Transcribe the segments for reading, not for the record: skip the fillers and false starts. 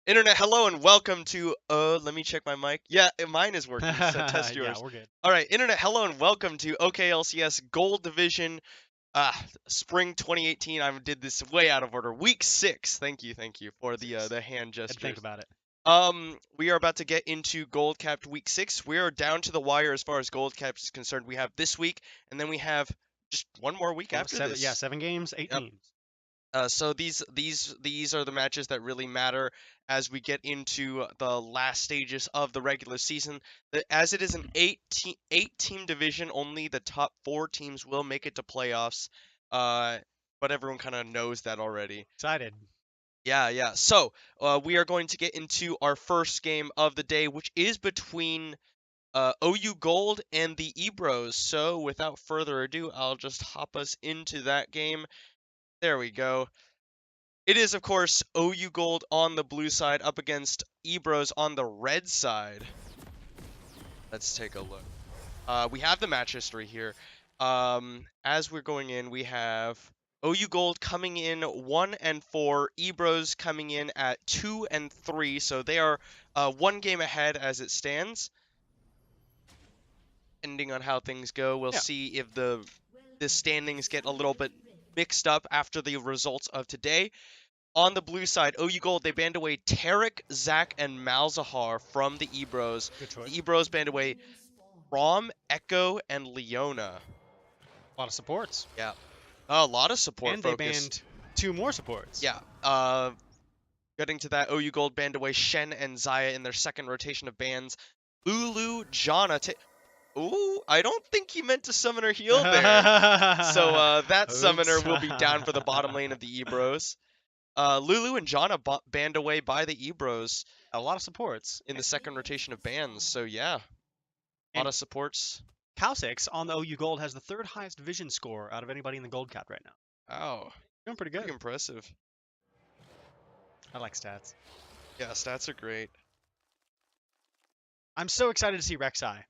Internet, hello and welcome to, let me check my mic. Yeah, mine is working, so test Yeah, yours. we're good. All right, Internet, hello and welcome to OKLCS Gold Division, Spring 2018. I did this way out of order. Week 6. Thank you for the hand I'd think gestures. about it. We are about to get into Gold Capped Week 6. We are down to the wire as far as Gold Capped is concerned. We have this week, and then we have just one more week after Seven, yeah, this. 7 games, 8 Yep. teams. So these are the matches that really matter as we get into the last stages of the regular season. As it is an eight team division, only the top 4 teams will make it to playoffs. But everyone kind of knows that already. Excited. Yeah. So we are going to get into our first game of the day, which is between OU Gold and the Ebros. So without further ado, I'll just hop us into that game. There we go. It is, of course, OU Gold on the blue side up against Ebros on the red side. Let's take a look. We have the match history here. As we're going in, we have OU Gold coming in 1-4, Ebros coming in at 2-3, so they are 1 game ahead as it stands. Depending on how things go, we'll Yeah. see if the standings get a little bit mixed up after the results of today. On the blue side, OU Gold, they banned away Tarek, Zach, and Malzahar from the Ebros. Good choice. The Ebros banned away Rom, Echo, and Leona. A lot of supports. Yeah. A lot of support And they focus. banned 2 more supports. Yeah. Getting to that, OU Gold banned away Shen and Zaya in their second rotation of bans. Lulu, Jana. Ooh, I don't think he meant to summon her heal there. So that summoner will be down for the bottom lane of the Ebros. Lulu and Jana banned away by the Ebros A lot of supports. in the second rotation of bans. So yeah, a lot And of supports. Cal6 on the OU Gold has the 3rd highest vision score out of anybody in the Gold Cap right now. Wow, Doing pretty good. pretty impressive. I like stats. Yeah, stats are great. I'm so excited to see Rek'Sai.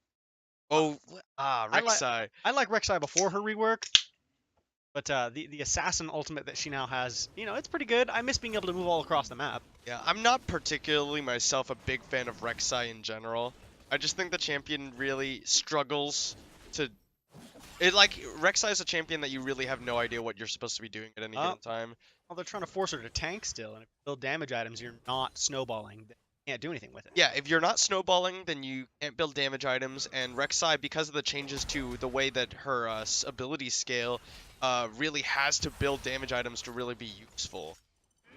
Oh, Rek'Sai. I like Rek'Sai before her rework. But the assassin ultimate that she now has, it's pretty good. I miss being able to move all across the map. Yeah, I'm not particularly myself a big fan of Rek'Sai in general. I just think the champion really struggles to... Rek'Sai is a champion that you really have no idea what you're supposed to be doing at any given time. Well, they're trying to force her to tank still, and if you build damage items, you're not snowballing. You can't do anything with it. Yeah, if you're not snowballing, then you can't build damage items, and Rek'Sai, because of the changes to the way that her abilities scale, really has to build damage items to really be useful.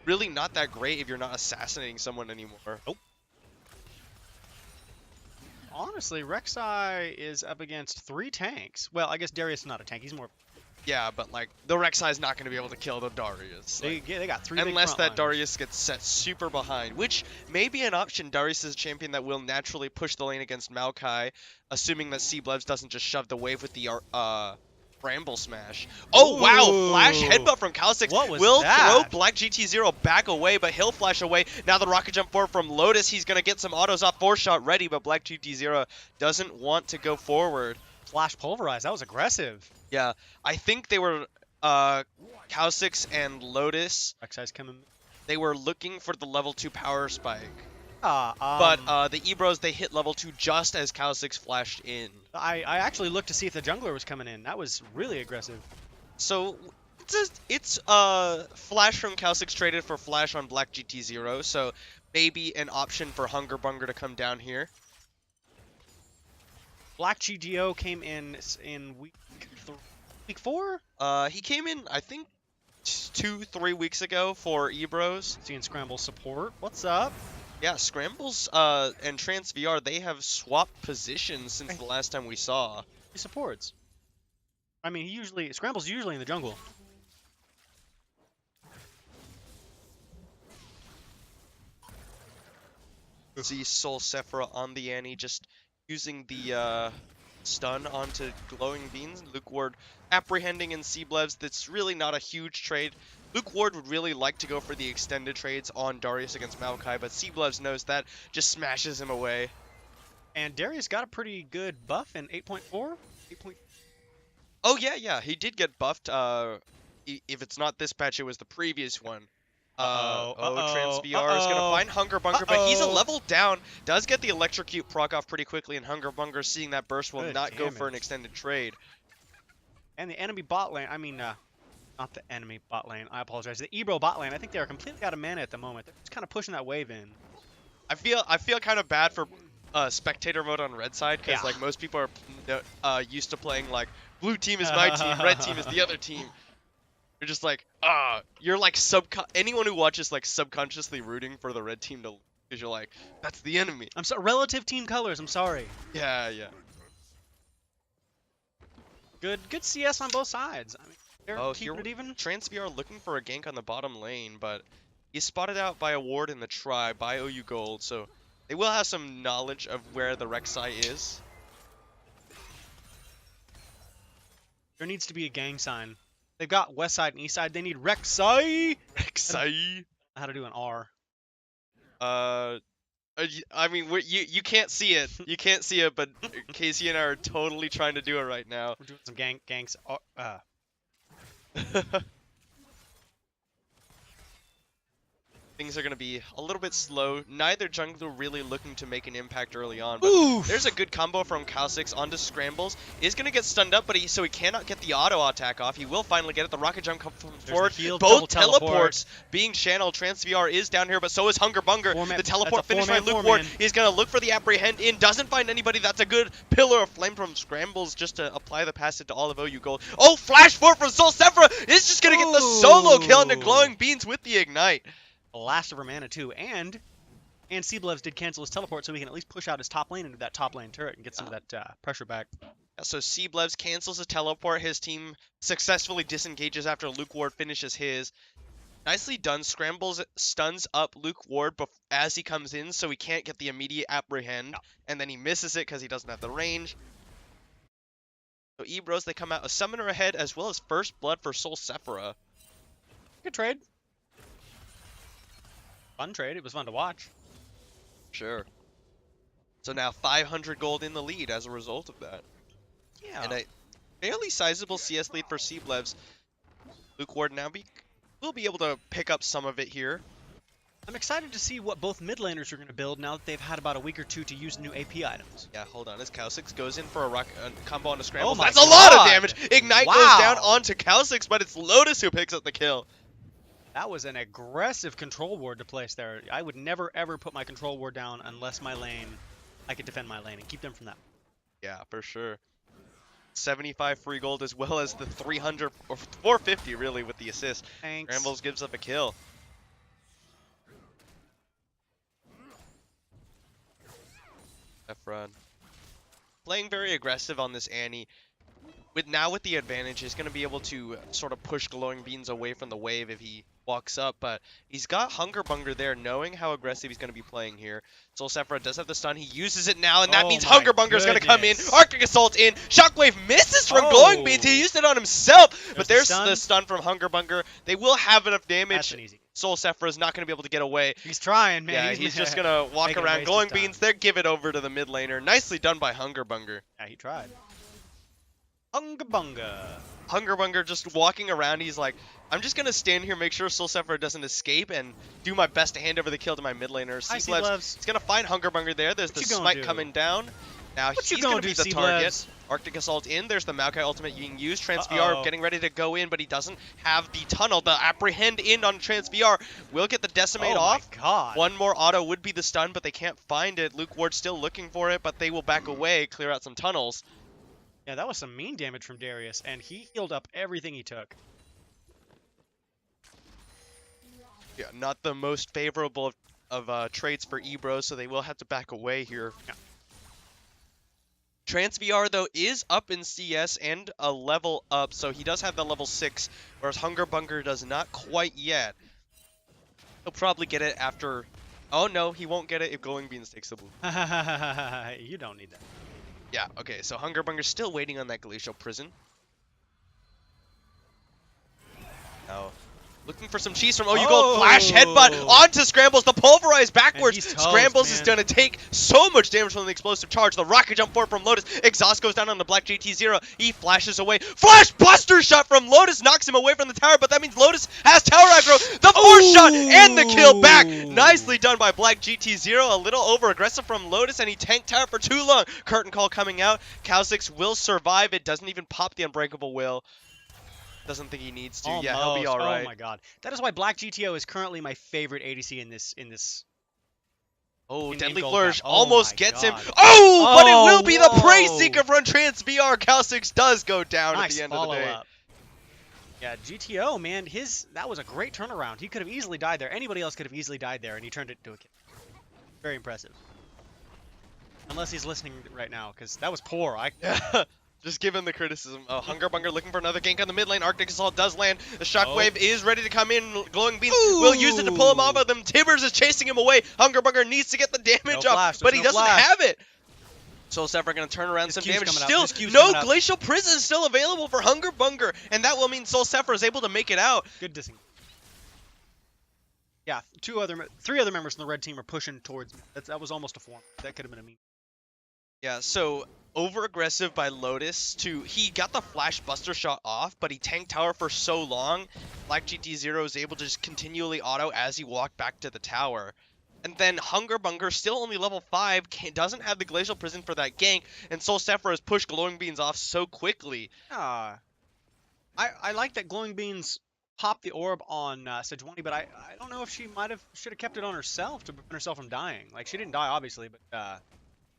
Really not that great if you're not assassinating someone anymore. Nope. Honestly, Rek'Sai is up against 3 tanks. Well, I guess Darius is not a tank. He's more... Yeah, but like the Rek'Sai is not going to be able to kill the Darius. They got 3 unless big that frontliners. Darius gets set super behind, which may be an option. Darius is a champion that will naturally push the lane against Maokai, assuming that Cblevs doesn't just shove the wave with the Bramble Smash. Oh, wow! Flash headbutt from Cal6 will throw Black GT0 back away, but he'll flash away. Now the rocket jump forward from Lotus. He's going to get some autos off 4-shot ready, but Black GT0 doesn't want to go forward. Flash pulverize. That was aggressive. Yeah, I think they were Cal6 and Lotus. Rek'Sai's coming. They were looking for the level 2 power spike. But the Ebros, they hit level 2 just as Cal6 flashed in. I actually looked to see if the jungler was coming in. That was really aggressive. So it's flash from Cal6 traded for flash on Black GT0, so maybe an option for Hunger Bunger to come down here. Black GGO came in week 4? He came in, I think, 2-3 weeks ago for Ebros. Seeing Scramble support. What's up? Yeah, Scrambles and Trance VR, they have swapped positions since the last time we saw. He supports. I mean, Scramble's usually in the jungle. See Soul Sephira on the Annie, just using the stun onto Glowing Beans. Luke Ward apprehending in Cblevs. That's really not a huge trade. Luke Ward would really like to go for the extended trades on Darius against Maokai, but Cblevs knows that, just smashes him away. And Darius got a pretty good buff in 8.4? 8. Oh yeah, he did get buffed. If it's not this patch, it was the previous one. Trans Uh-oh. VR is gonna find Hunger Bunker, but he's a Uh-oh. level down. Does get the Electrocute proc off pretty quickly, and Hunger Bunker, seeing that burst, will Good not go for an damage. extended trade. And the enemy bot lane, not the enemy bot lane, I apologize. The Ebro bot lane, I think they are completely out of mana at the moment. They're just kind of pushing that wave in. I feel kind of bad for spectator mode on red side, because Yeah. like most people are used to playing like blue team is my team, red team is the other team. You're just like, you're like anyone who watches like subconsciously rooting for the red team to, because you're like, that's the enemy. I'm sorry, relative team colors, I'm sorry. Yeah. Good CS on both sides. I mean, they're Oh, keeping here it even. Trans VR looking for a gank on the bottom lane, but he's spotted out by a ward in the tribe by OU Gold, so they will have some knowledge of where the Rek'Sai is. There needs to be a gang sign. They've got west side and east side. They need Rek'Sai. Rek'Sai. How to do an R. I mean, you can't see it. You can't see it, but Casey and I are totally trying to do it right now. We're doing some ganks. Things are going to be a little bit slow. Neither jungler really looking to make an impact early on, but Oof. there's a good combo from Kha'Zix onto Scrambles. Is going to get stunned up, but so he cannot get the auto attack off. He will finally get it. The rocket jump comes forward. Both teleports being channeled. Trans VR is down here, but so is Hunger Bunker. The teleport finished by Luke Ward. He's going to look for the apprehend in. Doesn't find anybody. That's a good pillar of flame from Scrambles just to apply the pass into all of OU Gold. Oh, flash forward from Soul Sephra is just going to get the solo kill into Glowing Beans with the ignite. Last of her mana too, and Seablevs did cancel his teleport, so we can at least push out his top lane into that top lane turret and get some of that pressure back. So Seablevs cancels his teleport. His team successfully disengages after Luke Ward finishes his. Nicely done. Scrambles stuns up Luke Ward as he comes in, so he can't get the immediate apprehend, and then he misses it because he doesn't have the range. So Ebros, they come out a summoner ahead, as well as first blood for Soul Sephra. Good trade. Fun trade. It was fun to watch. Sure. So now 500 gold in the lead as a result of that. Yeah. And a fairly sizable CS lead for Seablevs. Luke Ward now will be able to pick up some of it here. I'm excited to see what both mid laners are going to build now that they've had about a week or two to use new AP items. Yeah, hold on. As Kha'Zix goes in for a combo on a Scramble. Oh, That's my a lot of God. damage! Ignite Wow. goes down onto Kha'Zix, but it's Lotus who picks up the kill. That was an aggressive control ward to place there. I would never ever put my control ward down unless I could defend my lane and keep them from that. Yeah, for sure. 75 free gold as well as the 300 or 450 really with the assist. Thanks. Scrambles gives up a kill. Efron playing very aggressive on this Annie. With the advantage, he's going to be able to sort of push Glowing Beans away from the wave if he walks up, but he's got Hunger Bunker there, knowing how aggressive he's going to be playing here. Soul Sephra does have the stun. He uses it now, and that means Hunger Bunker is going to come in. Arctic Assault in. Shockwave misses from Glowing Beans. He used it on himself, but there's the stun from Hunger Bunker. They will have enough damage. That's an easy. Soul Sephra is not going to be able to get away. He's trying, man. Yeah, he's just going to walk around. Glowing Beans, they give it over to the mid laner. Nicely done by Hunger Bunker. Yeah, he tried. Hunger Bunga. Hunger Bunker just walking around, he's like, I'm just going to stand here, make sure Soul Sephra doesn't escape, and do my best to hand over the kill to my mid laner. Seablevs, he's going to find Hunger Bunker there. There's the smite coming down. Now he's going to be the target. Arctic Assault in. There's the Maokai ultimate being used. Trans VR getting ready to go in, but he doesn't have the tunnel. The apprehend in on Trans VR will get the decimate off. Oh my God. One more auto would be the stun, but they can't find it. Luke Ward's still looking for it, but they will back away, clear out some tunnels. Yeah, that was some mean damage from Darius, and he healed up everything he took. Yeah, not the most favorable of trades for Ebro, so they will have to back away here. Yeah. Trans VR, though, is up in CS and a level up, so he does have the level 6, whereas Hunger Bunker does not quite yet. He'll probably get it after... Oh, no, he won't get it if Glowing Beans takes the blue. You don't need that. Yeah, okay, so Hunger Bunker's still waiting on that Glacial Prison. Now, Looking for some cheese from OU Gold. Flash headbutt onto Scrambles. The pulverize backwards. toast, Scrambles is man. going to take so much damage from the explosive charge. The rocket jump forward from Lotus. Exhaust goes down on the Black GT0. He flashes away. Flash buster shot from Lotus knocks him away from the tower, but that means Lotus has tower aggro. The force shot and the kill back. Nicely done by Black GT0. A little over aggressive from Lotus, and he tanked tower for too long. Curtain call coming out. Kha'Zix will survive. It doesn't even pop the Unbreakable Will. Doesn't think he needs to. Almost. Yeah, he'll be all right. Oh my god. That is why Black GTO is currently my favorite ADC in this. Oh, in Deadly Gold Flourish Cup. Oh almost my gets God. him. Oh, but it will be the Prey whoa. Seeker from Trance VR. Kha'Zix does go down at Nice the end of the day. follow-up. Yeah, GTO, man, that was a great turnaround. He could have easily died there. Anybody else could have easily died there, and he turned it into a kill. Very impressive. Unless he's listening right now, because that was poor. Just give him the criticism. Oh, Hungerbunger looking for another gank on the mid lane. Arctic Assault does land. The Shockwave is ready to come in. Glowing Beam will use it to pull him off of them. Tibbers is chasing him away. Hungerbunger needs to get the damage No up, flash, but there's he no doesn't flash. have it. Soul Sapphire going to turn around His some Q's damage. coming up, Still, his Q's no coming up. Glacial Prison is still available for Hungerbunger, and that will mean Soul Sapphire is able to make it out. Good dissing. Yeah, three other members from the red team are pushing towards me. That was almost a form. That could have been a meme. Yeah, so over aggressive by Lotus he got the flash buster shot off, but he tanked tower for so long. Black GT0 is able to just continually auto as he walked back to the tower. And then Hungerbunger, still only level 5, doesn't have the Glacial Prison for that gank, and Soul Sapphire has pushed Glowing Beans off so quickly. I like that Glowing Beans popped the orb on Sejuani, but I don't know if she should have kept it on herself to prevent herself from dying. Like, she didn't die, obviously, but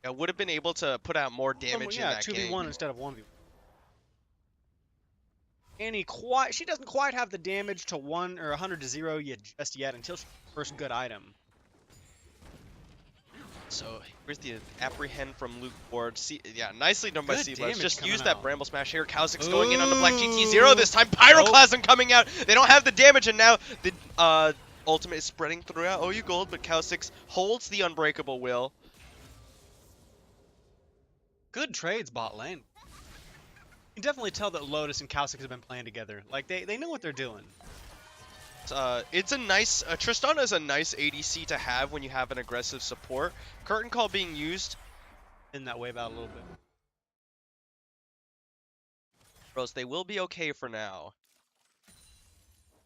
Yeah, would have been able to put out more damage in that 2v1 gank. instead of 1v1. And she doesn't quite have the damage to 1 or 100 to 0 just yet until she gets the first good item. So here's the apprehend from Luke Ward. Yeah, nicely done by Good Seabless. damage Just coming use that out. Bramble Smash here. Kha'Zix going in on the Black GT0 this time. Pyroclasm coming out. They don't have the damage, and now the ultimate is spreading throughout OU Gold, but Kha'Zix holds the Unbreakable Will. Good trades, bot lane. You can definitely tell that Lotus and Kha'Zix have been playing together. Like, they know what they're doing. It's a nice, Tristana is a nice ADC to have when you have an aggressive support. Curtain Call being used. In that wave out a little bit. Bros, they will be okay for now.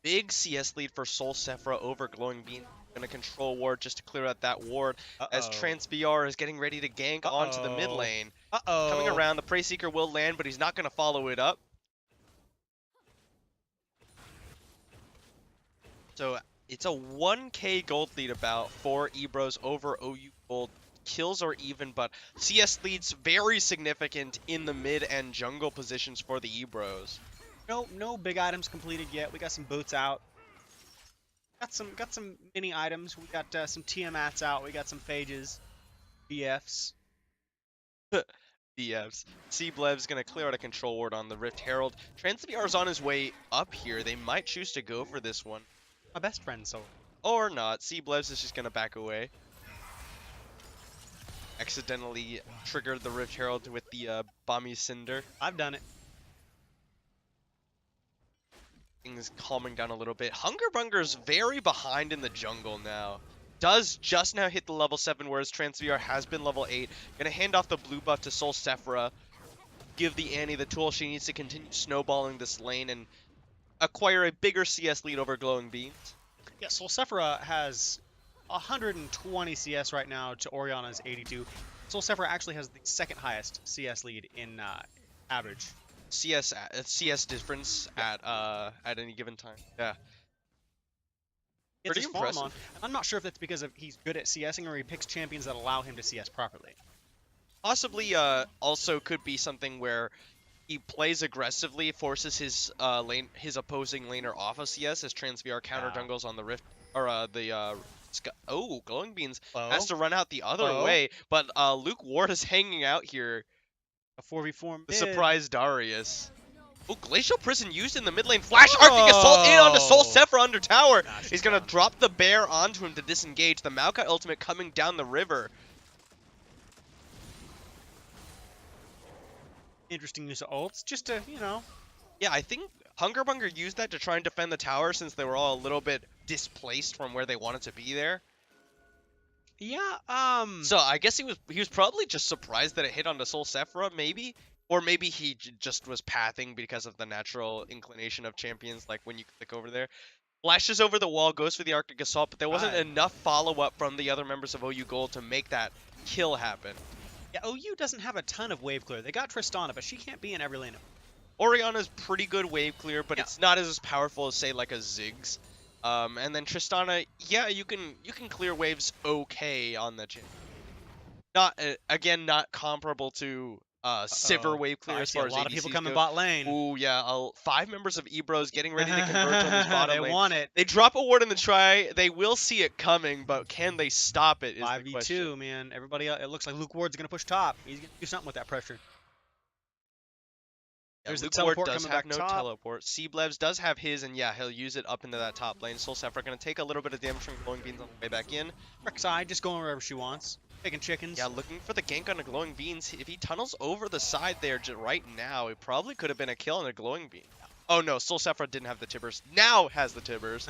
Big CS lead for Soul Sephra over Glowing Beam. Gonna control ward just to clear out that ward as Trance VR is getting ready to gank onto the mid lane. Coming around, the Prey Seeker will land, but he's not gonna follow it up. So it's a 1k gold lead about for Ebros over OU Gold. Kills are even, but CS leads very significant in the mid and jungle positions for the Ebros. No big items completed yet. We got some boots out. Got some mini items. We got some Tiamats out. We got some phages, BFs. BFs. Seablev's gonna clear out a control ward on the Rift Herald. Trance VR's on his way up here. They might choose to go for this one. My best friend, so. Or not. Seablev's is just gonna back away. Accidentally triggered the Rift Herald with the Bomby Cinder. I've done it. Things calming down a little bit. Hungerbunger's very behind in the jungle now. Does just now hit the level 7, whereas Trance VR has been level 8. Gonna hand off the blue buff to Soul Sephra. Give the Annie the tool she needs to continue snowballing this lane and acquire a bigger CS lead over Glowing Beams. Yeah, Soul Sephra has 120 CS right now to Oriana's 82. Soul Sephra actually has the second highest CS lead in average. CS difference at any given time. Yeah. It's Pretty his farm impressive. on. And I'm not sure if that's because he's good at CSing or he picks champions that allow him to CS properly. Possibly also could be something where he plays aggressively, forces his opposing laner off of CS as Trance VR counter jungles on the Rift or Glowing Beans has to run out the other way, but Luke Ward is hanging out here. A 4v4 mid. The surprise Darius. Oh, Glacial Prison used in the mid lane. Flash Arctic Assault in onto Soul Sephra under tower. He's going to drop the bear onto him to disengage. The Maokai ultimate coming down the river. Interesting use of ults, just to, you know. Yeah, I think Hungerbunger used that to try and defend the tower since they were all a little bit displaced from where they wanted to be there. Yeah, So I guess he was probably just surprised that it hit onto Soul Sephira, maybe, or maybe he just was pathing because of the natural inclination of champions, like when you click over there. Flashes over the wall, goes for the Arctic Assault, but there wasn't Right. enough follow-up from the other members of OU Gold to make that kill happen. Yeah, OU doesn't have a ton of wave clear. They got Tristana, but she can't be in every lane. Oriana's pretty good wave clear, but Yeah. it's not as powerful as, say, like a Ziggs. And then Tristana, yeah, you can clear waves okay on the chin. Not again, not comparable to Sivir wave clear I as see far a as lot of people ADCs coming go. bot lane. Ooh, yeah, 5 members of Ebros getting ready to converge on this bottom They lane. want it. They drop a ward in the try. They will see it coming, but can they stop it is the question. 5v2, man. Everybody else, it looks like Luke Ward's going to push top. He's going to do something with that pressure. Yeah, There's the Luke Ward teleport does coming have back no top. teleport. Cblevs does have his, and yeah, he'll use it up into that top lane. Soul Sephira going to take a little bit of damage from Glowing Beans on the way back in. Rek'Sai just going wherever she wants. Taking chickens. Yeah, looking for the gank on a Glowing Beans. If he tunnels over the side there right now, it probably could have been a kill on a Glowing Bean. Oh no, Soul Sephira didn't have the Tibbers. Now has the Tibbers.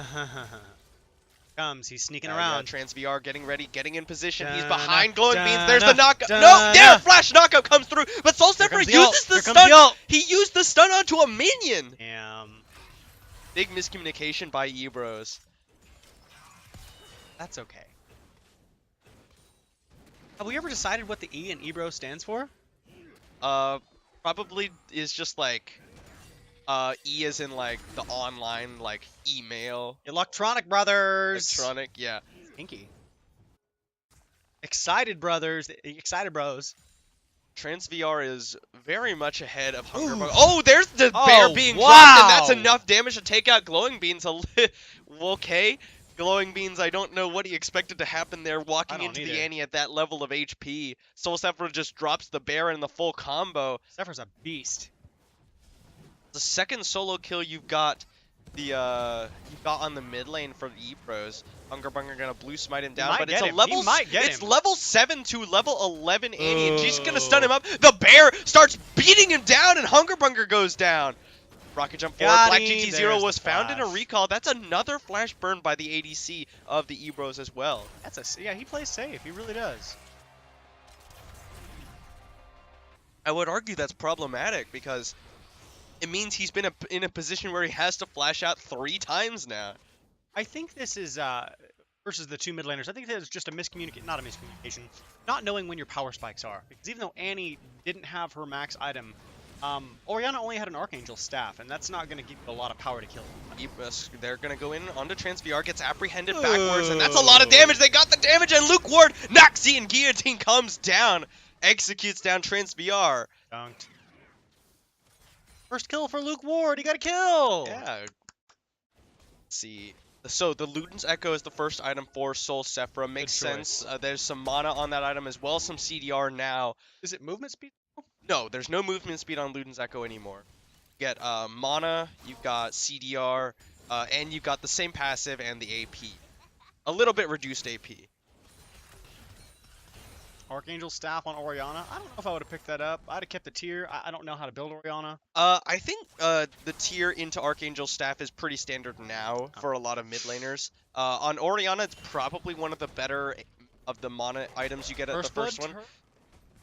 Comes, he's sneaking Yeah, around. Trans VR getting ready, getting in position. He's Da-na, behind Glowing Beans. There's da-na, the knockout. No, da-na. there! Flash knockout comes through. But Soul Here Sephira comes the uses ult. the Here comes stun. the ult. He used the stun onto a minion. Damn. Big miscommunication by Ebros. That's okay. Have we ever decided what the E in Ebro stands for? Probably is just like, E as in like the online, like email. Electronic Brothers. Electronic, yeah. Pinky. Excited Brothers. Excited Bros. Trans VR is very much ahead of Ooh. Hungerbug. Oh, there's the Oh, bear being dropped, and that's wow. enough damage to take out Glowing Beans. Okay, Glowing Beans, I don't know what he expected to happen there, walking don't into either. the Annie at that level of HP. Soul Sephira just drops the bear in the full combo. Zephyr's a beast. The second solo kill you've got on the mid lane from the Ebros. Hungerbunger gonna blue smite him down, might but it's get a him. level He might get it's him. level 7 to level 11 Annie, and she's gonna stun him up. The bear starts beating him down, and Hungerbunger goes down. Rocket jump forward. Got Black him. GT0 There's was the found in a flash. recall. That's another flash burn by the ADC of the Ebros as well. Yeah, he plays safe. He really does. I would argue that's problematic because it means he's been in a position where he has to flash out 3 times now. I think this is versus the 2 mid laners. I think there's just not a miscommunication, not knowing when your power spikes are. Because even though Annie didn't have her max item, Oriana only had an Archangel staff, and that's not going to give you a lot of power to kill him. They're going to go in onto Trans VR, gets apprehended backwards, and that's a lot of damage. They got the damage, and Luke Ward, Noxie, and Guillotine comes down, executes down Trans VR. Dunked. First kill for Luke Ward. He got a kill. Yeah. Let's see. So the Luden's Echo is the first item for Soul Sephira. Makes Good choice. sense. There's some mana on that item as well, some CDR now. Is it movement speed? No, there's no movement speed on Luden's Echo anymore. You get mana, you've got CDR, and you've got the same passive and the AP. A little bit reduced AP. Archangel staff on Oriana. I don't know if I would have picked that up. I'd have kept the tier. I don't know how to build Oriana. I think the tier into Archangel Staff is pretty standard now for a lot of mid laners. On Oriana, it's probably one of the better of the mana items you get at the first one.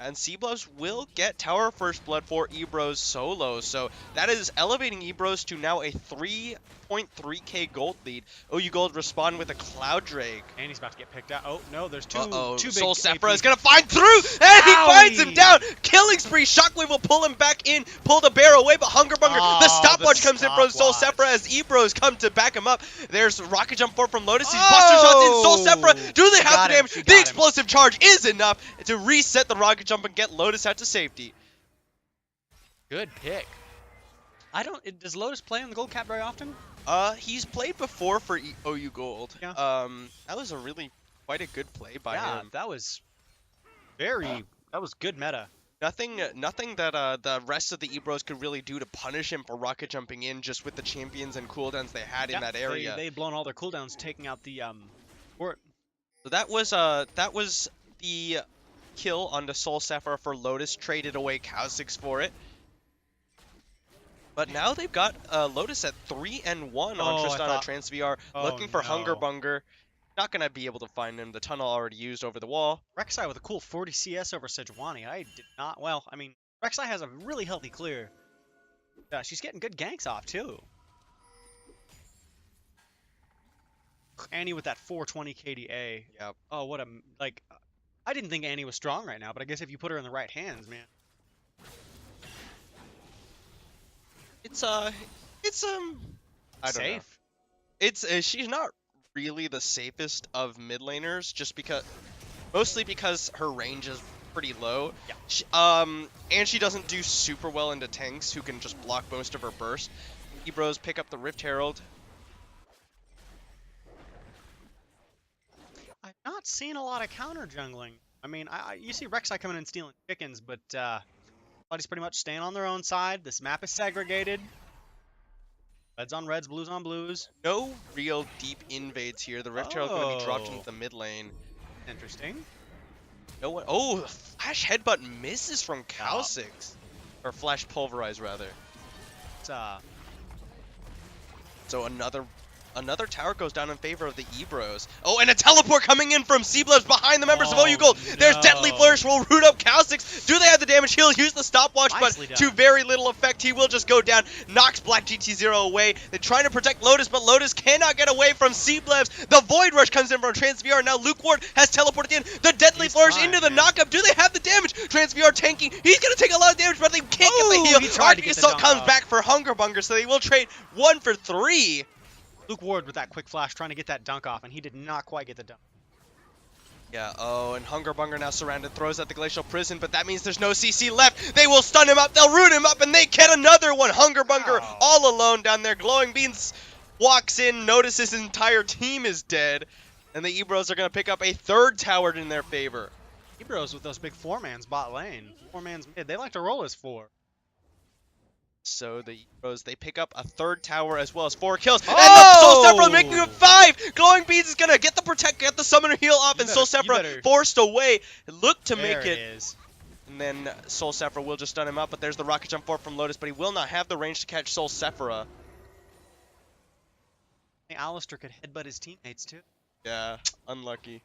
And Cblevs will get Tower First Blood for Ebros solo, so that is elevating Ebros to now a 3.3k gold lead. OU Gold respond with a Cloud Drake. And he's about to get picked out. Oh, no, there's two big Soul Sephira AP. is going to find through, and he finds him Owie. down! Killing spree, Shockwave will pull him back in, pull the bear away, but Hungerbunger, the Oh, stopwatch the comes in from Soul stopwatch. Sephira as Ebros come to back him up. There's Rocket Jump forward from Lotus, he's buster shots in, Soul Sephira, do they She have got the him, damage? she The got him. explosive charge is enough to reset the Rocket Jump and get Lotus out to safety. Good pick. Does Lotus play on the gold cap very often? He's played before for OU Gold. Yeah. That was quite a good play by Yeah, him. that was good meta. Nothing that the rest of the Ebros could really do to punish him for rocket jumping in just with the champions and cooldowns they had in that area. They'd blown all their cooldowns, taking out the fort. So that was the kill onto Soul Sephira for Lotus, traded away Kha'Zix for it. But now they've got Lotus at 3-1 on Oh, Tristana TransVR, Oh, looking for Hunger no. Bunger. Not going to be able to find him. The tunnel already used over the wall. Rek'Sai with a cool 40 CS over Sejuani. I did not. Well, I mean, Rek'Sai has a really healthy clear. She's getting good ganks off, too. Annie with that 420 KDA. Yep. Oh, what a. Like, I didn't think Annie was strong right now, but I guess if you put her in the right hands, man. It's I don't know. Safe. It's she's not really the safest of mid laners, just because, mostly because her range is pretty low. Yeah. And she doesn't do super well into tanks who can just block most of her burst. Ebros pick up the Rift Herald. I've not seen a lot of counter jungling. I mean, you see Rek'Sai coming in stealing chickens, but everybody's pretty much staying on their own side. This map is segregated. Reds on reds, blues on blues. No real deep invades here. The Rift Herald going to be dropped into the mid lane. Interesting. No one. Oh, Flash Headbutt misses from Kha'Zix. Or Flash Pulverize, rather. It's, So another tower goes down in favor of the Ebros. Oh, and a teleport coming in from Seablebs behind the members of OU Gold. No. There's Deadly Flourish, will root up Kha'Zix. Do they have the damage? He'll use the stopwatch, Nicely but done. to very little effect. He will just go down, knocks Black GT0 away. They're trying to protect Lotus, but Lotus cannot get away from Seablebs. The Void Rush comes in from TransVR. Now Luke Ward has teleported in. The Deadly Flourish fine, into the man. knockup. Do they have the damage? TransVR tanking. He's going to take a lot of damage, but they can't get the heal. He tried to get the Assault dunk comes off. back for Hunger Bunger, so they will trade 1 for 3. Luke Ward with that quick flash trying to get that dunk off, and he did not quite get the dunk. Yeah, oh, and Hunger Bunger now surrounded, throws at the Glacial Prison, but that means there's no CC left. They will stun him up, they'll root him up, and they get another one. Hunger Bunger Wow. all alone down there. Glowing Beans walks in, notices his entire team is dead, and the Ebros are going to pick up a third tower in their favor. Ebros with those big 4-mans bot lane. 4-mans mid. They like to roll as 4. So the Ebros, they pick up a third tower as well as 4 kills. Oh! And the Soul Sephiroth making it 5! Glowing Beans is going to get the protect, get the summoner heal off, and Soul Sephiroth forced away. Look to make it. Is. And then Soul Sephiroth will just stun him up, but there's the rocket jump forward from Lotus, but he will not have the range to catch Soul Sephiroth. I think Alistair could headbutt his teammates too. Yeah, unlucky.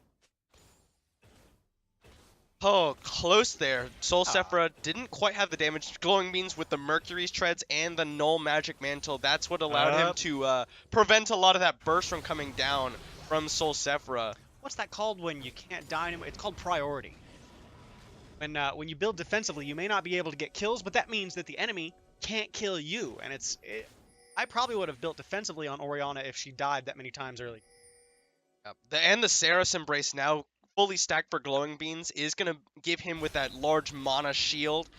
Oh, close there. Soul Sephiroth didn't quite have the damage. Glowing Beans with the Mercury's Treads and the Null Magic Mantle. That's what allowed him to prevent a lot of that burst from coming down from Soul Sephiroth. What's that called when you can't dynamite? It's called priority. When you build defensively, you may not be able to get kills, but that means that the enemy can't kill you. And I probably would have built defensively on Orianna if she died that many times early. Yep. And the Saris Embrace now fully stacked for Glowing Beans is going to give him with that large mana shield.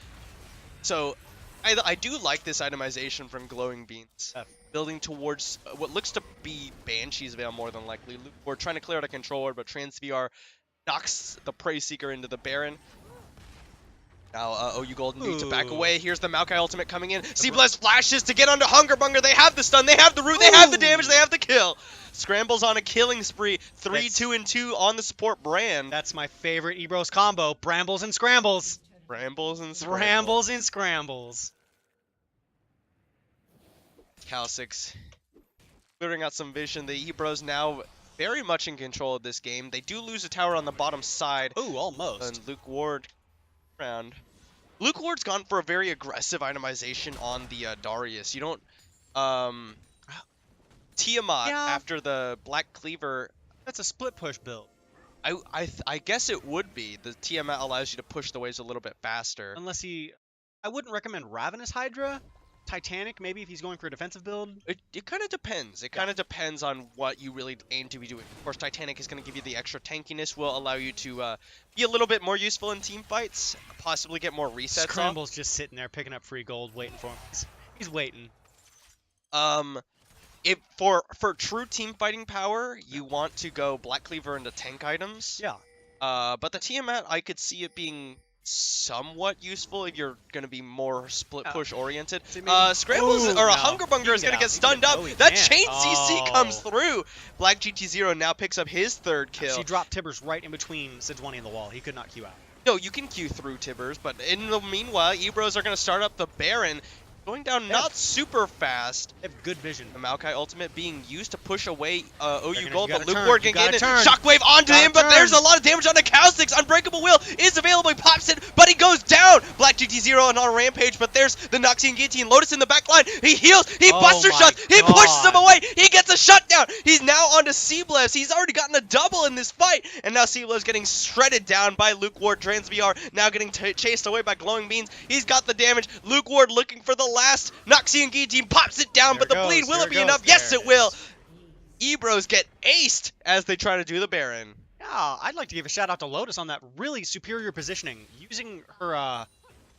So I do like this itemization from Glowing Beans. Building towards what looks to be Banshee's Veil more than likely. We're trying to clear out a control ward, but TransVR knocks the Prey Seeker into the Baron. Now, OU Golden needs to back away. Here's the Maokai ultimate coming in. Seabless flashes to get onto Hunger Bunger. They have the stun, they have the root, they have the damage, they have the kill. Scrambles on a killing spree. 3-2-2 on the support brand. That's my favorite Ebros combo. Brambles and Scrambles. Brambles and Scrambles. Brambles and Scrambles. Kha'Zix clearing out some vision. The Ebros now very much in control of this game. They do lose a tower on the bottom side. Ooh, almost. And Luke Ward around. Luke Ward's gone for a very aggressive itemization on the Darius. You don't Tiamat after the Black Cleaver. That's a split push build. I guess it would be. The Tiamat allows you to push the waves a little bit faster. Unless I wouldn't recommend Ravenous Hydra. Titanic, maybe if he's going for a defensive build. It kind of depends. It kind of depends on what you really aim to be doing. Of course, Titanic is going to give you the extra tankiness, will allow you to be a little bit more useful in team fights, possibly get more resets. Scramble's just sitting there picking up free gold, waiting for him. He's waiting. If for true team fighting power, you want to go Black Cleaver into tank items. Yeah. But the Tiamat, I could see it being somewhat useful if you're going to be more split push oriented. Scrambles or a Hunger Bunger is going to get stunned up. That chain CC comes through. Black GT0 now picks up his third kill. She dropped Tibbers right in between Sejuani and the wall. He could not Q out. No, you can Q through Tibbers, but in the meanwhile, Ebros are going to start up the Baron. Going down not super fast. They have good vision. The Maokai ultimate being used to push away OU You Gold, but gotta Luke turn, Ward you can get gotta it. turn. Shockwave onto Gotta him, but there's a turn. lot of damage on the Cowsticks. Unbreakable Wheel is available. He pops it, but he goes down. Black GT0 on a rampage, but there's the Noxian Guillotine. Lotus in the back line. He heals. He Oh buster my shots. He pushes him God. away. He gets a shutdown. He's now onto Seabless. He's already gotten a double in this fight, and now Seabless getting shredded down by Luke Ward. TransVR now getting chased away by Glowing Beans. He's got the damage. Luke Ward looking for the last. Noxian Guillotine pops it down, but the bleed, will it be enough? Yes, it will. Ebros get aced as they try to do the Baron. Yeah, I'd like to give a shout out to Lotus on that really superior positioning, using her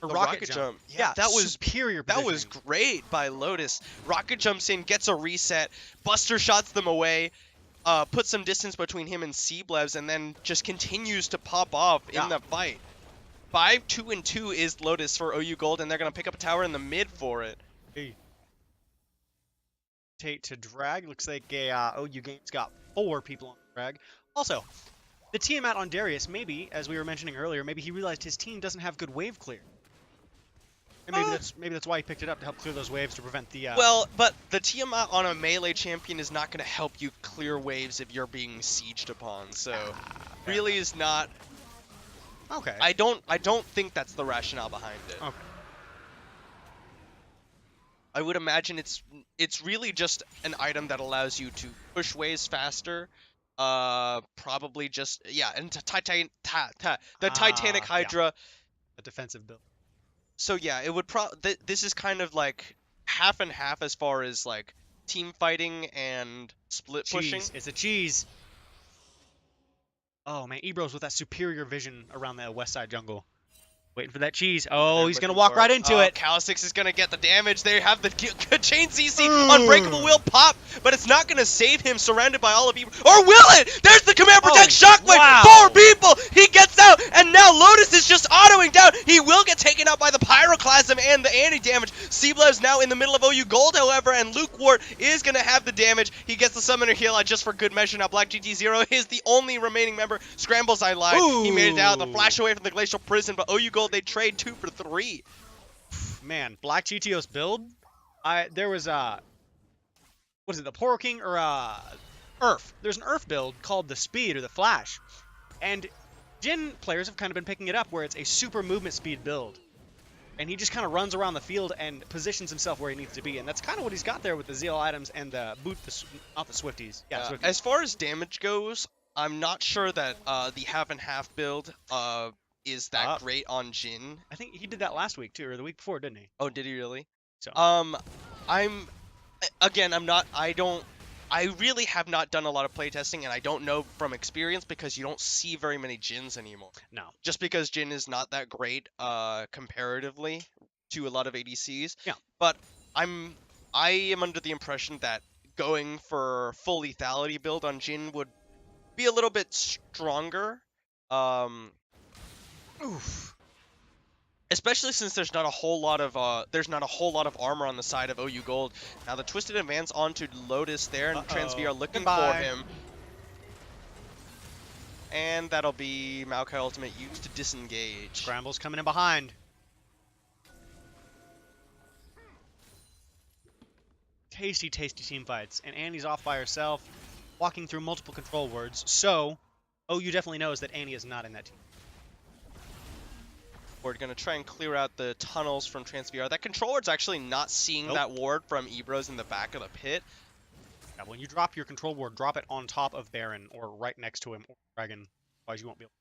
rocket jump. Yeah, that was superior. That was great by Lotus. Rocket jumps in, gets a reset, Buster shots them away, puts some distance between him and Seablevs, and then just continues to pop off in the fight. 5-2-2 is Lotus for OU Gold, and they're gonna pick up a tower in the mid for it. Hey. Tate to drag. Looks like a OU Games got 4 people on drag. Also, the Tiamat on Darius, maybe, as we were mentioning earlier, maybe he realized his team doesn't have good wave clear. And maybe that's why he picked it up, to help clear those waves to prevent the. Well, but the Tiamat on a melee champion is not going to help you clear waves if you're being sieged upon. So, really is not. Okay. I don't think that's the rationale behind it. Okay. I would imagine it's really just an item that allows you to push waves faster. Probably just and the Titanic Hydra. Yeah. A defensive build. So yeah, it would this is kind of like half and half as far as like team fighting and split pushing. It's a cheese. Oh man, Ebros with that superior vision around the west side jungle. Waiting for that cheese. Oh, he's going to walk right into it. Cowsticks is going to get the damage. They have the good chain CC. Unbreakable Wheel pop, but it's not going to save him surrounded by all of you. Or will it? There's the Command Protect Shockwave. Wow. 4 people. He gets out, and now Lotus is just autoing down. He will get taken out by the Pyroclasm and the anti-damage. Seablev's now in the middle of OU Gold, however, and Luke Ward is going to have the damage. He gets the Summoner Heal just for good measure. Now Black GT0 is the only remaining member. Scrambles, I lied. Ooh. He made it out. The flash away from the Glacial Prison, but OU Gold, they trade 2 for 3. Man, Black GTO's build. There was what is it, the Poro King or Earth? There's an Earth build called the Speed or the Flash, and Jin players have kind of been picking it up where it's a super movement speed build, and he just kind of runs around the field and positions himself where he needs to be, and that's kind of what he's got there with the Zeal items and the not the Swifties. Yeah, Swifties. As far as damage goes, I'm not sure that the half and half build is that great on Jin. I think he did that last week too, or the week before, didn't he? Oh, did he really? So. I really have not done a lot of playtesting, and I don't know from experience because you don't see very many Jins anymore. No. Just because Jin is not that great comparatively to a lot of ADCs. Yeah. But I am under the impression that going for full lethality build on Jin would be a little bit stronger. Especially since there's not a whole lot of armor on the side of OU Gold. Now the Twisted Advance onto Lotus there, and TransVR looking for him. And that'll be Maokai ultimate used to disengage. Scramble's coming in behind. Tasty, tasty team fights, and Annie's off by herself, walking through multiple control wards. So, OU definitely knows that Annie is not in that team. We're going to try and clear out the tunnels from TransVR. That control ward's actually not seeing that ward from Ebros in the back of the pit. Yeah, when you drop your control ward, drop it on top of Baron or right next to him or Dragon. Otherwise, you won't be able.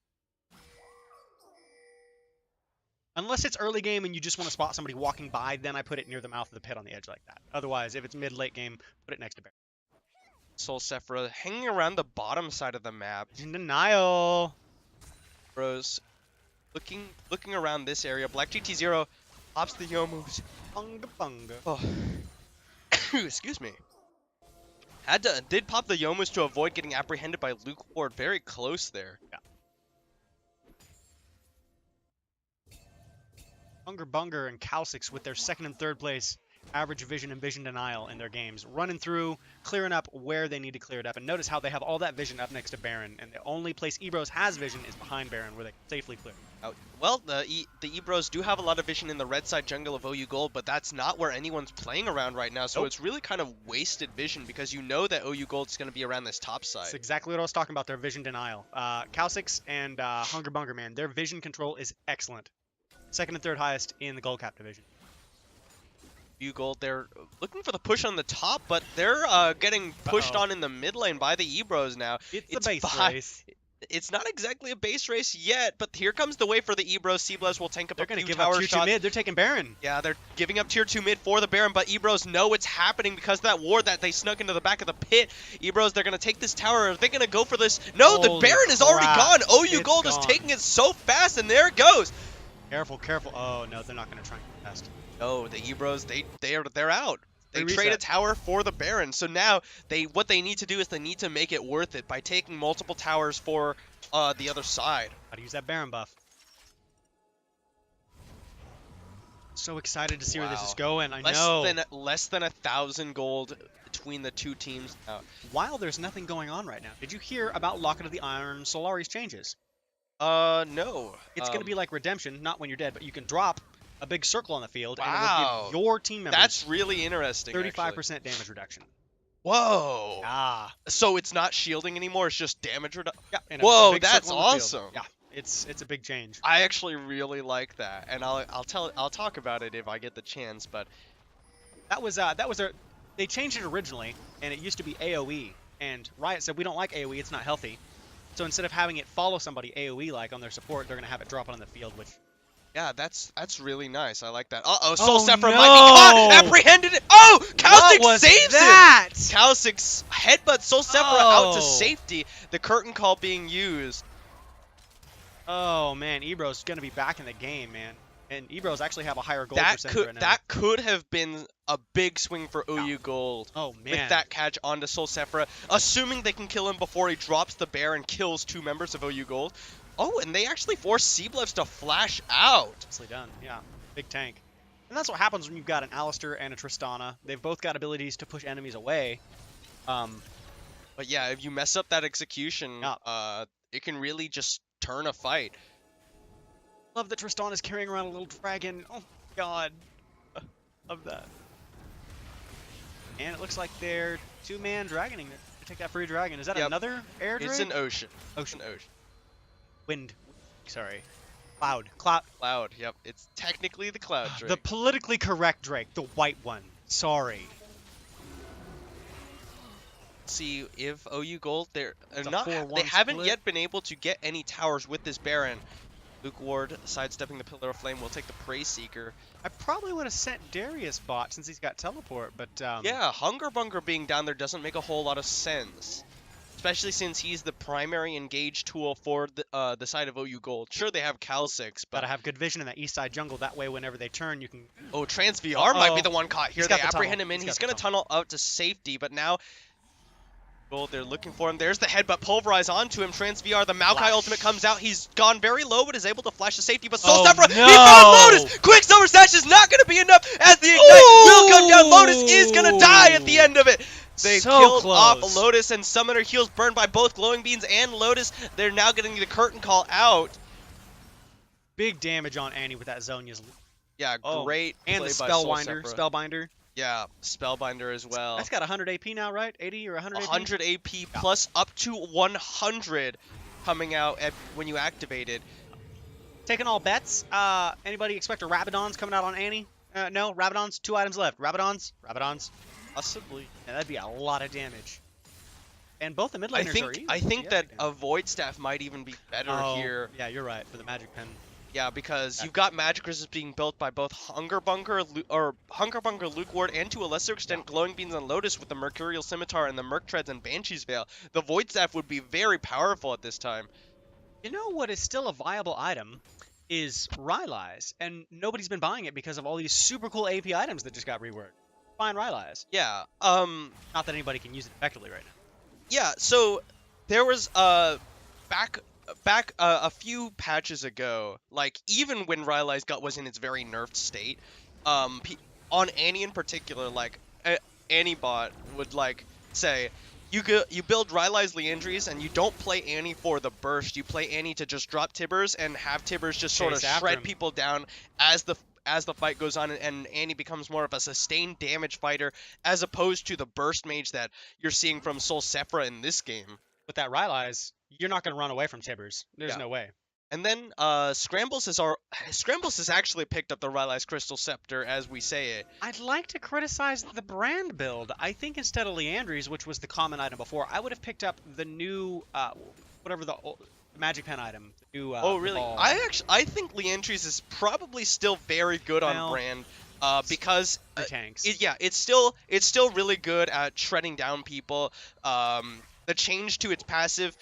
Unless it's early game and you just want to spot somebody walking by, then I put it near the mouth of the pit on the edge like that. Otherwise, if it's mid-late game, put it next to Baron. Soul Sephira hanging around the bottom side of the map. In denial. Bros. Looking around this area, Black GT0 pops the Yomus. Bunga bunga. Oh. Excuse me. Did pop the Yomus to avoid getting apprehended by Luke Ward. Very close there. Yeah. Bunger and Cowsticks with their second and third place average vision and vision denial in their games, running through, clearing up where they need to clear it up. And notice how they have all that vision up next to Baron, and the only place Ebros has vision is behind Baron, where they can safely clear. Well, the Ebros do have a lot of vision in the red side jungle of OU Gold, but that's not where anyone's playing around right now, so it's really kind of wasted vision because you know that OU Gold is going to be around this top side. That's exactly what I was talking about, their vision denial. Kha'Zix and Hunger Bunger, man, their vision control is excellent. Second and third highest in the Gold Cap division. OU Gold, they're looking for the push on the top, but they're getting pushed on in the mid lane by the Ebros now. It's a base race. It's not exactly a base race yet, but here comes the way for the Ebros. Cblez will tank up a few tower shots. They're going to give up tier 2 mid. They're taking Baron. Yeah, they're giving up tier 2 mid for the Baron, but Ebros know it's happening because of that ward that they snuck into the back of the pit. Ebros, they're going to take this tower. Are they going to go for this? No, the Baron is already gone. OU Gold is taking it so fast, and there it goes. Careful, careful. Oh, no, they're not going to try and get past. No, the Ebros, they're out. They trade a tower for the Baron. So now what they need to do is they need to make it worth it by taking multiple towers for the other side. How to use that Baron buff. So excited to see where this is going. I know. Less than 1,000 gold between the two teams now. While there's nothing going on right now, did you hear about Locket of the Iron Solari's changes? No. It's going to be like Redemption, not when you're dead, but you can drop a big circle on the field, and it will give your team members that's really interesting. 35% damage reduction. Whoa. Ah. So it's not shielding anymore, it's just damage reduction? Yeah. Whoa, that's awesome. Yeah, it's a big change. I actually really like that, and I'll talk about it if I get the chance, but that was their, they changed it originally, and it used to be AoE, and Riot said we don't like AoE, it's not healthy. So instead of having it follow somebody AoE like on their support, they're going to have it drop it on the field, which yeah, that's really nice. I like that. Soul Sephra might be caught! Apprehended it! Oh! Kha'Zix saves that? it! Kha'Zix headbutts Soul Sephra out to safety. The curtain call being used. Oh, man. Ebro's going to be back in the game, man. And Ebro's actually have a higher gold percentage right now. That could have been a big swing for OU Gold. Oh, man. With that catch onto Soul Sephra. Assuming they can kill him before he drops the bear and kills 2 members of OU Gold. Oh, and they actually forced Cblez to flash out. Nicely done, yeah. Big tank. And that's what happens when you've got an Alistair and a Tristana. They've both got abilities to push enemies away. But yeah, if you mess up that execution, it can really just turn a fight. Love that Tristana's carrying around a little dragon. Oh, God. Love that. And it looks like they're 2-man dragoning to take that free dragon. Is that another air drake? It's an ocean. Ocean. Ocean. Wind. Sorry. Cloud. Cloud, yep. It's technically the Cloud Drake. The politically correct Drake. The white one. Sorry. See, if OU Gold, they haven't split. Yet been able to get any towers with this Baron. Luke Ward, sidestepping the Pillar of Flame, will take the Prey Seeker. I probably would have sent Darius bot since he's got teleport, but yeah, Hunger Bunger being down there doesn't make a whole lot of sense. Especially since he's the primary engage tool for the side of OU Gold. Sure, they have Kha'Zix, but gotta have good vision in that east side jungle. That way, whenever they turn, you can. Oh, Trans VR might be the one caught here. They apprehend him in. He's gonna tunnel out to safety, but now Gold, they're looking for him. There's the headbutt pulverize onto him. Trans VR, the Maokai ultimate comes out. He's gone very low, but is able to flash to safety. But Soul Sephra, he found Lotus. Quicksilver Sash is not gonna be enough as the ignite will come down. Lotus is gonna die at the end of it. They killed off Lotus, and Summoner heals burned by both Glowing Beans and Lotus. They're now getting the curtain call out. Big damage on Annie with that Zhonya's. Yeah, great and the Spellbinder. Yeah, Spellbinder as well. That's got 100 AP now, right? 80 or 100 AP? 100 AP plus up to 100 coming out when you activate it. Taking all bets. Anybody expect a Rabadon's coming out on Annie? No, Rabadon's 2 items left. Rabadon's. Possibly. Yeah, that'd be a lot of damage. And both the mid laners are easy. I think that a Void Staff might even be better here. Yeah, you're right, for the Magic Pen. Yeah, because you've got magic resist being built by both Hunger Bunger, Luke Ward, and to a lesser extent Glowing Beans and Lotus with the Mercurial Scimitar and the Merc Treads and Banshee's Veil. The Void Staff would be very powerful at this time. You know what is still a viable item is Rylai's, and nobody's been buying it because of all these super cool AP items that just got reworked. Fine Rylai's. Yeah. Not that anybody can use it effectively right now. Yeah. So there was back a few patches ago, like even when Rylai's was in its very nerfed state, on Annie in particular, like Annie bot would like say, you build Rylai's Leandries and you don't play Annie for the burst. You play Annie to just drop Tibbers and have Tibbers just sort of Chase after shred him. people down as the fight goes on, and Annie becomes more of a sustained damage fighter as opposed to the burst mage that you're seeing from Sol Sephra in this game. With that Rylai's, you're not going to run away from Tibbers. There's Yeah. no way. And then Scrambles has actually picked up the Rylai's Crystal Scepter as we say it. I'd like to criticize the brand build. I think instead of Leandries, which was the common item before, I would have picked up the new, whatever the Magic Pen item. The new, Oh really? ball. I think Leandries is probably still very good on Well, brand. Because the tanks. it's still really good at shredding down people. The change to its passive,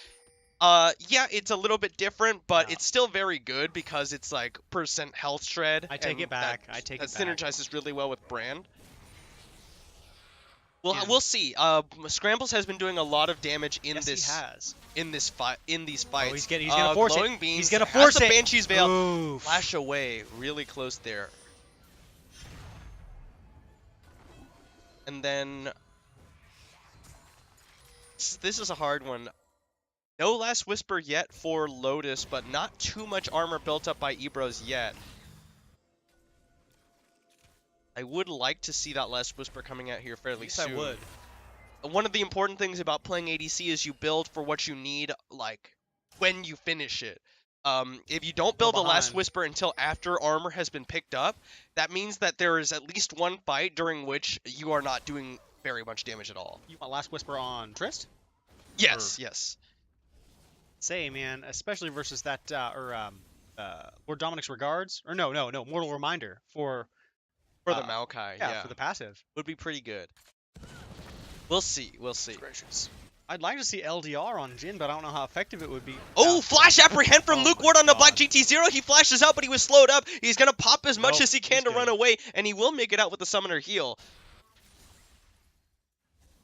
yeah, it's a little bit different, but No. it's still very good because it's like percent health shred. I take and it back. That, I take that it back. synergizes really well with brand. Yeah. We'll see. Scrambles has been doing a lot of damage in Yes, this he has. in this fight in these fights. Oh, he's gonna force Glowing it. Beams He's gonna has force the it. Banshee's Veil. Oof. Flash away, really close there. And then this is a hard one. No Last Whisper yet for Lotus, but not too much armor built up by Ebros yet. I would like to see that Last Whisper coming out here fairly Yes, soon. I would. One of the important things about playing ADC is you build for what you need, like, when you finish it. If you don't build a Last behind. Whisper until after armor has been picked up, that means that there is at least one fight during which you are not doing very much damage at all. You want Last Whisper on Trist? Yes, yes. Say, man, especially versus that, Lord Dominic's Regards? Or no, Mortal Reminder for For the Maokai, yeah. for the passive. Would be pretty good. We'll see, we'll see. Gracious. I'd like to see LDR on Jhin, but I don't know how effective it would be. Oh, Flash Apprehend from Oh Luke my Ward on the Black God. GT0. He flashes out, but he was slowed up. He's going to pop as much Nope, as he can he's to good. run away, and he will make it out with the Summoner Heal.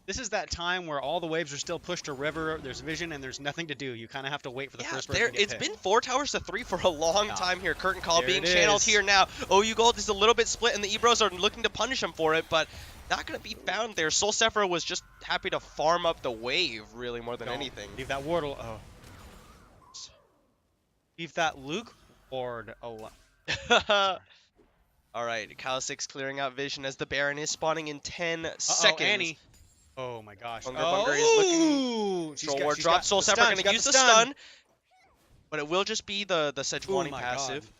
This is that time where all the waves are still pushed to river, there's vision, and there's nothing to do. You kind of have to wait for the first person to get It's picked. been 4 towers to 3 for a long Yeah. time here. Curtain Call There being it channeled is. here now. OU Gold is a little bit split, and the Ebros are looking to punish him for it, but not going to be found there. Sol Sephra was just happy to farm up the wave, really, more than Don't anything. Leave that Wardle. Oh. Leave that Luke Ward alone. Alright, Cal6 clearing out vision as the Baron is spawning in 10 Uh-oh, seconds. Annie. Oh my gosh. Bunker Bunker is looking. Ooh! Troll Ward drops. Sol Sephra going to use the stun. But it will just be the Sejuani my passive God.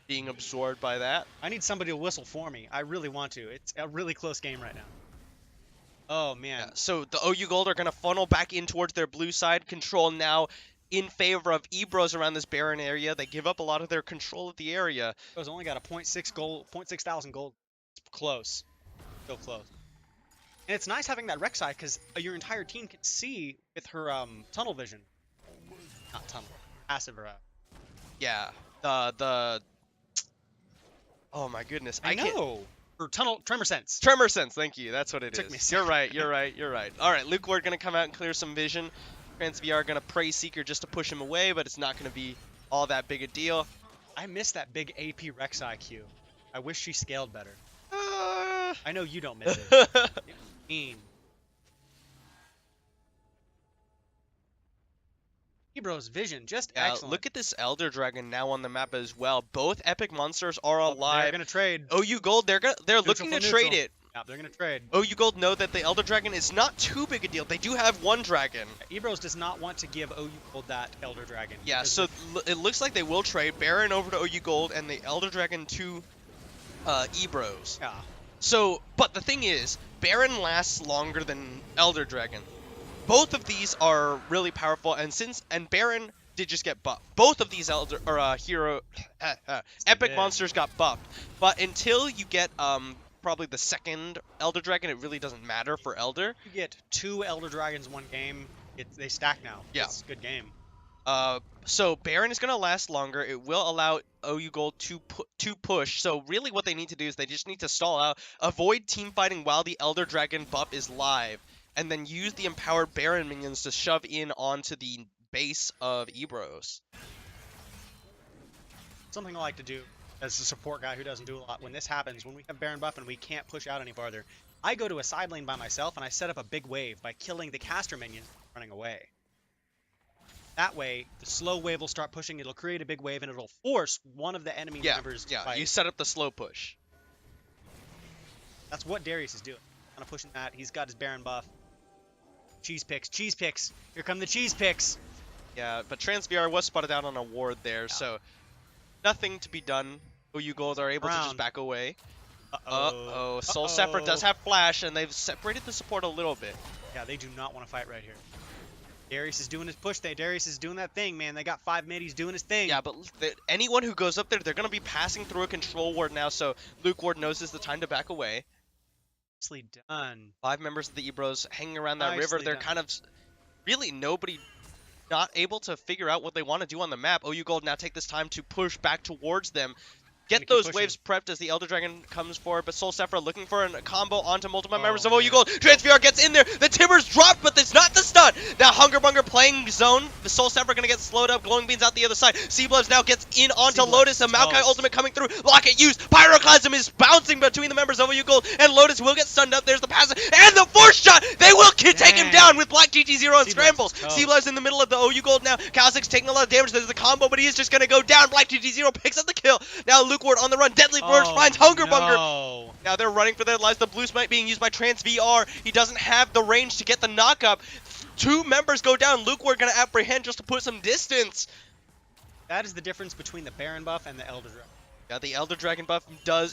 being absorbed by that. I need somebody to whistle for me. I really want to. It's a really close game right now. Oh man. Yeah, so the OU Gold are going to funnel back in towards their blue side. Control now in favor of Ebros around this Baron area. They give up a lot of their control of the area. Those only got a 0.6 gold, 0.6 thousand gold. It's close. Still close. And it's nice having that Rek'Sai because your entire team can see with her tunnel vision. Not tunnel. Passive or Yeah, oh my goodness, I can't. know. Or tunnel tremor sense. Tremor sense, thank you. That's what it Took me a is. You're right. You're right. You're right. All right, Luke Ward gonna come out and clear some vision. TransVR gonna praise Seeker just to push him away, but it's not gonna be all that big a deal. I miss that big AP Rek'Sai Q. I wish she scaled better. Uh... I know you don't miss it. It was mean. Ebro's vision, just excellent. Look at this Elder Dragon now on the map as well. Both epic monsters are They're alive. gonna trade. OU Gold, they're looking to for trade neutral. it. Yeah, they're gonna trade. OU Gold know that the Elder Dragon is not too big a deal. They do have one dragon. Ebros does not want to give OU Gold that Elder Dragon. Yeah, because so it looks like they will trade Baron over to OU Gold and the Elder Dragon to Ebros. yeah, So, but the thing is, Baron lasts longer than Elder Dragon. Both of these are really powerful, and Baron did just get buffed. Both of these epic monsters got buffed. But until you get probably the second Elder Dragon, it really doesn't matter for Elder. you get 2 Elder Dragons one game. They stack now. Yeah. It's a good game. So Baron is gonna last longer. It will allow OU Gold to push. So really, what they need to do is they just need to stall out, avoid team fighting while the Elder Dragon buff is live, and then use the empowered Baron minions to shove in onto the base of Ebros. Something I like to do. as a support guy who doesn't do a lot, when this happens, when we have Baron buff and we can't push out any farther, I go to a side lane by myself and I set up a big wave by killing the caster minions running away. That way, the slow wave will start pushing, it'll create a big wave, and it'll force one of the enemy members to fight. You set up the slow push. That's what Darius is doing. Kind of pushing that. He's got his Baron buff. Cheese picks, cheese picks. Here come the cheese picks. Yeah, but TransVR was spotted out on a ward there, so nothing to be done. OU Gold are able to just back away. Uh-oh. Soul Sephiroth does have flash, and they've separated the support a little bit. Yeah, they do not want to fight right here. Darius is doing his push there. Darius is doing that thing, man. They got 5 mid. He's doing his thing. Yeah, but anyone who goes up there, they're going to be passing through a control ward now, so Luke Ward knows it's the time to back away. Nicely done. 5 members of the Ebros hanging around that river. Nicely They're done. kind of really nobody not able to figure out what they want to do on the map. OU Gold now take this time to push back towards them. Get those waves prepped as the Elder Dragon comes forward, but Soul Sephiroth looking for a combo onto multiple members of OU Gold. TransVR gets in there. The Timbers dropped, but it's not the stun. Now Hungerbunger playing zone. The Soul Sephiroth going to get slowed up. Glowing Beans out the other side. Seabloods now gets in onto Lotus. A Maokai ultimate coming through. Locket used. Pyroclasm is bouncing between the members of OU Gold, and Lotus will get stunned up. There's the passive and the force shot. They will take him down with Black GT0 and Scrambles. Seabloods in the middle of the OU Gold now. Kha'Zix's taking a lot of damage. There's the combo, but he is just going to go down. Black GT0 picks up the kill. Now Luke Ward on the run. Deadly Flourish finds Hungerbunger. No. Now they're running for their lives. The blue smite being used by TransVR. He doesn't have the range to get the knockup. 2 members go down. Luke Ward going to apprehend just to put some distance. That is the difference between the Baron buff and the Elder Dragon. Yeah, the Elder Dragon buff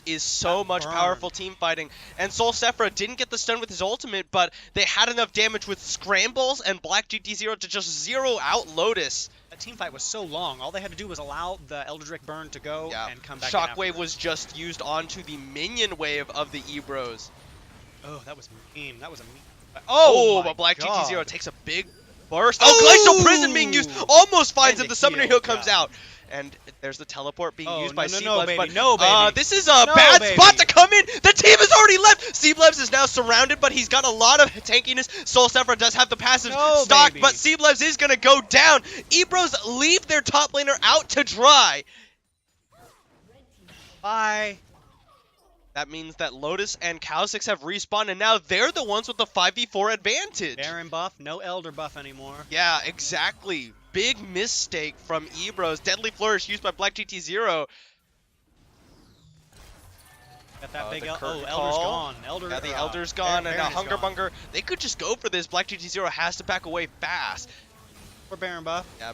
is so much powerful team fighting. And Soul Sephiroth didn't get the stun with his ultimate, but they had enough damage with Scrambles and Black GT0 to just zero out Lotus. That team fight was so long. All they had to do was allow the Eldritch burn to go and come back. Shockwave was just used onto the minion wave of the Ebros. Oh, that was mean. That was a mean. But Black GT0 takes a big burst. Glacial Prison being used. Almost finds him. The Summoner Heal comes out. And there's the teleport being used by Seablebs. But this is a bad spot to come in. The team has already left. Seablebs is now surrounded, but he's got a lot of tankiness. Soul Sephiroth does have the passive stock, but Seablebs is going to go down. Ebros leave their top laner out to dry. Bye. That means that Lotus and Kha'Zix have respawned, and now they're the ones with the 5v4 advantage. Baron buff, no Elder buff anymore. Yeah, exactly. Big mistake from Ebros. Deadly Flourish used by Black GT0. Got that big Elder's call. gone. The Elder's gone, and now Hungerbunger. They could just go for this. Black GT0 has to back away fast. For Baron buff. Yeah,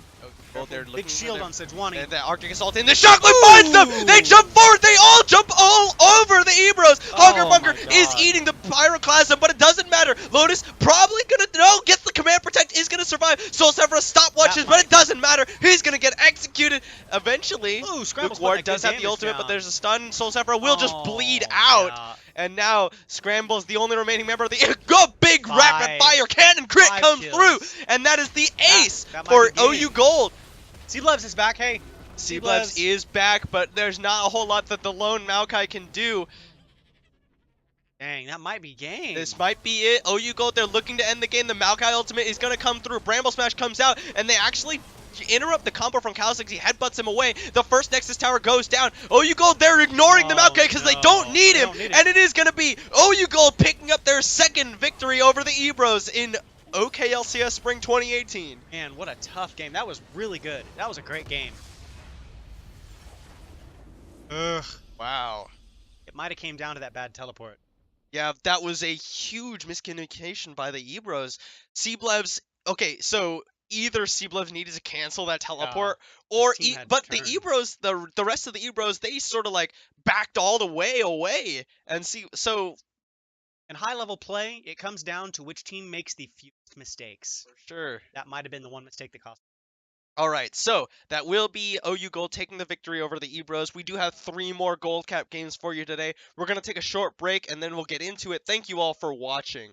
well, they're looking big shield on Sejuani. The Arctic Assault in. The Shockwave finds them! They jump forward! They all jump all over the Ebros! Hungerbunger is eating the Pyroclasm, but it doesn't matter. Lotus probably gonna gets the Command Protect, is gonna survive. Soul Sephiroth stopwatches, but it doesn't matter. He's gonna get executed eventually. Luke Ward does have the ultimate, but there's a stun. Soul Sephiroth will just bleed out. Yeah. And now Scrambles, the only remaining member of the big rapid fire cannon crit comes through, and that is the ace for OU Gold. Seablebs is back, hey. Seablebs is back, but there's not a whole lot that the lone Maokai can do. Dang, that might be game. This might be it. OU Gold, they're looking to end the game. The Maokai ultimate is going to come through. Bramble Smash comes out, and they actually interrupt the combo from Kha'Zix. He headbutts him away. The first Nexus Tower goes down. OU Gold, they're ignoring the Maokai because they don't need him. And it is going to be OU Gold picking up their second victory over the Ebros in OKLCS Spring 2018. Man, what a tough game. That was really good. That was a great game. Ugh. Wow. It might have came down to that bad teleport. Yeah, that was a huge miscommunication by the Ebros. Seablebs, okay, so either Seablebs needed to cancel that teleport, or but the Ebros, the rest of the Ebros, they sort of like backed all the way away, and so in high level play, it comes down to which team makes the fewest mistakes. For sure. That might have been the one mistake that cost. All right, so that will be OU Gold taking the victory over the Ebros. We do have 3 more Gold Cap games for you today. We're going to take a short break, and then we'll get into it. Thank you all for watching.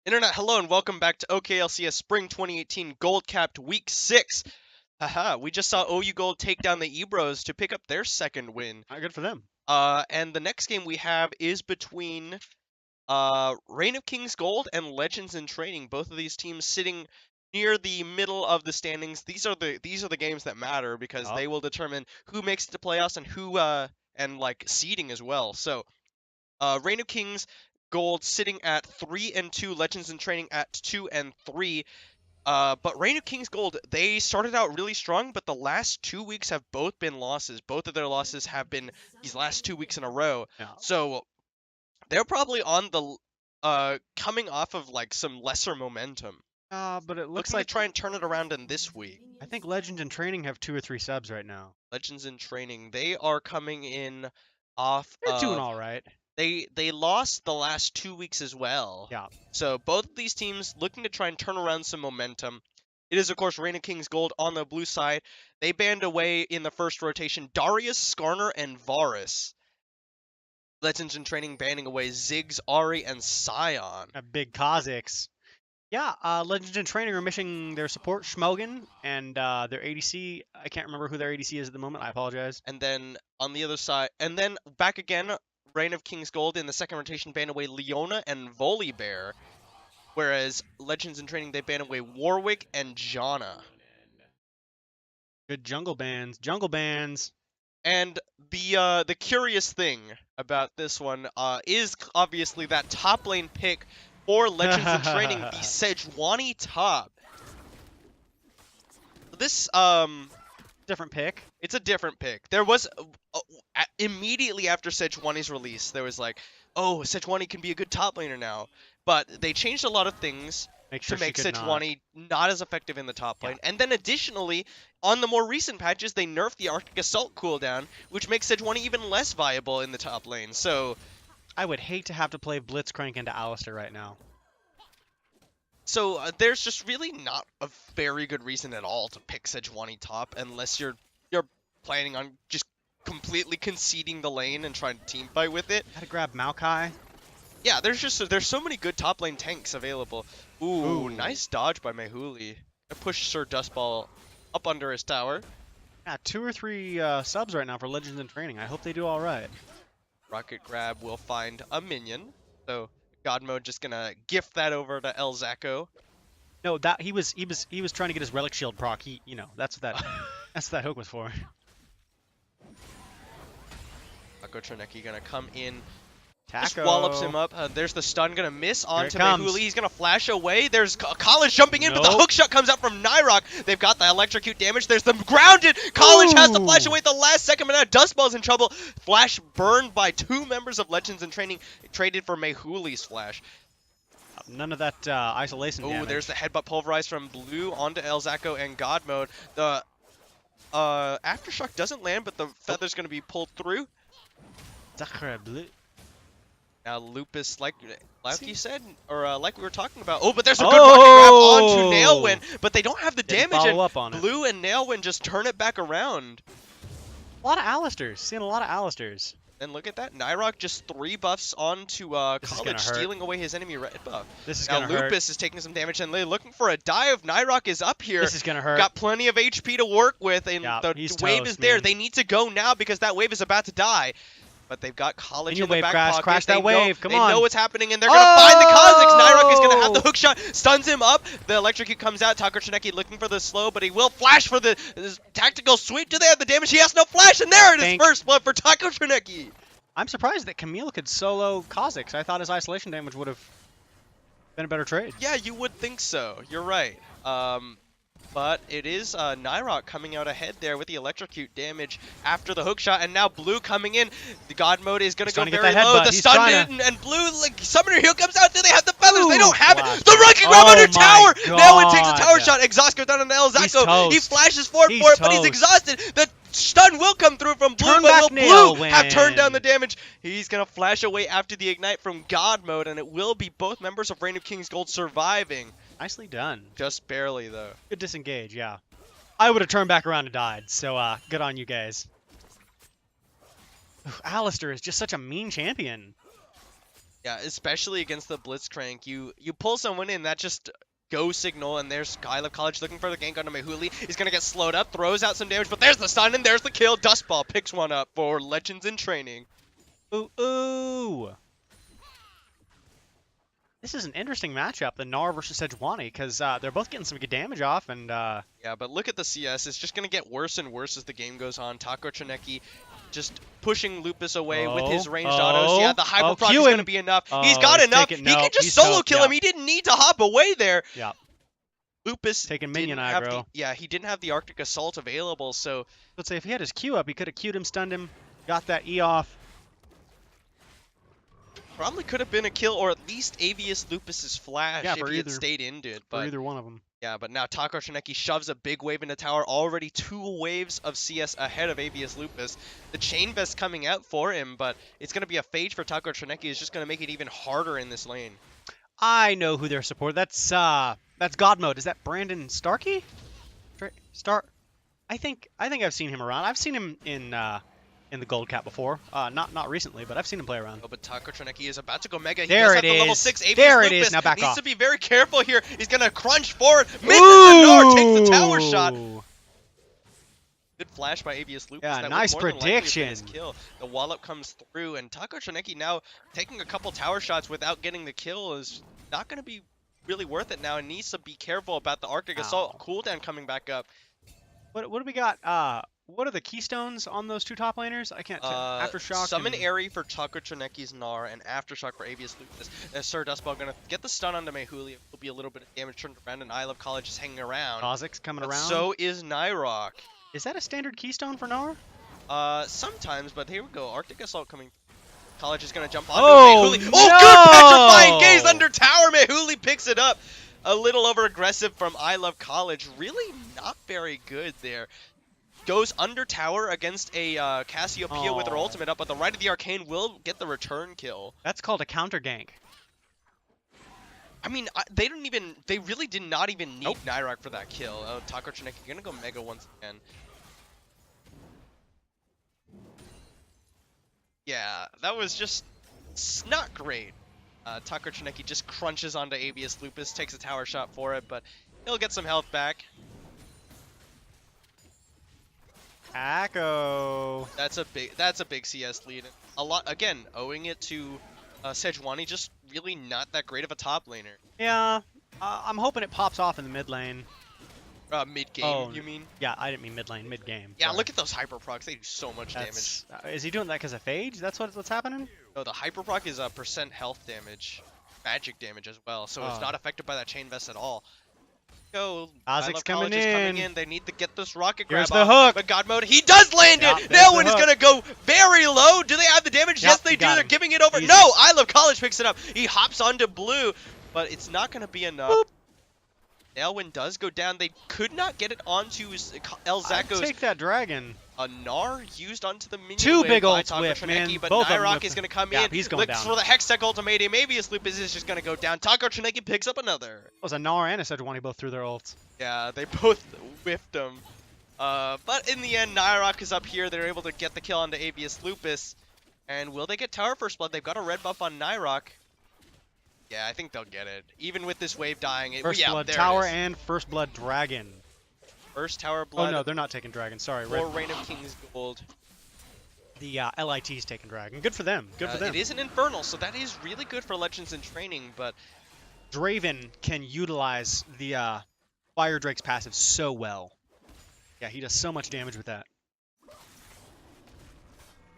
Internet, hello and welcome back to OKLCS Spring 2018 Gold Capped Week 6. Haha, we just saw OU Gold take down the Ebros to pick up their second win. Good for them. And the next game we have is between Reign of Kings Gold and Legends in Training. Both of these teams sitting near the middle of the standings. These are the games that matter because they will determine who makes it to playoffs and who and like seeding as well. So Reign of Kings Gold sitting at 3-2, Legends in Training at 2-3. But Reign of Kings Gold, they started out really strong, but the last 2 weeks have both been losses. Both of their losses have been these last 2 weeks in a row. Yeah. So they're probably on the coming off of like some lesser momentum. But it looks Looking like to try and turn it around in this week. I think Legends in Training have 2 or 3 subs right now. Legends in Training, they are coming in off They're doing of all right. They lost the last 2 weeks as well. Yeah. So both of these teams looking to try and turn around some momentum. It is, of course, Reign of Kings Gold on the blue side. They banned away in the first rotation Darius, Skarner, and Varus. Legends in Training banning away Ziggs, Ari, and Scion. Big Kazakhs. Yeah, Legends in Training are missing their support, Schmogan, and their ADC. I can't remember who their ADC is at the moment. I apologize. And then on the other side, and then back again, Reign of Kings Gold in the second rotation banned away Leona and Volibear. Whereas Legends in Training, they ban away Warwick and Janna. Good jungle bans. Jungle bans. And the curious thing about this one is obviously that top lane pick for Legends in Training, the Sejuani top. This different pick. It's a different pick. There was immediately after Sejuani's release, there was like, oh, Sejuani can be a good top laner now. But they changed a lot of things to make Sejuani not as effective in the top lane. And then additionally, on the more recent patches, they nerfed the Arctic Assault cooldown, which makes Sejuani even less viable in the top lane. So I would hate to have to play Blitzcrank into Alistar right now. So there's just really not a very good reason at all to pick Sejuani top unless you're planning on just completely conceding the lane and trying to team fight with it. Gotta grab Maokai. Yeah, there's so many good top lane tanks available. Ooh. Nice dodge by Mehuli. I pushed Sir Dustball up under his tower. Yeah, 2 or 3 subs right now for Legends in Training. I hope they do all right. Rocket Grab will find a minion. So God Mode just gonna gift that over to El Zacco. No, that he was trying to get his Relic Shield proc. That's what that hook was for. Taco Trineki gonna come in. Taco. Just wallops him up. There's the stun gonna miss onto Mehuli. He's gonna flash away. There's College jumping in, but the hook shot comes out from Nyrok. They've got the electrocute damage. There's the grounded. College has to flash away at the last second, but now Dustball's in trouble. Flash burned by 2 members of Legends in Training, traded for Mehuli's flash. None of that isolation damage. Oh, there's the headbutt pulverized from Blue onto El Zacco and God Mode. The Aftershock doesn't land, but the feather's gonna be pulled through. Blue. Now Lupus, like you said, or like we were talking about. Oh, but there's a good rocket grab onto Nailwind, but they don't have the damage. And Blue and Nailwind just turn it back around. A lot of Alistairs. Seeing a lot of Alistairs. And look at that, Nyrok just 3 buffs onto College, stealing away his enemy red buff. This is gonna hurt. Lupus is taking some damage, and they're looking for a dive. Nyrok is up here. This is gonna hurt. Got plenty of HP to work with, and the wave is there. They need to go now because that wave is about to die. But they've got College in the back pocket. Crash that wave, come on. They know what's happening, and they're going to find the Kazakhs. Nyrok is going to have the hook shot, stuns him up. The electrocute comes out. Taco Trineki looking for the slow, but he will flash for the tactical sweep. Do they have the damage? He has no flash, and there it is, first blood for Taco Trineki. I'm surprised that Camille could solo Kazakhs. I thought his isolation damage would have been a better trade. Yeah, you would think so. You're right. But it is Nyrok coming out ahead there with the electrocute damage after the hook shot, and now Blue coming in. The God Mode is going to go very low. The stun in, and Blue, like, Summoner Heal comes out. Do they have the feathers? They don't have it. The Rocket Grab under tower! Nailwind takes a tower shot. Exhaust goes down on the El Zacco. He flashes forward for it, but he's exhausted. The stun will come through from Blue, but will Blue have turned down the damage? He's going to flash away after the Ignite from God Mode, and it will be both members of Reign of Kings Gold surviving. Nicely done. Just barely, though. Good disengage, yeah. I would have turned back around and died, so good on you guys. Alistar is just such a mean champion. Yeah, especially against the Blitzcrank. You pull someone in, that just go signal, and there's I Love College looking for the gank onto Mehuli. He's gonna get slowed up, throws out some damage, but there's the stun, and there's the kill. Dustball picks one up for Legends in Training. Ooh, ooh. This is an interesting matchup, the Gnar versus Sejuani, because they're both getting some good damage off, and Yeah, but look at the CS. It's just gonna get worse and worse as the game goes on. Taco Trineki just pushing Lupus away with his ranged autos. Yeah, the hyper proc is gonna be enough. He's got enough. He can just solo kill him. He didn't need to hop away there. Yeah. Lupus taking minion didn't have aggro. he didn't have the Arctic Assault available, so let's say if he had his Q up, he could have Q'd him, stunned him, got that E off. probably could have been a kill, or at least Avius Lupus's flash if he had either, stayed into it. For But either one of them. yeah, but now Taco Trineki shoves a big wave into tower, already 2 waves of CS ahead of Avius Lupus. The Chain Vest coming out for him, but it's going to be a phage for Taco Trineki. It's just going to make it even harder in this lane. I know who their support. That's God Mode. Is that Brandon Starkey? I think I've seen him around. I've seen him in the Gold Cap before. Not recently, but I've seen him play around. Oh, but Taco Trineki is about to go mega. He There does it have the level is. 6 Avius There Lupus. it is. Now back needs off. to be very careful here. He's going to crunch forward. Misses the Gnar, takes the tower shot. Good flash by Avius Lupus. Yeah, that nice would more than likely have been his prediction. kill. The wallop comes through, and Taco Trineki now taking a couple tower shots without getting the kill is not going to be really worth it now, and needs to be careful about the Arctic Assault cooldown coming back up. What do we got? What are the keystones on those 2 top laners? I can't tell. Aftershock. Summon and... Airy for Taco Trineki's Gnar, and Aftershock for Avius Lupus. Sir Dustball going to get the stun onto Mehuli. It'll be a little bit of damage turned around, and I Love College is hanging around. Kha'Zix coming But around. so is Nyrok. Is that a standard keystone for Gnar? Sometimes, but here we go. Arctic Assault coming. College is going to jump onto Oh, Mehuli. no! Oh, good petrifying gaze under tower. Mehuli picks it up. A little over aggressive from I Love College. Really not very good there. Goes under tower against a Cassiopeia with her ultimate up, but the Rite of the Arcane will get the return kill. That's called a counter gank. I mean, they really did not even need Nyrok for that kill. Oh, Taco Trineki gonna go mega once again. Yeah, that was just not great. Taco Trineki just crunches onto Avius Lupus, takes a tower shot for it, but he'll get some health back. Echo. That's a big CS lead. A lot, again, owing it to Sejuani, just really not that great of a top laner. Yeah, I'm hoping it pops off in the mid lane. Mid game, you mean? Yeah, I didn't mean mid lane, mid game. Yeah, Sorry. Look at those hyper procs. They do so much damage. Is he doing that because of phage? That's what's happening? No, the hyper proc is % health damage, magic damage as well. So it's not affected by that chain vest at all. Go. Kha'Zix coming in. They need to get this rocket grab Here's the off. hook. But God Mode, he does land it. No one is gonna go very low. Do they have the damage? Yep, Yes, they do. They're giving it over. Easy. No, I Love College picks it up. He hops onto blue, but it's not gonna be enough. Boop. Elwyn does go down. They could not get it onto Elzako's. Take that dragon. A Gnar used onto the minion 2 wave big by ults Taco whip, Trineki, man. but Both of them Nyrok whip. is going to come Yeah, in. he's going Looks down. for the Hextech ultimatum. Avius Lupus is just going to go down. Taco Trineki picks up another. It was a Gnar and a Sejuani both threw their ults. Yeah, they both whiffed them. But in the end, Nyrok is up here. They're able to get the kill onto Avius Lupus. And will they get Tower First Blood? They've got a red buff on Nyrok. Yeah, I think they'll get it. Even with this wave dying. First Blood there Tower it is. and First Blood Dragon. First Tower Blood. Oh no, they're not taking Dragon. Sorry. Or Reign of King's Gold. The LIT's taking Dragon. Good for them. Good for them. It is an Infernal, so that is really good for Legends in Training, but Draven can utilize the Fire Drake's passive so well. Yeah, he does so much damage with that.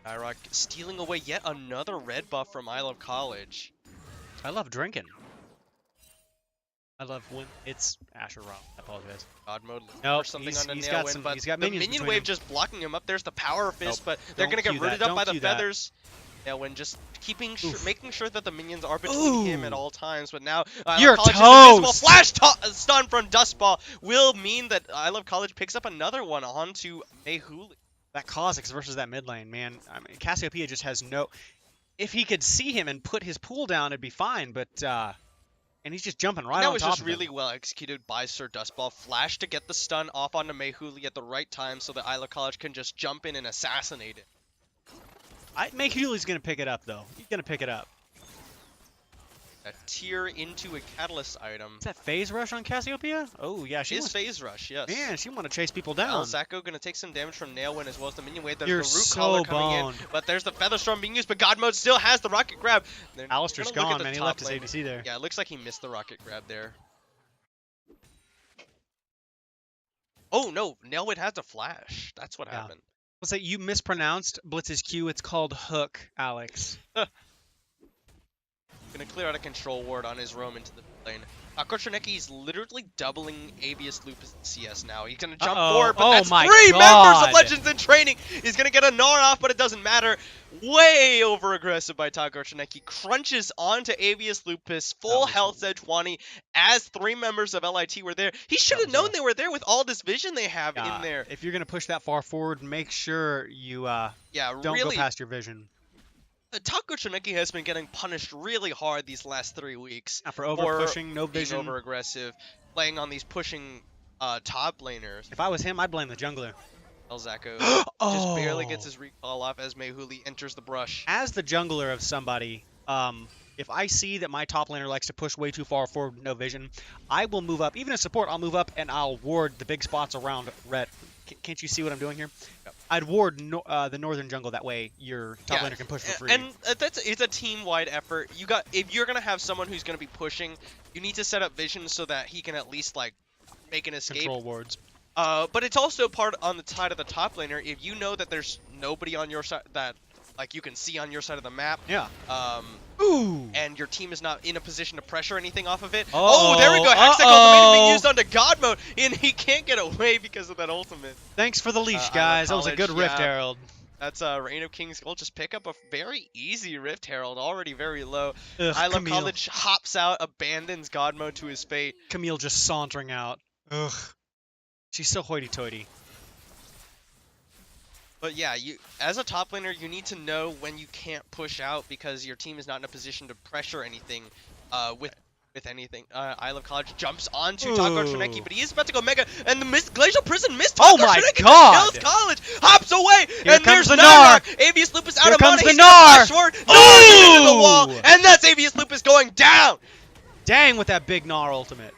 Nyrok stealing away yet another red buff from I Love College. I love drinking. I love when it's Asher Rock. I apologize. God Mode looking Nope, for something on the he's nail got win, some- but he's got the minions minion between wave him. just blocking him up. There's the Power Fist, Nope, but they're don't gonna get cue rooted that, up by don't the cue that. feathers. When just Oof. making sure that the minions are between him at all times, but now I You're Love College is invisible. toast! Flash stun from Dustball will mean that I Love College picks up another one onto Mehuli. That Kha'Zix versus that mid lane, man. I mean, Cassiopeia just has no... If he could see him and put his pool down, it'd be fine, but... And he's just jumping right on top of him. That was just really well executed by Sir Dustball. Flash to get the stun off onto Mehuli at the right time so that I Love College can just jump in and assassinate it. Mehuli's going to pick it up, though. He's going to pick it up. a tier into a catalyst item. Is that phase rush on Cassiopeia? Oh yeah, She is phase rush, yes. Man, she want to chase people down. Elzacco gonna take some damage from Nailwind as well as the minion wave. There's You're the root so collar coming boned. in, but there's the feather storm being used. But God Mode still has the rocket grab. They're Alistair's gonna look at gone, the man. He top left his lane. ADC there. Yeah, it looks like he missed the rocket grab there. Oh no, Nailwind has a flash. That's what happened. Let's say you mispronounced Blitz's Q. It's called Hook, Alex. Gonna clear out a control ward on his roam into the lane. Korchanecki's literally doubling Avius Lupus in CS now. He's gonna jump forward, but that's three members of Legends in Training. He's gonna get a Gnar off, but it doesn't matter. Way over aggressive by Korchanecki. Crunches onto Avius Lupus, full health at 20, as 3 members of LIT were there. He should have known they were there with all this vision they have in there. If you're gonna push that far forward, make sure you don't go past your vision. Korchanecki has been getting punished really hard these last 3 weeks. For over-pushing, no vision. Being over-aggressive, playing on these pushing top laners. If I was him, I'd blame the jungler. Elzacco just barely gets his recall off as Mehuli enters the brush. As the jungler of somebody, if I see that my top laner likes to push way too far forward with no vision, I will move up. Even as support, I'll move up and I'll ward the big spots around red. Can't you see what I'm doing here? Yep. I'd ward the northern jungle. That way your top laner can push for free. And it's a team-wide effort. If you're gonna have someone who's gonna be pushing, you need to set up vision so that he can at least like make an escape. Control wards. But it's also part on the side of the top laner. If you know that there's nobody on your side that like you can see on your side of the map. Yeah. Ooh. And your team is not in a position to pressure anything off of it. Oh, there we go. Hextech ultimate being used onto God mode, and he can't get away because of that ultimate. Thanks for the leash, guys. That was a good Rift Herald. That's Reign of King's Gold. Just pick up a very easy Rift Herald, already very low. Ugh, Love College hops out, abandons God mode to his fate. Camille just sauntering out. Ugh. She's so hoity-toity. But yeah, as a top laner, you need to know when you can't push out because your team is not in a position to pressure anything with anything. I Love College jumps onto Korchanecki, but he is about to go mega, and the Glacial Prison missed. Oh my god! Kills College, hops away, Here and comes there's the Gnar. Avius Lupus out Here of mana. Comes He's the Gnar. Short. Into the wall, and that's Avius Lupus going down. Dang, with that big Gnar ultimate.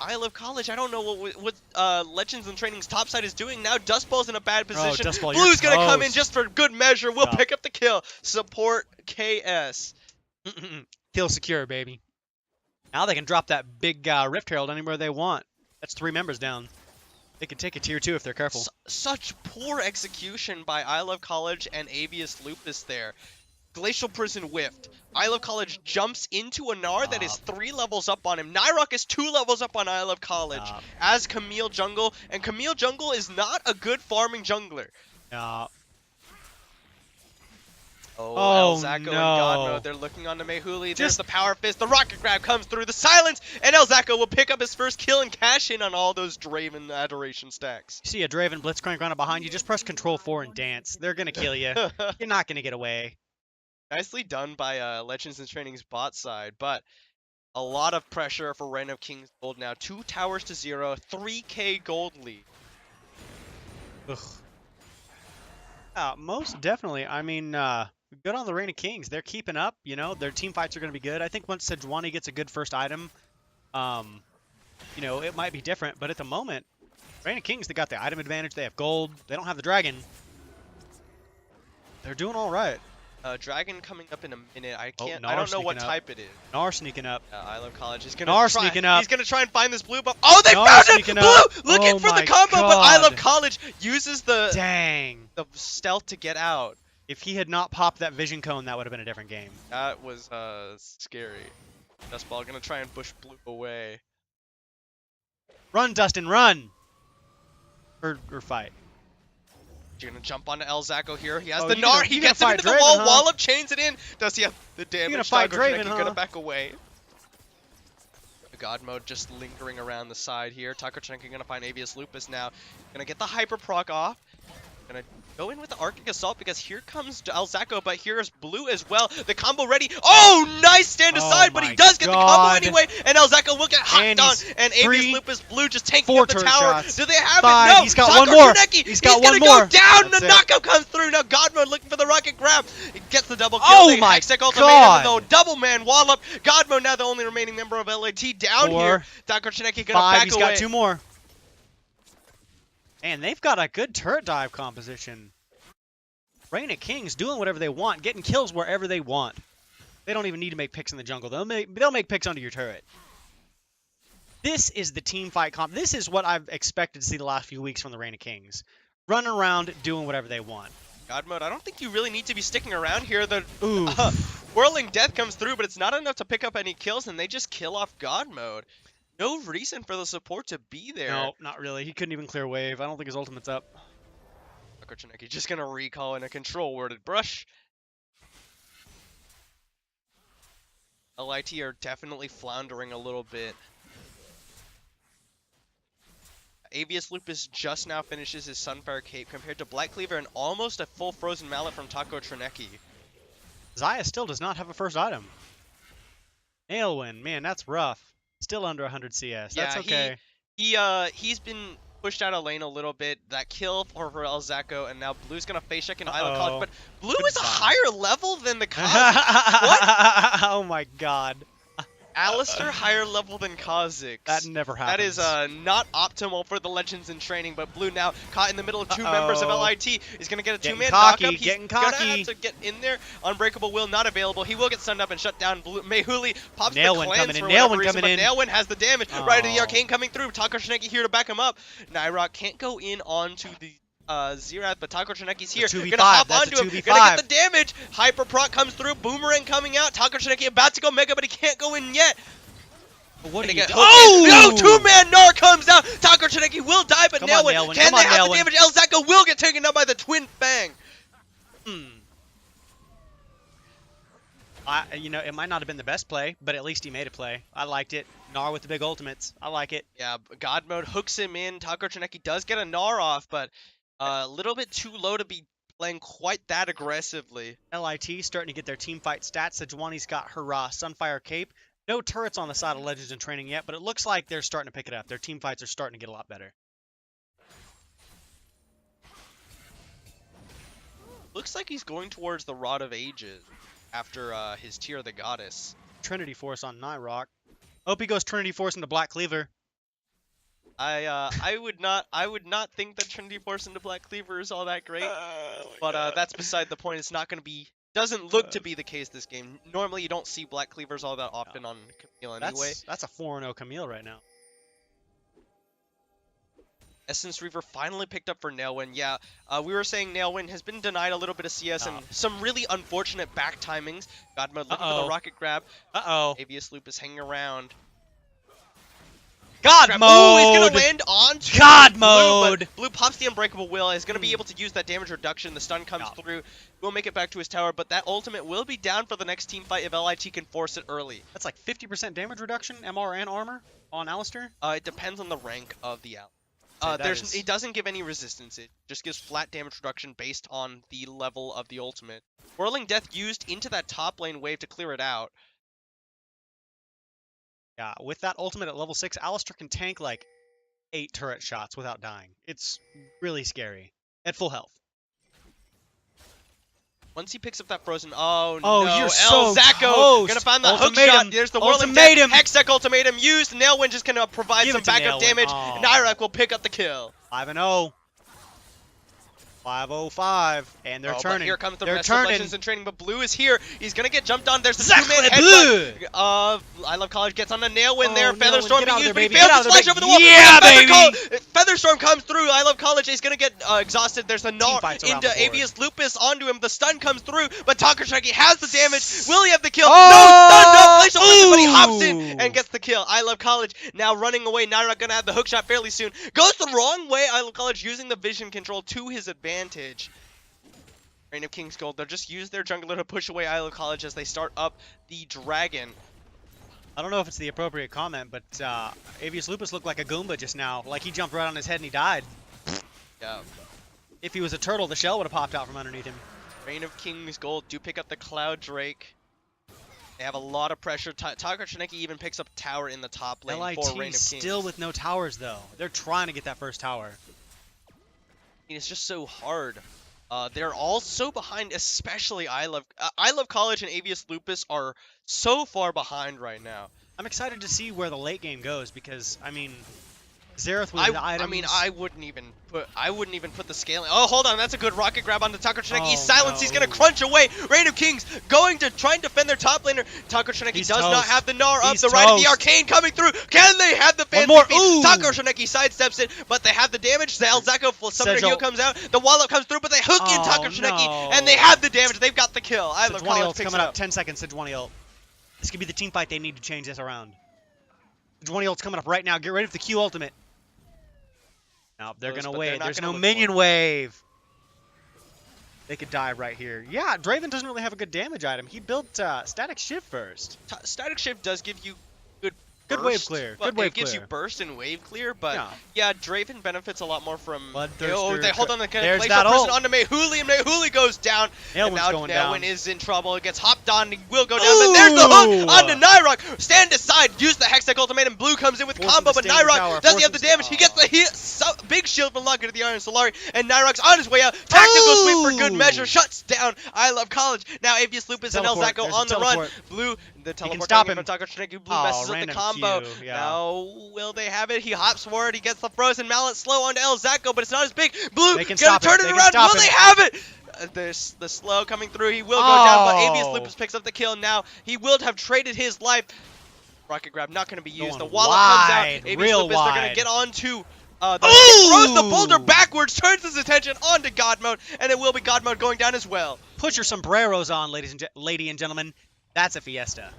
I Love College. I don't know what Legends and Training's topside is doing now. Dustball's in a bad position. Dustball, Blue's gonna come in just for good measure. We'll pick up the kill. Support KS. Kill secure, baby. Now they can drop that big Rift Herald anywhere they want. That's 3 members down. They can take a tier 2 if they're careful. Such poor execution by I Love College and Avius Lupus there. Glacial Prison whiffed. I Love College jumps into a Gnar that is 3 levels up on him. Nyrok is 2 levels up on I Love College as Camille Jungle, and Camille Jungle is not a good farming jungler. Elzacco and God mode. They're looking on to Mehuli. There's the power fist. The rocket grab comes through. The silence, and Elzacco will pick up his first kill and cash in on all those Draven adoration stacks. You see a Draven Blitzcrank running behind you. Just press Control 4 and dance. They're gonna kill you. You're not gonna get away. Nicely done by Legends and Training's bot side, but a lot of pressure for Reign of King's Gold now. 2 towers to 0, 3k gold lead. Ugh. Most definitely. I mean, good on the Reign of Kings. They're keeping up. You know, their team fights are going to be good. I think once Sejuani gets a good first item, you know, it might be different. But at the moment, Reign of Kings, they got the item advantage. They have gold. They don't have the dragon. They're doing all right. Dragon coming up in a minute. I don't know what type it is. Gnar sneaking up. I Love College. He's gonna Gnar sneaking up. He's gonna try and find this blue buff. Oh, they found it! Blue looking for the combo, but I Love College uses the stealth to get out. If he had not popped that vision cone, that would have been a different game. That was scary. Dustball gonna try and push blue away. Run, Dustin, run! Or fight. You're gonna jump onto Elzacco here. He has the Gnar. He gets him into the Draven, wall. Wallop chains it in. Does he have the damage? You're gonna fight Draven, He's gonna back away. God mode just lingering around the side here. Korchanecki gonna find Avius Lupus now. Gonna get the hyper proc off. Gonna Go in with the Arctic Assault because here comes Elzacco, but here's Blue as well. The combo ready. Oh, nice stand aside, but he does get the combo anyway, and Elzacco will get hopped on. And Avius Lupus Blue just tanking up the tower. Do they have it? No. He's got one more. He's gonna go down. The knockout comes through. Now God Mode looking for the rocket grab. He gets the double kill. Oh my God. Though double man wallop. God Mode now the only remaining member of LAT down here. Taco Trineki gonna back away. He's got 2 more. And they've got a good turret dive composition. Reign of Kings doing whatever they want, getting kills wherever they want. They don't even need to make picks in the jungle. They'll make picks under your turret. This is the team fight comp. This is what I've expected to see the last few weeks from the Reign of Kings. Running around, doing whatever they want. God Mode, I don't think you really need to be sticking around here. The Whirling Death comes through, but it's not enough to pick up any kills, and they just kill off God Mode. No reason for the support to be there. No, not really. He couldn't even clear wave. I don't think his ultimate's up. Trineki just gonna recall in a control worded brush. LIT are definitely floundering a little bit. Avius Lupus just now finishes his Sunfire Cape compared to Black Cleaver and almost a full Frozen Mallet from Taco Trineki. Xayah still does not have a first item. Aelwyn, man, that's rough. Still under 100 CS. Yeah, that's okay. He's been pushed out of lane a little bit. That kill for Elzacco, and now Blue's gonna face check in Island College, but Blue is a higher level than the Kha'Zix. What? Oh my god. Alistair higher level than Kha'Zix. That never happens. That is not optimal for the Legends in training, but Blue now caught in the middle of 2 members of LIT. He's going to get a 2-man knockup. He's going to have to get in there. Unbreakable Will not available. He will get stunned up and shut down. Mehuli pops the cleanse for whatever reason, but Nailwind has the damage. Right into the Arcane coming through. Taco Trineki here to back him up. Nyrok can't go in onto the Xerath, but Taco Trineki's here. Gonna hop onto him. Gonna get the damage. Hyper Proc comes through. Boomerang coming out. Taco Trineki about to go mega, but he can't go in yet. What do you get? Oh! No! 2-man Gnar comes out. Taco Trineki will die, but Nailwind can they have the damage? Elzacco will get taken down by the Twin Fang. You know, it might not have been the best play, but at least he made a play. I liked it. Gnar with the big ultimates. I like it. Yeah, God Mode hooks him in. Taco Trineki does get a Gnar off, but a little bit too low to be playing quite that aggressively. LIT starting to get their team fight stats. Sejuani's got her Sunfire Cape. No turrets on the side of Legends in training yet, but it looks like they're starting to pick it up. Their team fights are starting to get a lot better. Looks like he's going towards the Rod of Ages after his Tear of the Goddess. Trinity Force on Nyrok. Hope he goes Trinity Force into Black Cleaver. I would not think that Trinity Force into Black Cleaver is all that great, but that's beside the point. It's not going to be. Doesn't look to be the case this game. Normally, you don't see Black Cleavers all that often on Camille anyway. That's a 4-0 Camille right now. Essence Reaver finally picked up for Nailwind. Yeah, we were saying Nailwind has been denied a little bit of CS and some really unfortunate back timings. God Mode looking for the rocket grab. Avius Lupus hanging around. God Mode! Ooh, he's going to land on God Mode! Blue, Blue pops the Unbreakable Will. Is going to be able to use that damage reduction. The stun comes through. Will make it back to his tower, but that ultimate will be down for the next team fight if LIT can force it early. That's like 50% damage reduction, MR and armor, on Alistair? It depends on the rank of the ally. It doesn't give any resistance. It just gives flat damage reduction based on the level of the ultimate. Whirling Death used into that top lane wave to clear it out. Yeah, with that ultimate at level 6, Alistair can tank like 8 turret shots without dying. It's really scary. At full health. Once he picks up that frozen, no, you're so Elzacco gonna find the hook shot. There's the Whirling Death. Hextech ultimatum used. Nailwind just gonna provide some backup damage. Nyrok will pick up the kill. 5-0. 505, and they're turning. But here comes the they're rest turning. of Legends in training, but Blue is here. He's gonna get jumped on. There's the 2-man headbutt. I Love College gets on the Nailwind there. Featherstorm being used, but he fails to splash over the wall. Yeah, baby! Featherstorm comes through. I Love College is gonna get exhausted. There's a Gnar into Avius Lupus onto him. The stun comes through, but Taco Trineki has the damage. Will he have the kill? No stun, no glacial listen, but he hops in and gets the kill. I Love College now running away. Nyrok gonna have the hookshot fairly soon. Goes the wrong way. I Love College using the vision control to his advantage. Reign of Kings Gold, they'll just use their jungler to push away Isle of College as they start up the dragon. I don't know if it's the appropriate comment, but Avius Lupus looked like a Goomba just now. Like he jumped right on his head and he died. Yeah. If he was a turtle, the shell would have popped out from underneath him. Reign of Kings Gold do pick up the Cloud Drake. They have a lot of pressure. Tiger Shineki even picks up tower in the top lane for Reign LIT of Kings. still with no towers, though. They're trying to get that first tower. I mean, it's just so hard. They're all so behind, especially I Love College and Avius Lupus are so far behind right now. I'm excited to see where the late game goes because, I mean, Xerath with the items. I mean, I wouldn't even put the scaling. Oh, hold on, that's a good rocket grab onto Taco Shineki. Silence, he's gonna crunch away. Reign of Kings going to try and defend their top laner. Taco Shineki does not have the Gnar up. The right of the arcane coming through. Can they have the fancy feet? Taco Shineki sidesteps it, but they have the damage. The Elzako Summoner heal comes out. The wall up comes through, but they hook in Taco Shineki, and they have the damage. They've got the kill. I Love College picks coming it up. 10 seconds. Sejuani ult. This could be the team fight they need to change this around. Sejuani ult's coming up right now. Get ready for the Q ultimate. No, they're going to wave. There's no minion wave. They could die right here. Yeah, Draven doesn't really have a good damage item. He built Static Shift first. Static Shift does give you good wave clear. Well, good wave it gives you burst and wave clear, but yeah, Draven benefits a lot more from. Bloodthirster. They hold on the There's glacial that person ult. onto Mehuli, and Mehuli goes down. And now going down. Nelwyn is in trouble. It gets hopped on. He will go down, but there's the hook onto Nyrok. Stand aside. Use the Hextech ultimatum. Blue comes in with combo, but Nyrok doesn't have the damage. He gets the big shield from Lunker to the Iron Solari, and Nyrok's on his way out. Tactical sweep for good measure. Shuts down I Love College. Now Avius Lupus and Elzako on the run. Blue, the teleport stop him. Taco Shineki. Blue messes up the combo. Now, will they have it? He hops forward. He gets the frozen mallet slow onto Elzako, but it's not as big. Blue gonna turn it around. Will they have it? There's the slow coming through. He will go down, but Avius Lupus picks up the kill. Now he will have traded his life. Rocket grab not going to be used. The wallop comes out. Avius Lupus, they're going to get onto throws the boulder backwards, turns his attention onto God Mode, and it will be God Mode going down as well. Put your sombreros on, ladies and gentlemen. That's a fiesta.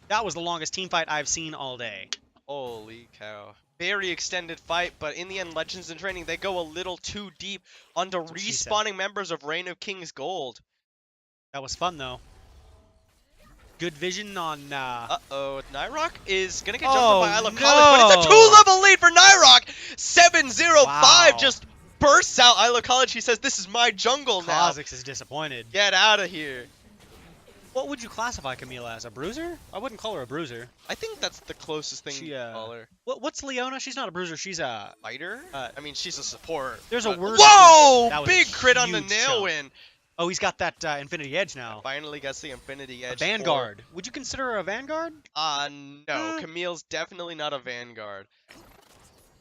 That was the longest team fight I've seen all day. Holy cow. Very extended fight, but in the end, Legends in Training, they go a little too deep onto respawning members of Reign of Kings Gold. That was fun, though. Good vision on... Uh-oh. Nyrok is going to get jumped by I Love College, but it's a 2-level lead for Nyrok. 7-0-5 just bursts out I Love College. He says, this is my jungle now. Kha'Zix is disappointed. Get out of here. What would you classify Camille as? A bruiser? I wouldn't call her a bruiser. I think that's the closest thing you call her. What's Leona? She's not a bruiser. She's a... Fighter? I mean, she's a support. There's a word... Whoa! Big crit on the nail win. Oh, he's got that Infinity Edge now. Finally gets the Infinity Edge. A Vanguard. Would you consider her a Vanguard? No. Camille's definitely not a Vanguard.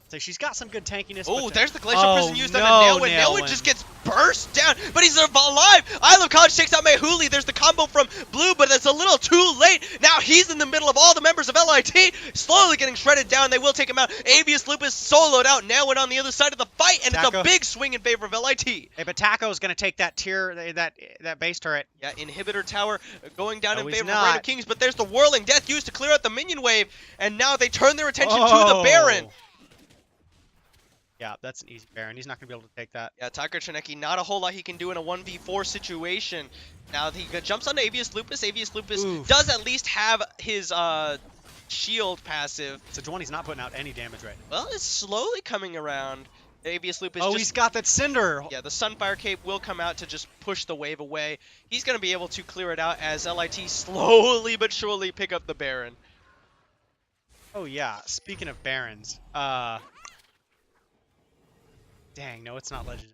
So she's got some good tankiness. Oh, there's the Glacial Prison used on the Nailwin. Nailwin just gets burst down, but he's alive. I Love College takes out Mehuli. There's the combo from Blue, but it's a little too late. Now he's in the middle of all the members of LIT, slowly getting shredded down. They will take him out. Avius Lupus soloed out. Nailwin on the other side of the fight, and it's a big swing in favor of LIT. Hey, but Taco's going to take that tier, that base turret. Yeah, Inhibitor Tower going down in favor of Reign of Kings, but there's the Whirling Death used to clear out the minion wave, and now they turn their attention to the Baron. Yeah, that's an easy Baron. He's not going to be able to take that. Yeah, Tiger Shineki, not a whole lot he can do in a 1v4 situation. Now he jumps onto Avius Lupus. Avius Lupus does at least have his shield passive. Sejuani's not putting out any damage right now. Well, it's slowly coming around. Avius Lupus he's got that Cinder. Yeah, the Sunfire Cape will come out to just push the wave away. He's going to be able to clear it out as LIT slowly but surely pick up the Baron. Oh, yeah. Speaking of Barons, dang, no, it's not Legend.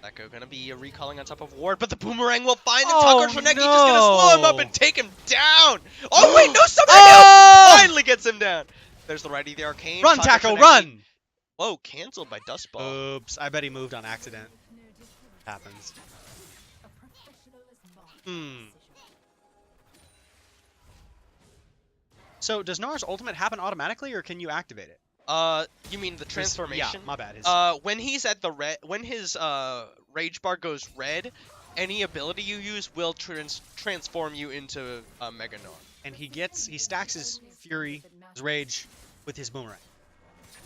Echo gonna be a recalling on top of Ward, but the Boomerang will find him. Taco Shineki just gonna slow him up and take him down. Oh wait, no, somebody else finally gets him down. There's the righty, the Arcane. Run, Taco, run! Whoa, canceled by Dustball. Oops, I bet he moved on accident. Happens. So, does Gnar's ultimate happen automatically, or can you activate it? You mean the transformation? Yeah, my bad. When he's at the when his rage bar goes red, any ability you use will transform you into Mega Gnar. And he stacks his fury, his rage, with his boomerang.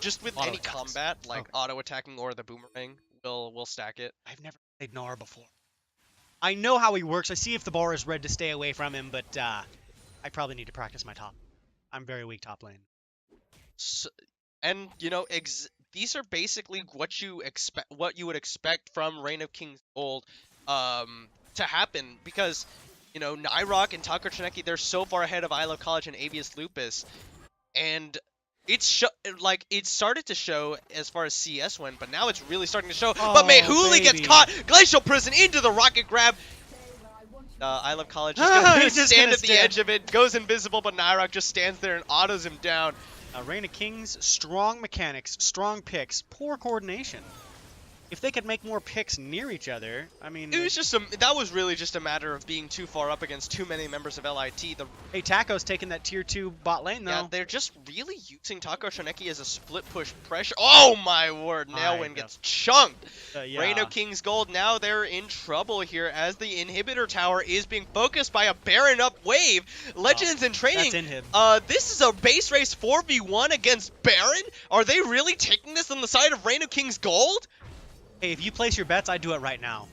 Just with any combat, like auto attacking or the boomerang, will stack it. I've never played Gnar before. I know how he works. I see if the bar is red to stay away from him, but I probably need to practice my top. I'm very weak top lane. So, and, you know, these are basically what you would expect from Reign of King's Gold to happen, because you know, Nyrock and Taco Trineki, they're so far ahead of I Love College and Avius Lupus, and it started to show as far as CS went, but now it's really starting to show. But Mehuli gets caught. Glacial Prison into the rocket grab. I Love College is gonna stand at the edge of it, goes invisible, but Nyrock just stands there and autos him down. Reign of Kings, strong mechanics, strong picks, poor coordination. If they could make more picks near each other, I mean... It was just that was really just a matter of being too far up against too many members of LIT. Hey, Taco's taking that tier 2 bot lane, though. Yeah, they're just really using Taco Trineki as a split push pressure. Oh my word, Nailwin gets chunked. Yeah. Reign of King's Gold, now they're in trouble here as the inhibitor tower is being focused by a Baron up wave. Legends in training. That's inhib. This is a base race 4v1 against Baron? Are they really taking this on the side of Reign of King's Gold? Hey, if you place your bets, I'd do it right now.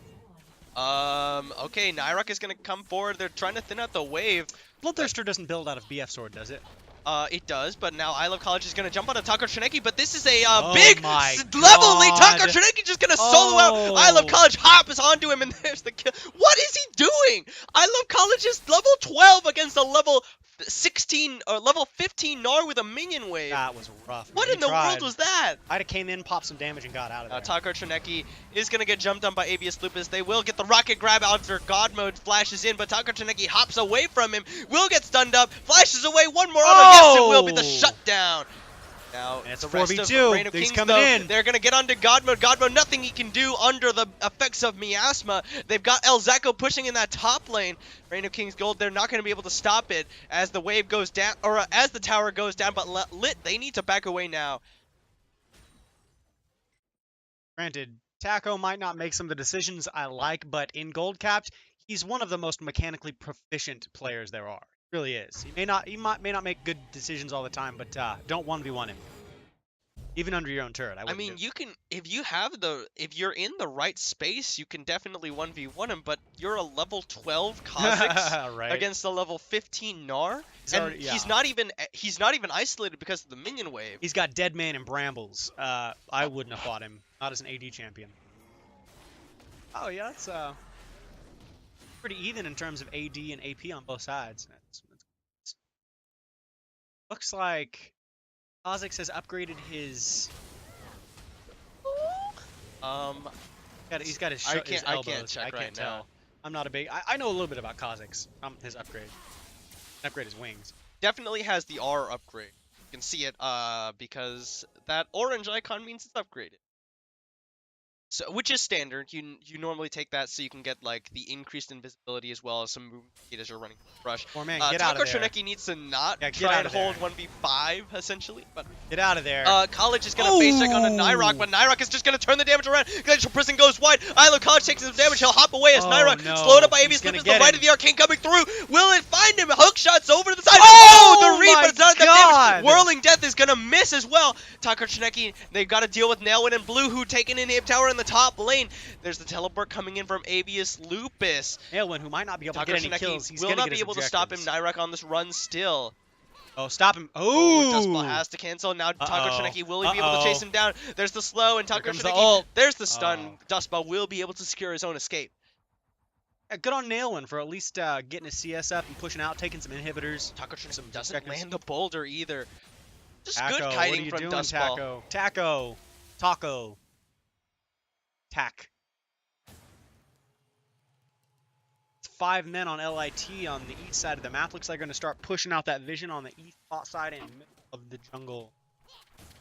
Okay, Nyrock is gonna come forward. They're trying to thin out the wave. Bloodthirster doesn't build out of BF Sword, does it? It does, but now I Love College is gonna jump onto Taco Trineki, but this is a Oh big my level lead. God. Taco Trineki just gonna solo out. I Love College hops onto him, and there's the kill. What is he doing? I Love College is level 12 against a level 16 or level 15 Gnar with a minion wave. That was rough. What man. in the world was that? I'd have came in, popped some damage, and got out of there. Taco Trineki is going to get jumped on by Avius Lupus. They will get the rocket grab after God Mode flashes in, but Taco Trineki hops away from him. Will get stunned up, flashes away one more auto. Yes, it will be the shutdown. Now, and it's the a rest 4v2. of Reign of He's Kings, coming though, in. they're going to get onto God Mode. God Mode, nothing he can do under the effects of Miasma. They've got El Zacco pushing in that top lane. Reign of Kings Gold, they're not going to be able to stop it as the wave goes down, or as the tower goes down, but Lit, they need to back away now. Granted, Taco might not make some of the decisions I like, but in Gold Capped, he's one of the most mechanically proficient players there are. He really is. He may not make good decisions all the time, but don't 1v1 him. Even under your own turret, I mean, you can, if you're in the right space, you can definitely 1v1 him, but you're a level 12 Kha'Zix right. against a level 15 Gnar, he's not even isolated because of the minion wave. He's got Dead Man and Brambles. I wouldn't have fought him, not as an AD champion. Oh yeah, that's pretty even in terms of AD and AP on both sides. Looks like Kha'Zix has upgraded his. He's got his elbows. I can't check right tell. now. I'm not a big. I know a little bit about Kha'Zix. His upgrade. Upgrade his wings. Definitely has the R upgrade. You can see it because that orange icon means it's upgraded. So, which is standard. You normally take that so you can get like the increased invisibility as well as some movement speed as you're running the rush. Poor man, get out of there. Trineki needs to not try and hold 1v5 essentially, but get out of there. College is gonna face check on a Nyrock, but Nyrock is just gonna turn the damage around. Glacial Prison goes wide. I Love College takes some damage. He'll hop away as Nyrock slowed up by Avius Lupus. The right of the arcane coming through. Will it find him? Hook shots over the side. Oh, the read, but it's not that damage. Whirling Death is gonna miss as well. Taco Trineki, they've got to deal with Nailwin and Blue, who taking in Inhib Tower in the top lane. There's the teleport coming in from Avius Lupus. Nailwin, who might not be able to get any kills. He's will not be able to stop him. Nyrock on this run still. Oh, stop him. Oh, Dustball has to cancel. Now Taco Trineki will be able to chase him down. There's the slow, and Taco Trineki, there's the stun. Dustball will be able to secure his own escape. Good on Nailwin for at least getting his CS up and pushing out, taking some inhibitors. Taco Trineki doesn't land the boulder either. Just Taco, good kiting from Dustball. Taco. Taco. Tack. It's 5 men on LIT on the east side of the map. Looks like they're going to start pushing out that vision on the east bot side and middle of the jungle.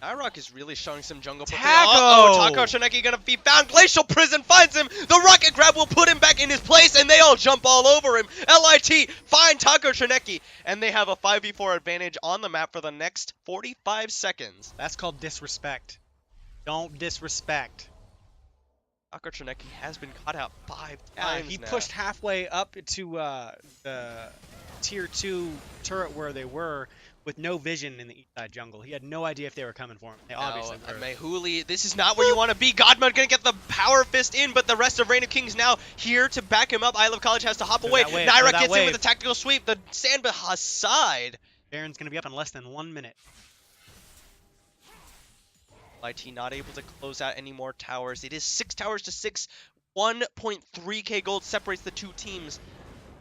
Nyrock is really showing some jungle. Taco! Taco Trineki gonna be found. Glacial Prison finds him. The rocket grab will put him back in his place, and they all jump all over him. LIT find Taco Trineki, and they have a 5v4 advantage on the map for the next 45 seconds. That's called disrespect. Don't disrespect. Taco Trineki has been caught out 5 times he now. pushed halfway up to the tier 2 turret where they were with no vision in the east side jungle. He had no idea if they were coming for him. They obviously were. Mehuli, this is not where you want to be. Godmode gonna get the power fist in, but the rest of Reign of Kings now here to back him up. I Love College has to hop away. Nyrock gets in with a tactical sweep. The Sandba side. Baron's gonna be up in less than 1 minute. LIT not able to close out any more towers. It is 6 towers to 6. 1.3k gold separates the two teams.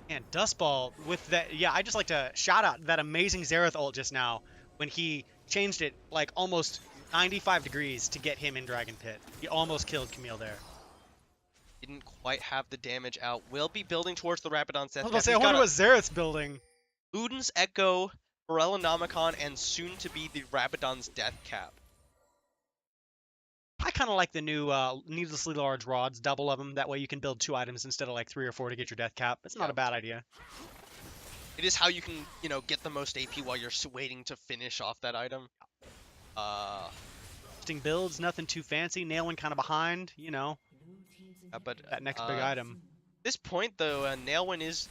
And Dustball with that, yeah, I just like to shout out that amazing Xerath ult just now when he changed it like almost 95 degrees to get him in Dragon Pit. He almost killed Camille there. Didn't quite have the damage out. Will be building towards the Rapidon's death I was about cap. to say, I wonder what Xerath's building. Luden's Echo, Morellonomicon, and soon to be the Rapidon's death cap. I kind of like the new needlessly large rods, double of them. That way you can build 2 items instead of like 3 or 4 to get your death cap. It's not a bad idea. It is how you can, get the most AP while you're waiting to finish off that item. Interesting builds, nothing too fancy. Nailwin kind of behind, But that next big item. At this point, though, Nailwin's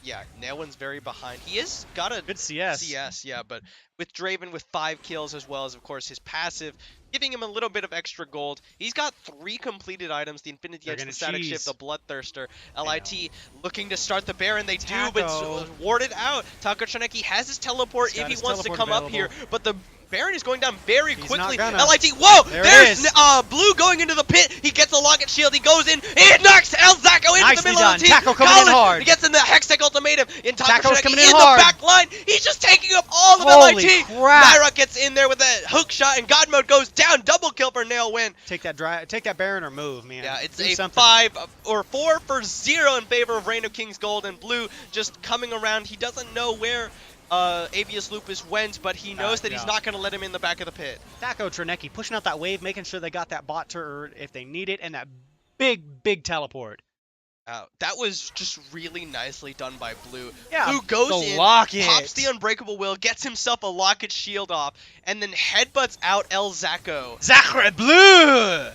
very behind. He has got a good CS. CS, yeah, but with Draven with 5 kills as well as, of course, his passive, giving him a little bit of extra gold. He's got 3 completed items, the Infinity Edge, the Static Shift, the Bloodthirster. LIT looking to start the Baron. They do, but it's warded out. Taco Troneki has his teleport if he wants to come up here, but the Baron is going down very quickly. LIT, whoa! There's Blue going into the pit. He gets a Locket Shield. He goes in. He knocks Elzacco into the middle of the team. Taco coming in hard. He gets in the Hextech Ultimatum. In Taco's coming in the back line. He's just taking up all of LIT. Nyra gets in there with a hook shot, and God Mode goes down. Double kill for Nailwin. Take that Baron or move, man. Yeah, it's a 4 for 0 in favor of Reign of King's Gold, and Blue just coming around. He doesn't know where Avius Lupus went, but he knows that he's not going to let him in the back of the pit. Taco Troneki pushing out that wave, making sure they got that bot turret if they need it, and that big teleport. That was just really nicely done by Blue. Yeah, Blue goes in, pops the Unbreakable Will, gets himself a Locket Shield off, and then headbutts out Elzacco. Sacre Bleu!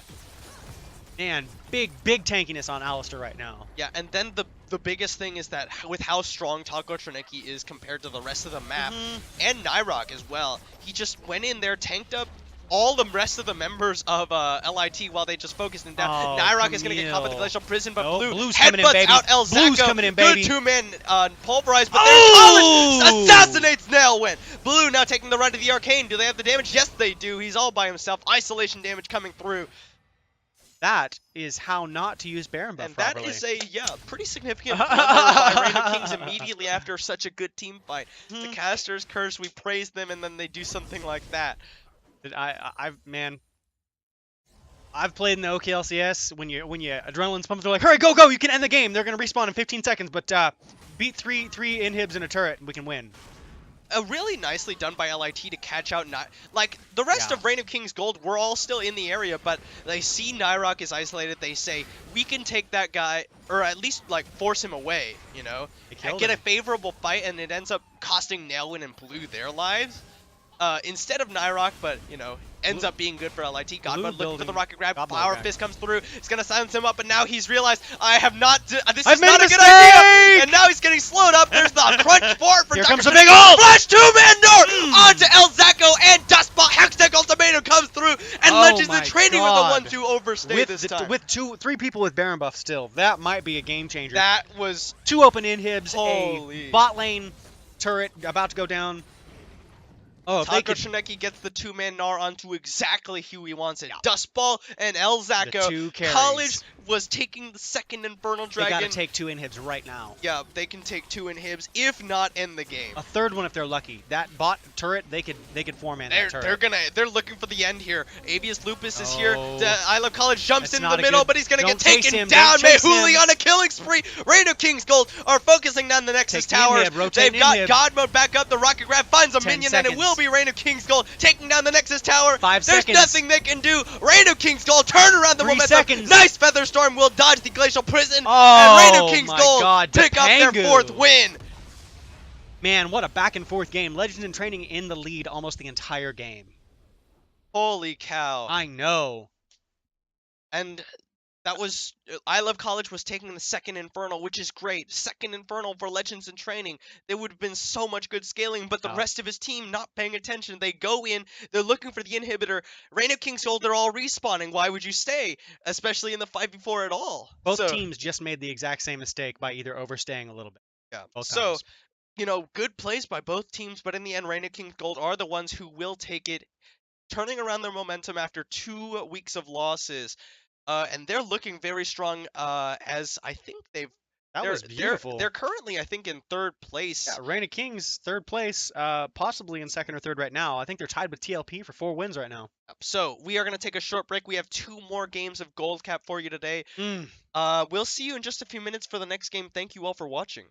Man, big tankiness on Alistar right now. Yeah, and then the biggest thing is that with how strong Taco Troneki is compared to the rest of the map, and Nyrock as well, he just went in there, tanked up all the rest of the members of LIT while they just focused him down. Nyrock is going to get caught with the Glacial Prison, but Blue's headbutts out Elzacco. Blue's coming in, baby. Good 2-man pulverized, but there's Polish assassinates Nailwin. Blue now taking the run to the Arcane. Do they have the damage? Yes, they do. He's all by himself. Isolation damage coming through. That is how not to use Baron buff properly. That is a, pretty significant blunder by Reign of Kings immediately after such a good team fight. The Caster's Curse, we praise them, and then they do something like that. I've played in the OKLCS when you adrenaline's pumping, they're like, hurry, go, you can end the game. They're gonna respawn in 15 seconds, but beat three inhibs in a turret, and we can win. Really nicely done by LIT to catch out, like, the rest of Reign of King's Gold, we're all still in the area, but they see Nyrock is isolated, they say, we can take that guy, or at least, like, force him away, and get a favorable fight, and it ends up costing Nailwin and Blue their lives. Instead of Nyrock, but, ends up being good for LIT. Godmode looking for the rocket grab. Flower Fist comes through. It's going to silence him up, but now he's realized, this is not a good idea! And now he's getting slowed up. There's the crunch fort for Here comes a big ult! Flash 2-man door! Onto Elzacco, and Dustball Hextech Ultimatum comes through, and Legends in Training were the ones who overstayed this time. With 3 people with Baron buff still, that might be a game changer. That was 2 open inhibs, a bot lane turret about to go down. Oh, Taco Troneki gets the 2-man Gnar onto exactly who he wants it. Dustball and Elzacco. College was taking the second Infernal Dragon. They gotta take 2 inhibs right now. Yeah, they can take 2 inhibs, if not end the game. A third one if they're lucky. That bot turret, they could 4-man that turret. They're looking for the end here. Avius Lupus is here. I Love College jumps into the middle, but he's gonna get taken down. Mehuli on a killing spree. Reign of King's Gold are focusing down the Nexus Towers. They've got God Mode back up. The Rocket Grab finds a minion, and it will be Reign of King's Gold taking down the Nexus Tower. 5 seconds. There's nothing they can do. Reign of King's Gold turn around the momentum. 3 seconds. Nice Feather Storm will dodge the Glacial Prison. And Reign of King's Gold pick up their 4th win. Man, what a back and forth game. Legends in Training in the lead almost the entire game. Holy cow. I know. And that was, I Love College was taking the second Infernal, which is great. Second Infernal for Legends in Training. There would have been so much good scaling, but the rest of his team not paying attention. They go in, they're looking for the inhibitor. Reign of King's Gold, they're all respawning. Why would you stay? Especially in the 5v4 at all. Both teams just made the exact same mistake by either overstaying a little bit. Yeah. So, good plays by both teams, but in the end, Reign of King's Gold are the ones who will take it turning around their momentum after 2 weeks of losses. And they're looking very strong. As I think That they're was they're beautiful. they're currently, I think, in third Yeah, place. Reign of Kings, third place, possibly in second or third right now. I think they're tied with TLP for 4 wins right now. So we are going to take a short break. We have 2 more games of Gold Cap for you today. Mm. We'll see you in just a few minutes for the next game. Thank you all for watching.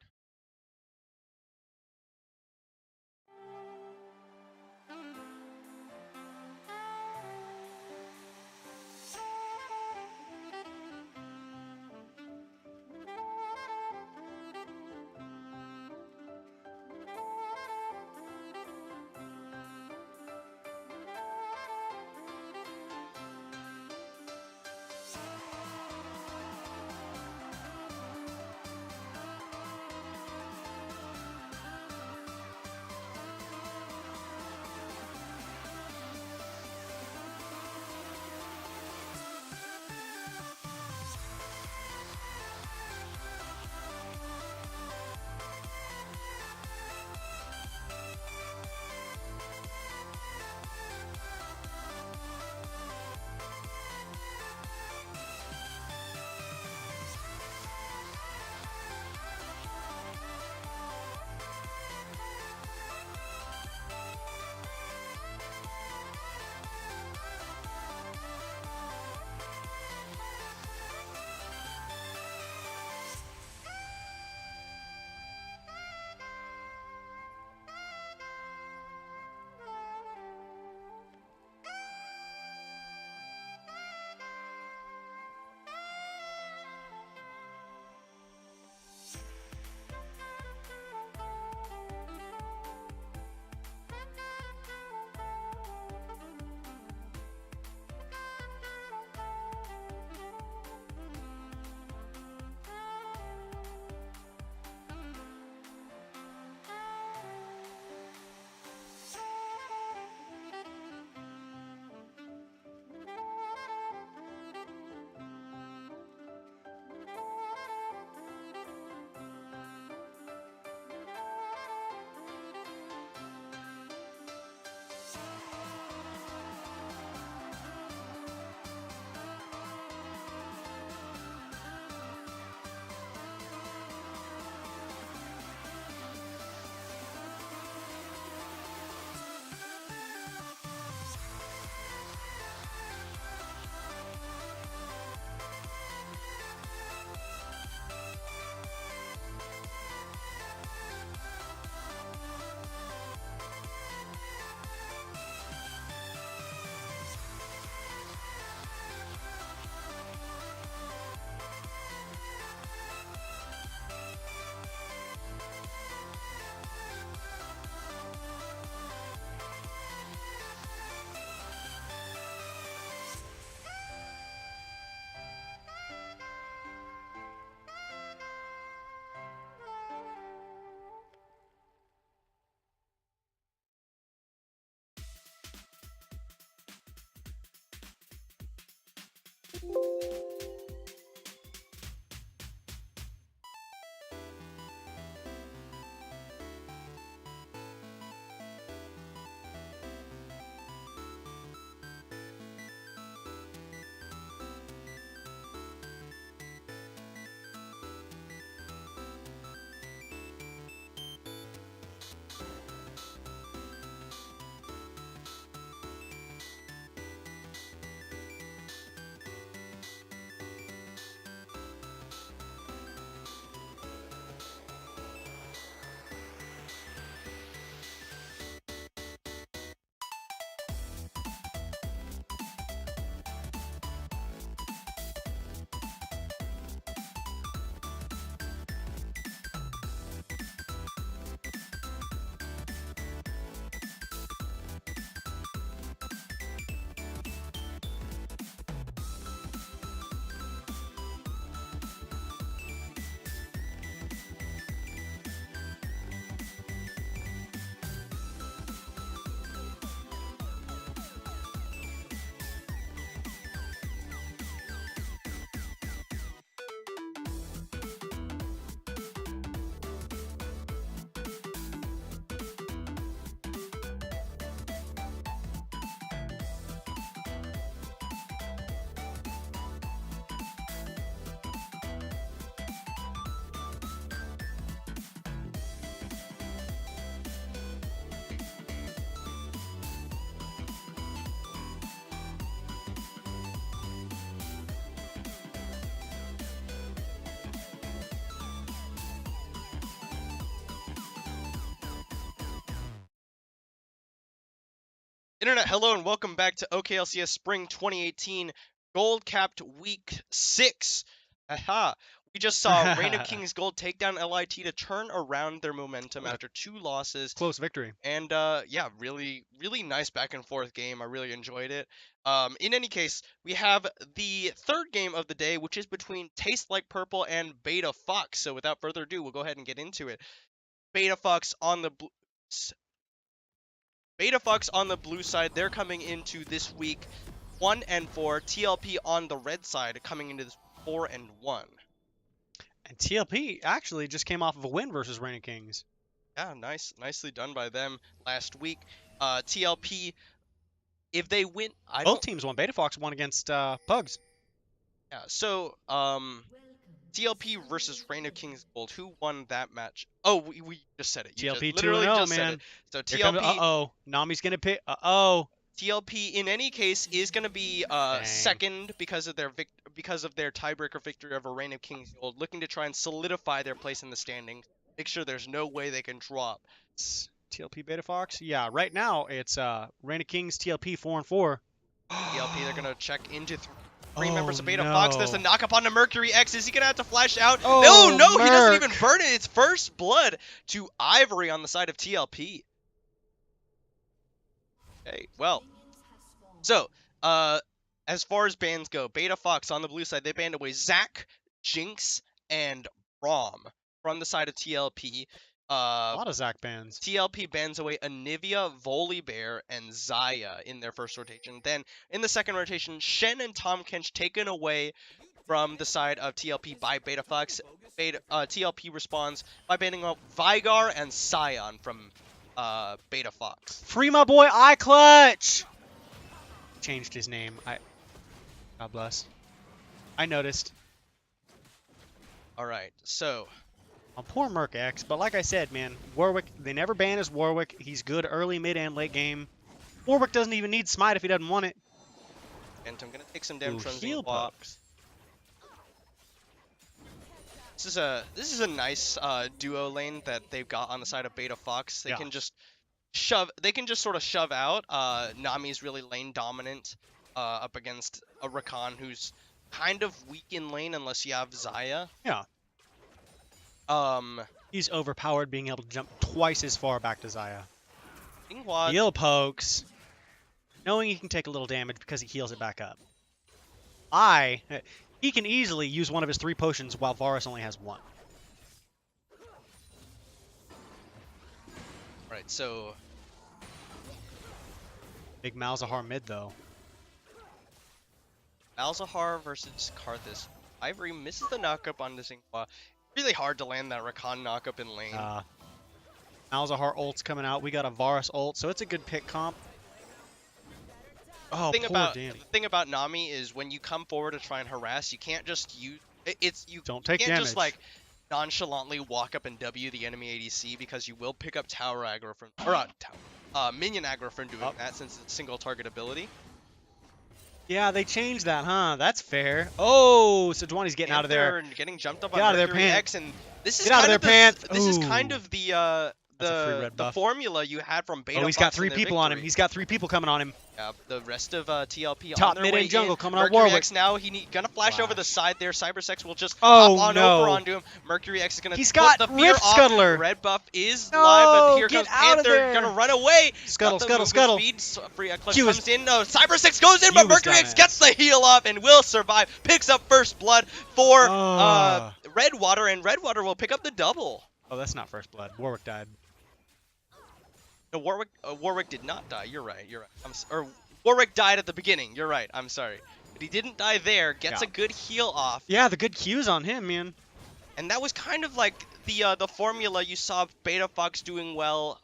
Internet, hello and welcome back to OKLCS Spring 2018 Gold Capped Week 6. Aha! We just saw Reign of Kings Gold take down LIT to turn around their momentum after 2 losses. Close victory. And yeah, really nice back and forth game. I really enjoyed it. In any case, we have the third game of the day, which is between Taste Like Purple and Beta Fox. So without further ado, we'll go ahead and get into it. Beta Fox on the blue side, they're coming into this week 1-4. TLP on the red side coming into this 4-1. And TLP actually just came off of a win versus Reign of Kings. Yeah, nicely done by them last week. TLP, if they win, Both teams won. Beta Fox won against Pugs. Yeah, so TLP versus Reign of Kings Gold. Who won that match? Oh, we just said it. TLP literally 2-0, just man. said it. So TLP. Uh-oh. Nami's gonna pick. Uh-oh. TLP in any case is gonna be second because of their tiebreaker victory over Reign of Kings Gold, looking to try and solidify their place in the standings. Make sure there's no way they can drop. It's TLP Beta Fox. Yeah, right now it's Reign of Kings TLP 4-4. TLP, they're gonna check into three members of Beta Fox. There's a knock up on the Mercury X. Is he gonna have to flash out? Oh, no, he doesn't Merc. even burn it. It's first blood to Ivory on the side of TLP. Okay, well, so as far as bans go, Beta Fox on the blue side, they banned away Zac, Jinx, and Rom. From the side of TLP, a lot of Zac bans. TLP bans away Anivia, Volibear, and Xayah in their first rotation. Then in the second rotation, Shen and Tahm Kench taken away from the side of TLP by Beta Fox. TLP responds by banning out Vigar and Scion from Beta Fox. Free my boy iClutch! Changed his name. God bless. I noticed. Alright, so Poor Merc X, but like I said, man, Warwick, they never ban his Warwick. He's good early, mid, and late game. Warwick doesn't even need Smite if he doesn't want it. And I'm gonna take some damage from heal Xinhua. pokes. This is a nice duo lane that they've got on the side of Beta Fox. They Yeah. can just sort of shove out. Nami's really lane dominant up against a Rakan who's kind of weak in lane unless you have Xayah. Yeah. He's overpowered being able to jump twice as far back to Xayah. Xinhua, Heal pokes. Knowing he can take a little damage because he heals it back up. He can easily use one of his 3 potions while Varus only has 1. right, so Big Malzahar mid though. Malzahar versus Karthus. Ivory misses the knockup on the Xinhua. Really hard to land that Rakan knockup in lane. Malzahar ult's coming out. We got a Varus ult, so it's a good pick comp. Oh, The thing about Nami is when you come forward to try and harass, you can't just use Don't take can't damage. just like nonchalantly walk up and W the enemy ADC because you will pick up tower aggro from minion aggro from doing that since it's single target ability. Yeah, they changed that, huh? That's fair. Oh, so Dwani's getting out of there. Getting jumped up Get on out of there, Mercury Pant. X, and this is Get out of there, Pant. This is Ooh. kind of the That's a free red buff. formula you had from Beta. Oh, he's Fox got 3 in their people on him. victory. He's got 3 people coming on him. Yeah, the rest of TLP Top, on their mid, way and jungle in. coming on Mercury Warwick. X now, gonna flash over Flash. the side there. Cybersex will just Oh, hop on no. over onto him. Mercury X is gonna He's flip got the fear Rift off. Scuttler. Red buff is No, live, but here get comes out of Panther, there. gonna run away. Scuttle, Got the scuttle, movement scuttle. Speed. Free Eclipse Q is- comes in. No, Cybersex goes in, Q but was Mercury X dumbass. gets the heal off and will survive. Picks up first blood for Ah. Redwater, and Redwater will pick up the double. Oh, that's not first blood. Warwick died. No, Warwick did not die. You're right. Warwick died at the beginning. You're right. I'm sorry. But he didn't die there. Gets Yeah. a good heal off. Yeah, the good Q's on him, man. And that was kind of like the formula you saw Beta Fox doing well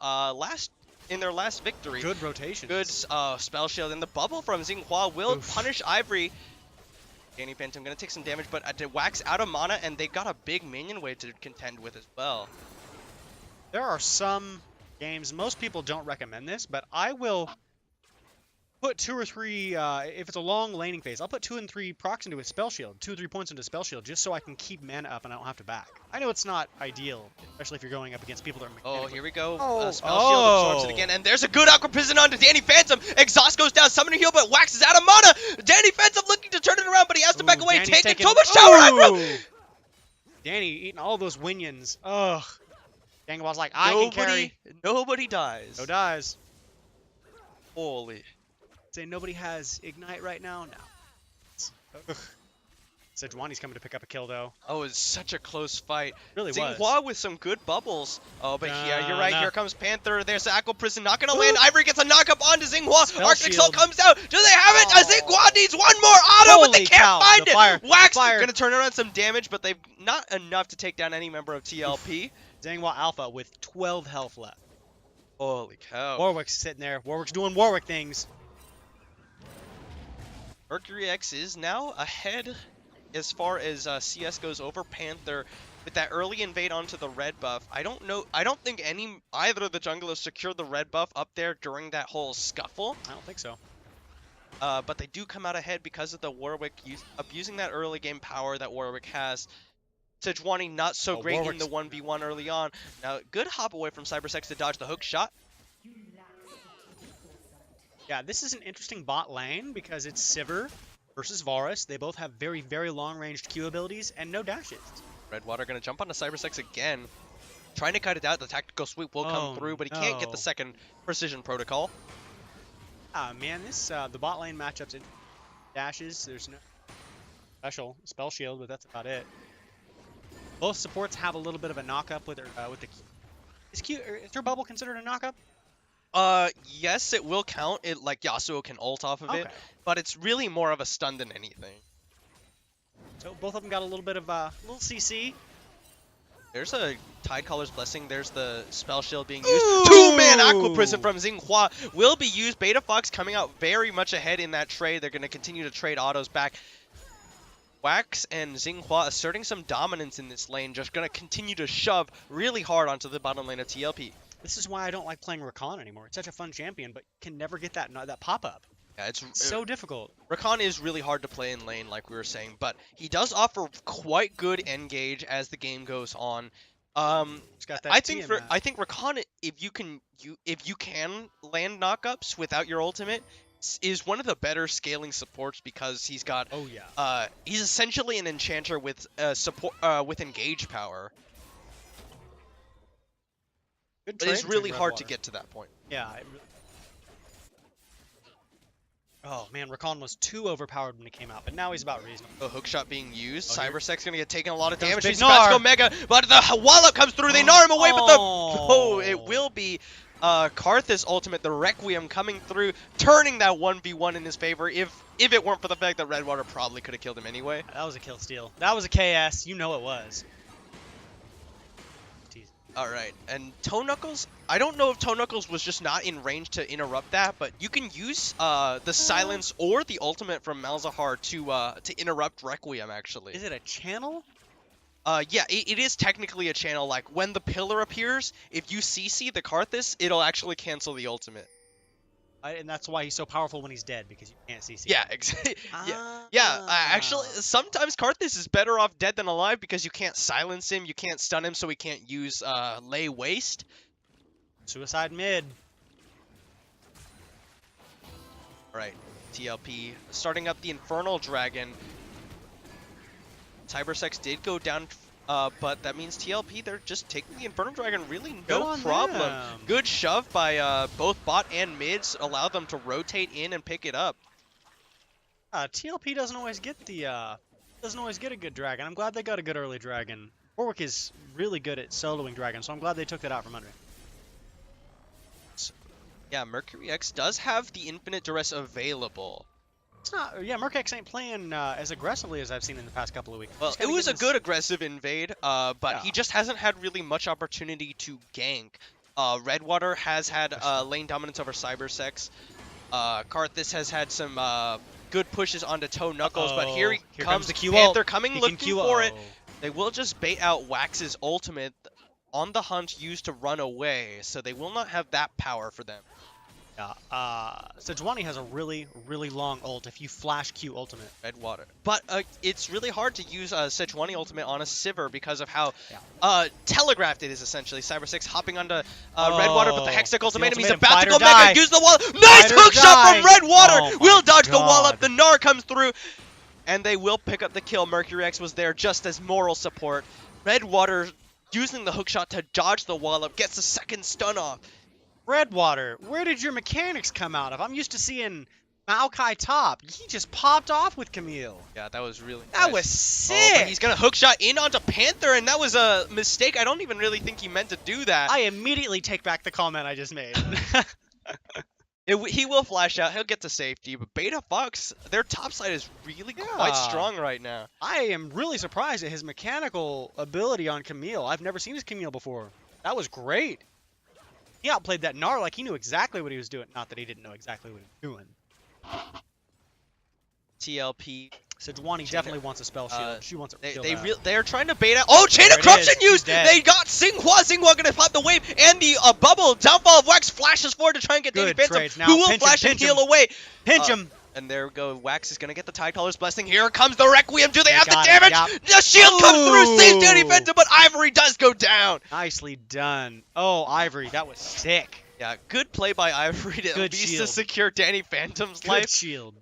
in their last victory. Good rotation. Good spell shield, and the bubble from Xinhua will punish Ivory. Danny Phantom gonna take some damage, but Wax out of mana, and they got a big minion wave to contend with as well. There are some games, most people don't recommend this, but I will put 2 or 3, if it's a long laning phase, I'll put 2 and 3 procs into a spell shield, 2 or 3 points into a spell shield, just so I can keep mana up and I don't have to back. I know it's not ideal, especially if you're going up against people that are Oh, mechanically. here we go. Oh, Spell shield absorbs it again, and there's a good Aqua Prison onto Danny Phantom. Exhaust goes down, Summoner Heal, but Wax is out of mana. Danny Phantom looking to turn it around, but he has to back away. Danny's Taking taking so much tower aggro. Danny eating all those winions. Ugh. Gangwall's like, I can carry. Nobody dies. No dies. Holy. Say nobody has Ignite right now? No. Ugh. Sejuani's coming to pick up a kill, though. Oh, it's such a close fight. Really was. Xinhua with some good bubbles. Oh, but yeah, you're right. Nah. Here comes Panther. There's Aqua Prison. Not going to land. Ivory gets a knock-up onto Xinhua. Spell Arctic Soul shield. comes out. Do they have it? Oh. Xinhua needs one more auto, but they Holy can't cow, find the it. fire, Wax fire. going to turn around some damage, but they've not enough to take down any member of TLP. Zangwa Alpha with 12 health left. Holy cow. Warwick's sitting there. Warwick's doing Warwick things. Mercury X is now ahead as far as CS goes over Panther with that early invade onto the red buff. I don't think either of the junglers secured the red buff up there during that whole scuffle. I don't think so. But they do come out ahead because of the Warwick abusing that early game power that Warwick has. Sejuani not so great in the 1v1 early on. Now, good hop away from Cybersex to dodge the hook shot. Yeah, this is an interesting bot lane because it's Sivir versus Varus. They both have very, very long-ranged Q abilities and no dashes. Redwater going to jump onto Cybersex again. Trying to cut it out. The tactical sweep will come through, but he can't get the second precision protocol. Ah, man, this the bot lane matchups in dashes. There's no special spell shield, but that's about it. Both supports have a little bit of a knock-up with the Q. Is their bubble considered a knock-up? Yes, it will count. It like Yasuo can ult off of it, but it's really more of a stun than anything. So both of them got a little bit of little CC. There's a Tidecaller's Blessing. There's the spell shield being used. Two-man Aqua Prison from Xinhua will be used. Beta Fox coming out very much ahead in that trade. They're going to continue to trade autos back. Wax and Xinhua asserting some dominance in this lane, just going to continue to shove really hard onto the bottom lane of TLP. This is why I don't like playing Rakan anymore. It's such a fun champion, but can never get that pop-up. Yeah, it's so difficult. Rakan is really hard to play in lane, like we were saying, but he does offer quite good engage as the game goes on. I think Rakan, if you can land knockups without your ultimate, is one of the better scaling supports because he's got. Oh yeah. He's essentially an enchanter with with engage power. But it's really hard to get to that point. Yeah. Oh man, Rakan was too overpowered when he came out, but now he's about reasonable. A hookshot being used. Cybersex gonna get taken a lot of damage. He's about to go mega, but the wallop comes through. They gnar him away, but it will be Karthus' ultimate, the Requiem, coming through, turning that 1v1 in his favor. If it weren't for the fact that Redwater probably could have killed him anyway. That was a kill steal. That was a KS. You know it was. Alright, and Toe Knuckles, I don't know if Toe Knuckles was just not in range to interrupt that, but you can use the silence or the ultimate from Malzahar to interrupt Requiem, actually. Is it a channel? Yeah, it is technically a channel. Like, when the pillar appears, if you CC the Karthus, it'll actually cancel the ultimate. And that's why he's so powerful when he's dead, because you can't CC. Yeah, exactly. Actually, sometimes Karthus is better off dead than alive because you can't silence him, you can't stun him, so he can't use Lay Waste. Suicide mid. Alright, TLP starting up the Infernal Dragon. Cybersex did go down, but that means TLP, they're just taking the Infernal Dragon, really no problem. Good shove by both bot and mids, allow them to rotate in and pick it up. TLP doesn't always get a good dragon. I'm glad they got a good early dragon. Warwick is really good at soloing dragons, so I'm glad they took that out from under him. Yeah, Mercury X does have the Infinite Duress available. It's not. Yeah, Merkex ain't playing as aggressively as I've seen in the past couple of weeks. Well, it was a good aggressive invade, but he just hasn't had really much opportunity to gank. Redwater has had lane dominance over Cybersex. Karthus has had some good pushes onto Toe Knuckles, but here comes the Q Panther ult. coming looking for it. They will just bait out Wax's ultimate on the hunt used to run away, so they will not have that power for them. Sejuani has a really, really long ult if you flash Q ultimate. Red water. But it's really hard to use a Sejuani ultimate on a Sivir because of how telegraphed it is, essentially. Cyber 6 hopping onto Red Water, but the Hextech ultimatum, he's about to go mega, use the wall. Nice hook shot from Red Water! Will dodge the wall up, the Gnar comes through, and they will pick up the kill. Mercury X was there just as moral support. Red Water using the hook shot to dodge the wall up, gets the second stun off. Redwater, where did your mechanics come out of? I'm used to seeing Maokai top. He just popped off with Camille. Yeah, that was really That nice. was sick. Oh, but he's gonna hook shot in onto Panther, and that was a mistake. I don't even really think he meant to do that. I immediately take back the comment I just made. He will flash out. He'll get to safety. But Beta Fox, their top side is really quite strong right now. I am really surprised at his mechanical ability on Camille. I've never seen his Camille before. That was great. He outplayed that Gnar like he knew exactly what he was doing. Not that he didn't know exactly what he was doing. TLP. Sejuani definitely wants a spell shield. She wants a They're trying to bait out. Oh, Chain of Corruption used! They got Xinghua. Xinghua gonna pop the wave, and the bubble. Downfall of Wax flashes forward to try and get Danny Phantom, who will flash and heal away. Pinch him! And there we go. Wax is gonna get the Tidecaller's blessing. Here comes the Requiem. Do they have the damage? The shield comes through, saves Danny Phantom, but Ivory does go down. Nicely done. Oh, Ivory, that was sick. Yeah, good play by Ivory to at least to secure Danny Phantom's life. Good shield.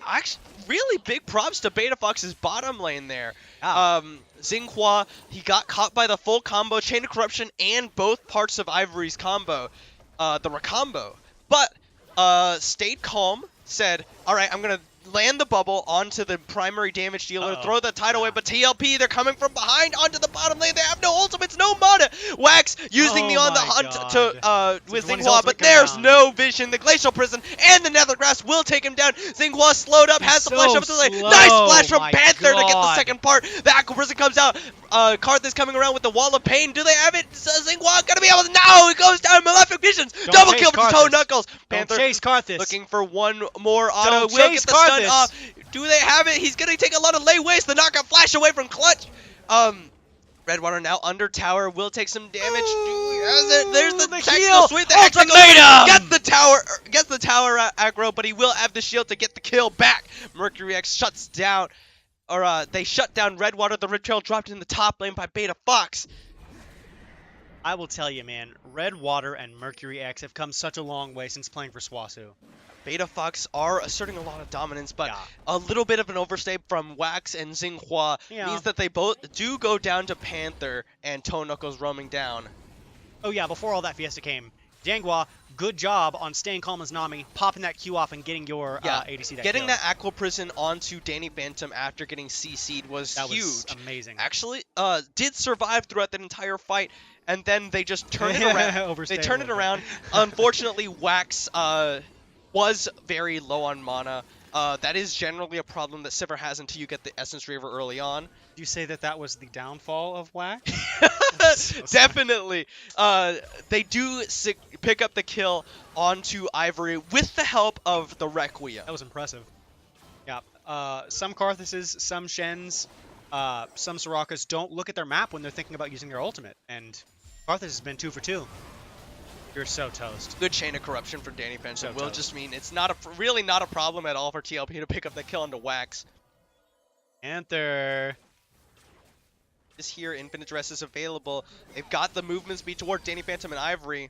Actually, really big props to Beta Fox's bottom lane there. Wow. Xinghua, he got caught by the full combo, Chain of Corruption, and both parts of Ivory's combo, the recombo. But stayed calm, said, all right, I'm going to land the bubble onto the primary damage dealer, throw the tide away, but TLP, they're coming from behind onto the bottom lane. They have no ultimates, no mana. Wax using the on the hunt to with Xinghua, but there's no vision. The Glacial Prison and the Nethergrass will take him down. Xinghua slowed up, has the flash up to the lane. Nice flash from Panther to get the second part. The Aqua Prison comes out. Karth is coming around with the Wall of Pain. Do they have it? Xinghua gonna be able to. No, it goes down. Malefic Visions. Double kill for Toe Knuckles. Panther chase Karthus. Looking for one more auto. Will get the stun off. Do they have it? He's gonna take a lot of lay waste. The knockout flash away from Clutch. Redwater now under tower, will take some damage. There's the technical sweep. The Ultimatum! Gets the tower aggro, but he will have the shield to get the kill back. Mercury X shuts down, or they shut down Redwater. The Red Trail dropped in the top lane by Beta Fox. I will tell you, man, Redwater and Mercury X have come such a long way since playing for Swasu. Beta Fox are asserting a lot of dominance, but a little bit of an overstay from Wax and Xinghua means that they both do go down to Panther and Toe Knuckles roaming down. Oh yeah, before all that Fiesta came, Janghua, good job on staying calm as Nami, popping that Q off and getting your ADC that Getting that Aqua Prison onto Danny Phantom after getting CC'd was huge. Was amazing. Actually, did survive throughout that entire fight, and then they just turn it around. They turn it around. Unfortunately, Wax was very low on mana. That is generally a problem that Sivir has until you get the Essence Reaver early on. Do you say that was the downfall of Wax? Definitely. They do pick up the kill onto Ivory with the help of the Requiem. That was impressive. Yeah. Some Karthuses, some Shens, some Sorakas don't look at their map when they're thinking about using their ultimate, and Karthus has been 2 for 2. You're so toast. Good Chain of Corruption from Danny Phantom will just mean it's not really not a problem at all for TLP to pick up the kill onto Wax. Panther. This here, Infinite Dress is available. They've got the movement speed toward Danny Phantom and Ivory.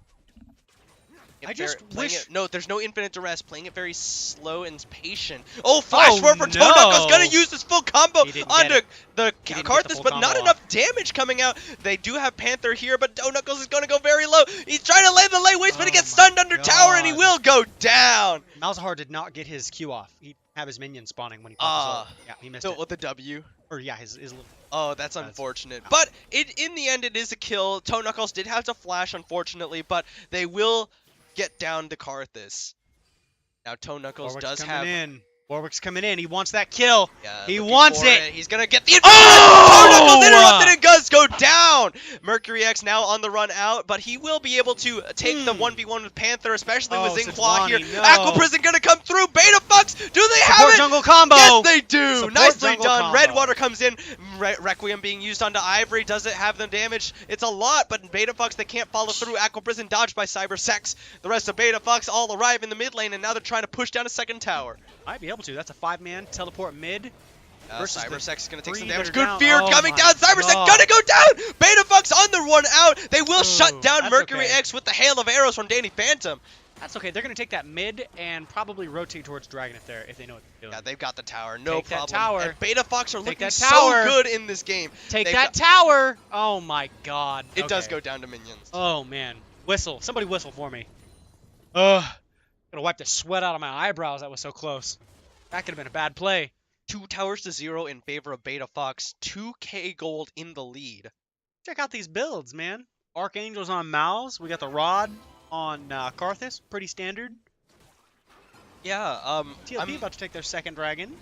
I just wish... No, there's no Infinite Duress. Playing it very slow and patient. Oh, Flash Forward for Toe Knuckles. Gonna use this full combo onto the Karthus, but not enough damage coming out. They do have Panther here, but Toe Knuckles is gonna go very low. He's trying to lay the lay waste, but he gets stunned under tower, and he will go down. Malzahar did not get his Q off. He'd have his minion spawning when he popped his ult. Yeah, he missed it. With the W? Or, yeah, his little... Oh, that's unfortunate. But in the end, it is a kill. Toe Knuckles did have to flash, unfortunately, but they will get down to Karthus. Now Toe Knuckles does have... Warwick's coming in. He wants that kill. Yeah, he wants it. He's going to get the... Toe Knuckles interrupted and does go down. Mercury X now on the run out, but he will be able to take the 1v1 with Panther, especially with Xinghua here. No. Aqua Prison going to come through. Beta Fox, do they have it? Jungle combo. Yes, they do. Nicely done. Redwater comes in. Requiem being used onto Ivory. Does it have the damage? It's a lot, but Beta Fox, they can't follow through. Aqua Prison dodged by Cyber Sex. The rest of Beta Fox all arrive in the mid lane, and now they're trying to push down a second tower. Might be able to. That's a 5-man teleport mid. Cyber Sex is going to take some that are damage. Good down. fear Oh coming my down. Cyber Sex God. going to go down. Beta Fox on the run out. They will Ooh, shut down that's Mercury okay. X with the hail of arrows from Danny Phantom. That's okay. They're going to take that mid and probably rotate towards Dragon if they know what they're doing. Yeah, they've got the tower. No Take that problem. tower. And Beta Fox are Take looking that so tower. good in this game. Take They've that got- tower! Oh my god. It does Okay. go down to minions. Oh man. Whistle. Somebody whistle for me. Ugh. Gonna wipe the sweat out of my eyebrows. That was so close. That could have been a bad play. 2 towers to 0 in favor of Beta Fox. 2k gold in the lead. Check out these builds, man. Archangels on Mouse. We got the Rod on Karthus. Pretty standard. Yeah, TLP about to take their second dragon.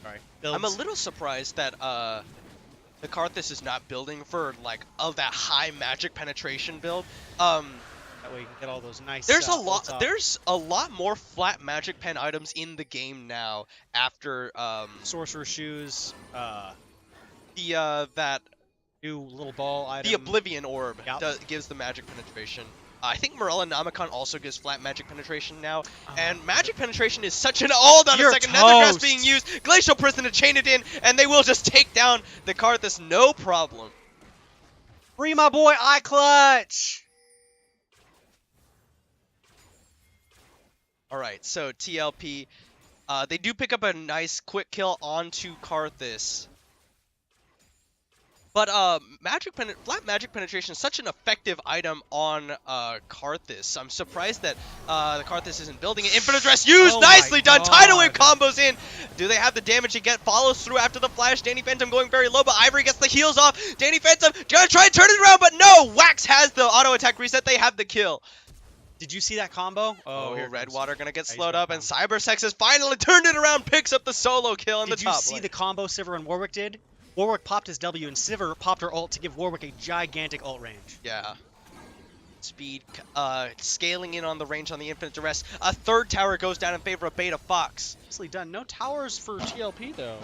Sorry. Builds. I'm a little surprised that the Karthus is not building for like that high magic penetration build. That way you can get all those nice. There's ults off. there's a lot more flat magic pen items in the game now after Sorcerer shoes. that New little ball item. the Oblivion Orb Yep. gives the magic penetration. I think Morella Namicon also gives flat magic penetration now, and magic penetration is such an all down a You're second. Nethergrass toast. being used, Glacial Prison to chain it in, and they will just take down the Karthus, no problem. Free my boy iClutch. All right, so TLP, they do pick up a nice quick kill onto Karthus. But flat magic penetration is such an effective item on Karthus. I'm surprised that the Karthus isn't building it. Infinite Address used, Oh my nicely done. Tidal Wave God. combos in. Do they have the damage to get? Follows through after the flash. Danny Phantom going very low, but Ivory gets the heals off. Danny Phantom gonna try and turn it around, but no. Wax has the auto attack reset. They have the kill. Did you see that combo? Oh, here it Red comes. Water gonna get Yeah, he's slowed gonna up, and come. Cybersex has finally turned it around, picks up the solo kill in Did the you top see lane. the combo Sivir and Warwick did? Warwick popped his W and Sivir popped her ult to give Warwick a gigantic ult range. Yeah. Speed, scaling in on the range on the Infinite Duress. A third tower goes down in favor of Beta Fox. Nicely done. No towers for TLP though.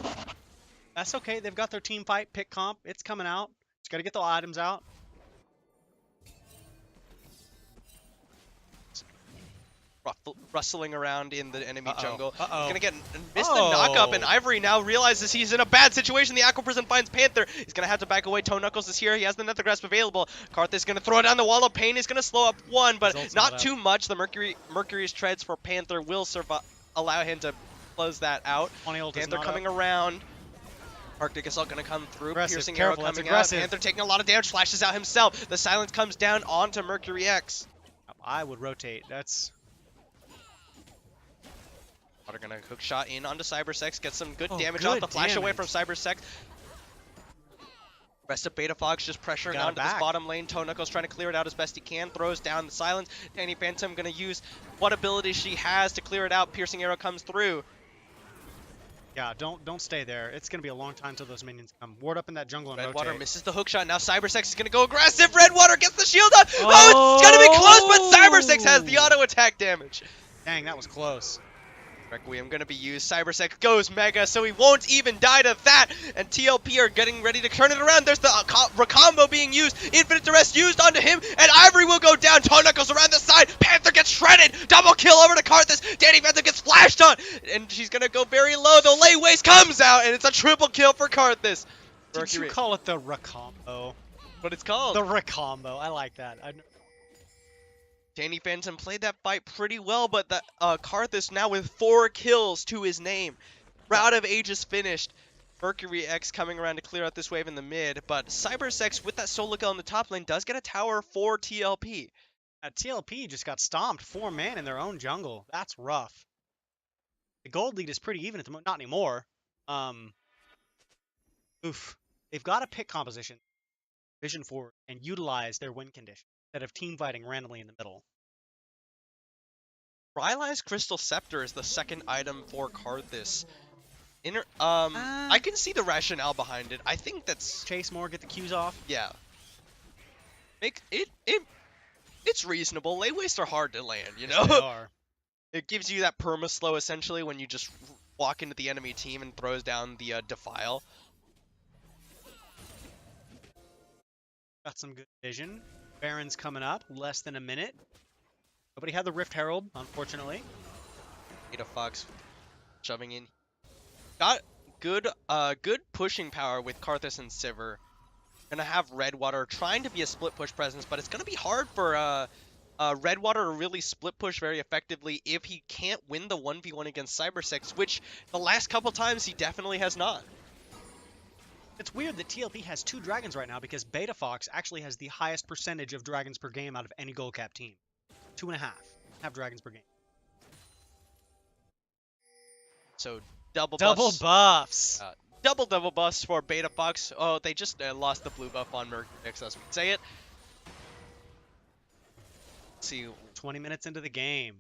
That's okay. They've got their team fight pick comp. It's coming out. Just gotta get the items out. Rustling around in the enemy jungle. He's Uh-oh. gonna get missed the knock up, and Ivory now realizes he's in a bad situation. The Aqua Prison finds Panther. He's gonna have to back away. Toe Knuckles is here. He has the Nether Grasp available. Karthus is gonna throw down the Wall of Pain. He's gonna slow up one, but Results not not too much. The Mercury's treads for Panther will allow him to close that out. 20 ult is Panther not coming up. around. Arctic Assault gonna come through. Aggressive, Piercing careful, arrow that's coming out. aggressive. Panther taking a lot of damage. Flashes out himself. The silence comes down onto Mercury X. I would rotate. That's Water gonna hook shot in onto Cybersex, get some good Oh, damage good off the flash away from damage. Cybersex. Rest of Beta Fox just pressuring Got him onto this back. bottom lane. Toe Knuckles trying to clear it out as best he can. Throws down the silence. Danny Phantom gonna use what ability she has to clear it out. Piercing arrow comes through. yeah. Don't stay there. It's gonna be a long time till those minions come. Ward up in that jungle and Red rotate. Water misses the hook shot. Now Cybersex is gonna go aggressive. Red Water gets the shield up. Oh, it's gonna be close, but Cybersex has the auto attack damage. Dang, that was close. Requiem gonna be used. Cybersex goes mega, so he won't even die to that. And TLP are getting ready to turn it around. There's the Recombo being used. Infinite Duress used onto him, and Ivory will go down. Toe Knuckles around the side. Panther gets shredded. Double kill over to Karthus. Danny Phantom gets flashed on, and she's gonna go very low. The lay waste comes out, and it's a triple kill for Karthus. Did you call it the Recombo? What it's called? The Recombo. I like that. Danny Phantom played that fight pretty well, but the Karthus now with 4 kills to his name. Rout of Ages finished. Mercury X coming around to clear out this wave in the mid, but Cybersex with that solo kill in the top lane does get a tower for TLP. TLP just got stomped 4 man in their own jungle. That's rough. The gold lead is pretty even at the moment. Not anymore. Oof. They've got to pick composition, vision forward, and utilize their win condition instead of team fighting randomly in the middle. Rylai's Crystal Scepter is the second item for Karthus. I can see the rationale behind it. I think that's Chase more, get the Qs off. yeah. It's reasonable. Lay wastes are hard to land, you know. They are. It gives you that perma slow essentially when you just walk into the enemy team and throws down the Defile. Got some good vision. Baron's coming up. Less than a minute. Nobody had the Rift Herald, unfortunately. Beta Fox shoving in. Got good pushing power with Karthus and Sivir. Gonna have Redwater trying to be a split push presence, but it's gonna be hard for Redwater to really split push very effectively if he can't win the 1v1 against Cybersex, which the last couple times he definitely has not. It's weird that TLP has 2 dragons right now because Beta Fox actually has the highest percentage of dragons per game out of any gold cap team. 2.5 have dragons per game. So double buffs. Double buffs for Beta Fox. Oh, they just lost the blue buff on Mercurix, as we say it. Let's see. 20 minutes into the game.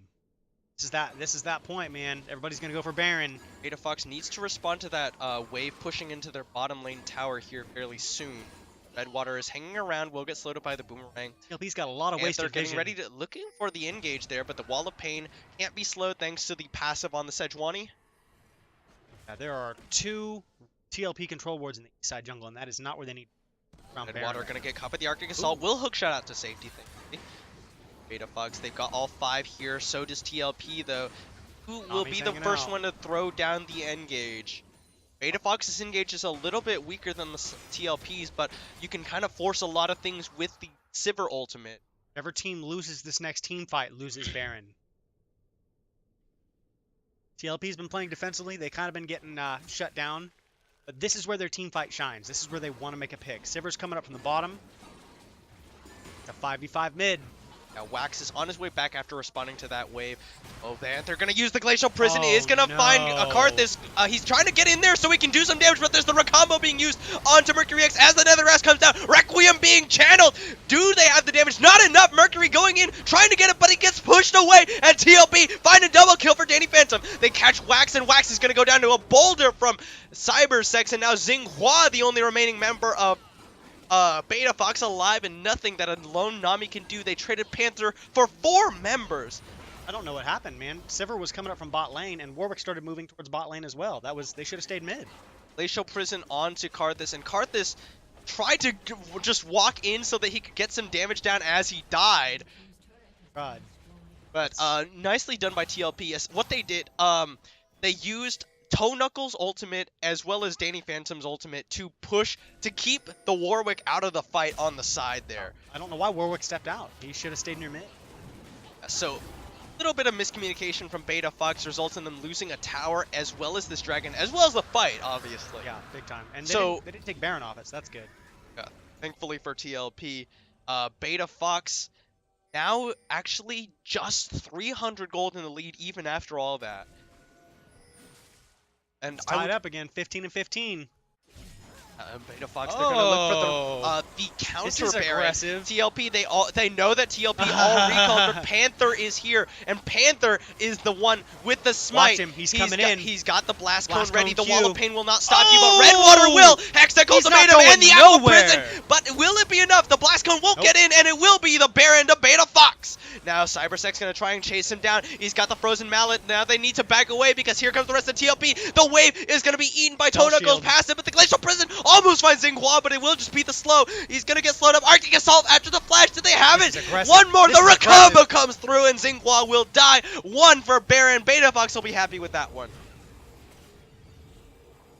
This is that point, man. Everybody's gonna go for Baron. Beta Fox needs to respond to that wave pushing into their bottom lane tower here fairly soon. Redwater is hanging around, will get slowed up by the boomerang. TLP's got a lot of wasted they're vision. getting ready to looking for the engage there, but the Wall of Pain can't be slowed thanks to the passive on the Sejuani. Yeah, there are 2 TLP control wards in the east side jungle, and that is not where they need. Redwater gonna get caught by the Arctic Assault. Will hook shot out to safety, thankfully. Beta Fox, they've got all 5 here. So does TLP, though. Who will be the first one to throw down the engage? Beta Fox's engage is a little bit weaker than the TLP's, but you can kind of force a lot of things with the Sivir ultimate. Whatever team loses this next team fight loses Baron. TLP's been playing defensively. They kind of been getting shut down. But this is where their team fight shines. This is where they want to make a pick. Sivir's coming up from the bottom. It's a 5v5 mid. Now Wax is on his way back after responding to that wave. Oh man, they're gonna use the Glacial Prison. He is gonna find Karthus. He's trying to get in there so he can do some damage, but there's the Recombo being used onto Mercury X as the Netherrask comes down. Requiem being channeled. Do they have the damage? Not enough. Mercury going in, trying to get it, but he gets pushed away. And TLP find a double kill for Danny Phantom. They catch Wax, and Wax is gonna go down to a boulder from Cybersex, and now Xinghua, the only remaining member of Beta Fox alive, and nothing that a lone Nami can do. They traded Panther for 4 members. I don't know what happened, man. Sivir was coming up from bot lane, and Warwick started moving towards bot lane as well. They should have stayed mid. Glacial Prison onto Karthus, and Karthus tried to just walk in so that he could get some damage down as he died. God. But nicely done by TLP. As what they did, they used Toe Knuckles' ultimate as well as Danny Phantom's ultimate to push to keep the Warwick out of the fight on the side there. I don't know why Warwick stepped out. He should have stayed near mid. So, a little bit of miscommunication from Beta Fox results in them losing a tower as well as this dragon, as well as the fight, obviously. Yeah, big time. And they didn't take Baron off it, so that's good. Yeah, thankfully for TLP, Beta Fox now actually just 300 gold in the lead even after all that. And it's tied up again, 15 and 15. Beta Fox, they're gonna look for the counter this is Baron. aggressive. TLP, they know that TLP all recalled, but Panther is here, and Panther is the one with the smite. Watch him, he's coming in. He's got the blast cone Blast ready. cone The Wall Q. of Pain will not stop you, but Redwater will. Hextech ultimatum and the Aqua Prison. But will it be enough? The blast cone won't get in, and it will be the Baron to Beta Fox. Now Cybersex gonna try and chase him down. He's got the frozen mallet. Now they need to back away because here comes the rest of TLP. The wave is gonna be eaten by Toe Knuckles passive, but the Glacial Prison almost finds Xinghua, but it will just be the slow. He's gonna get slowed up. Arctic Assault after the flash. Did they have it? One more. The Recombo comes through, and Xinghua will die. 1 for Baron. Beta Fox will be happy with that one.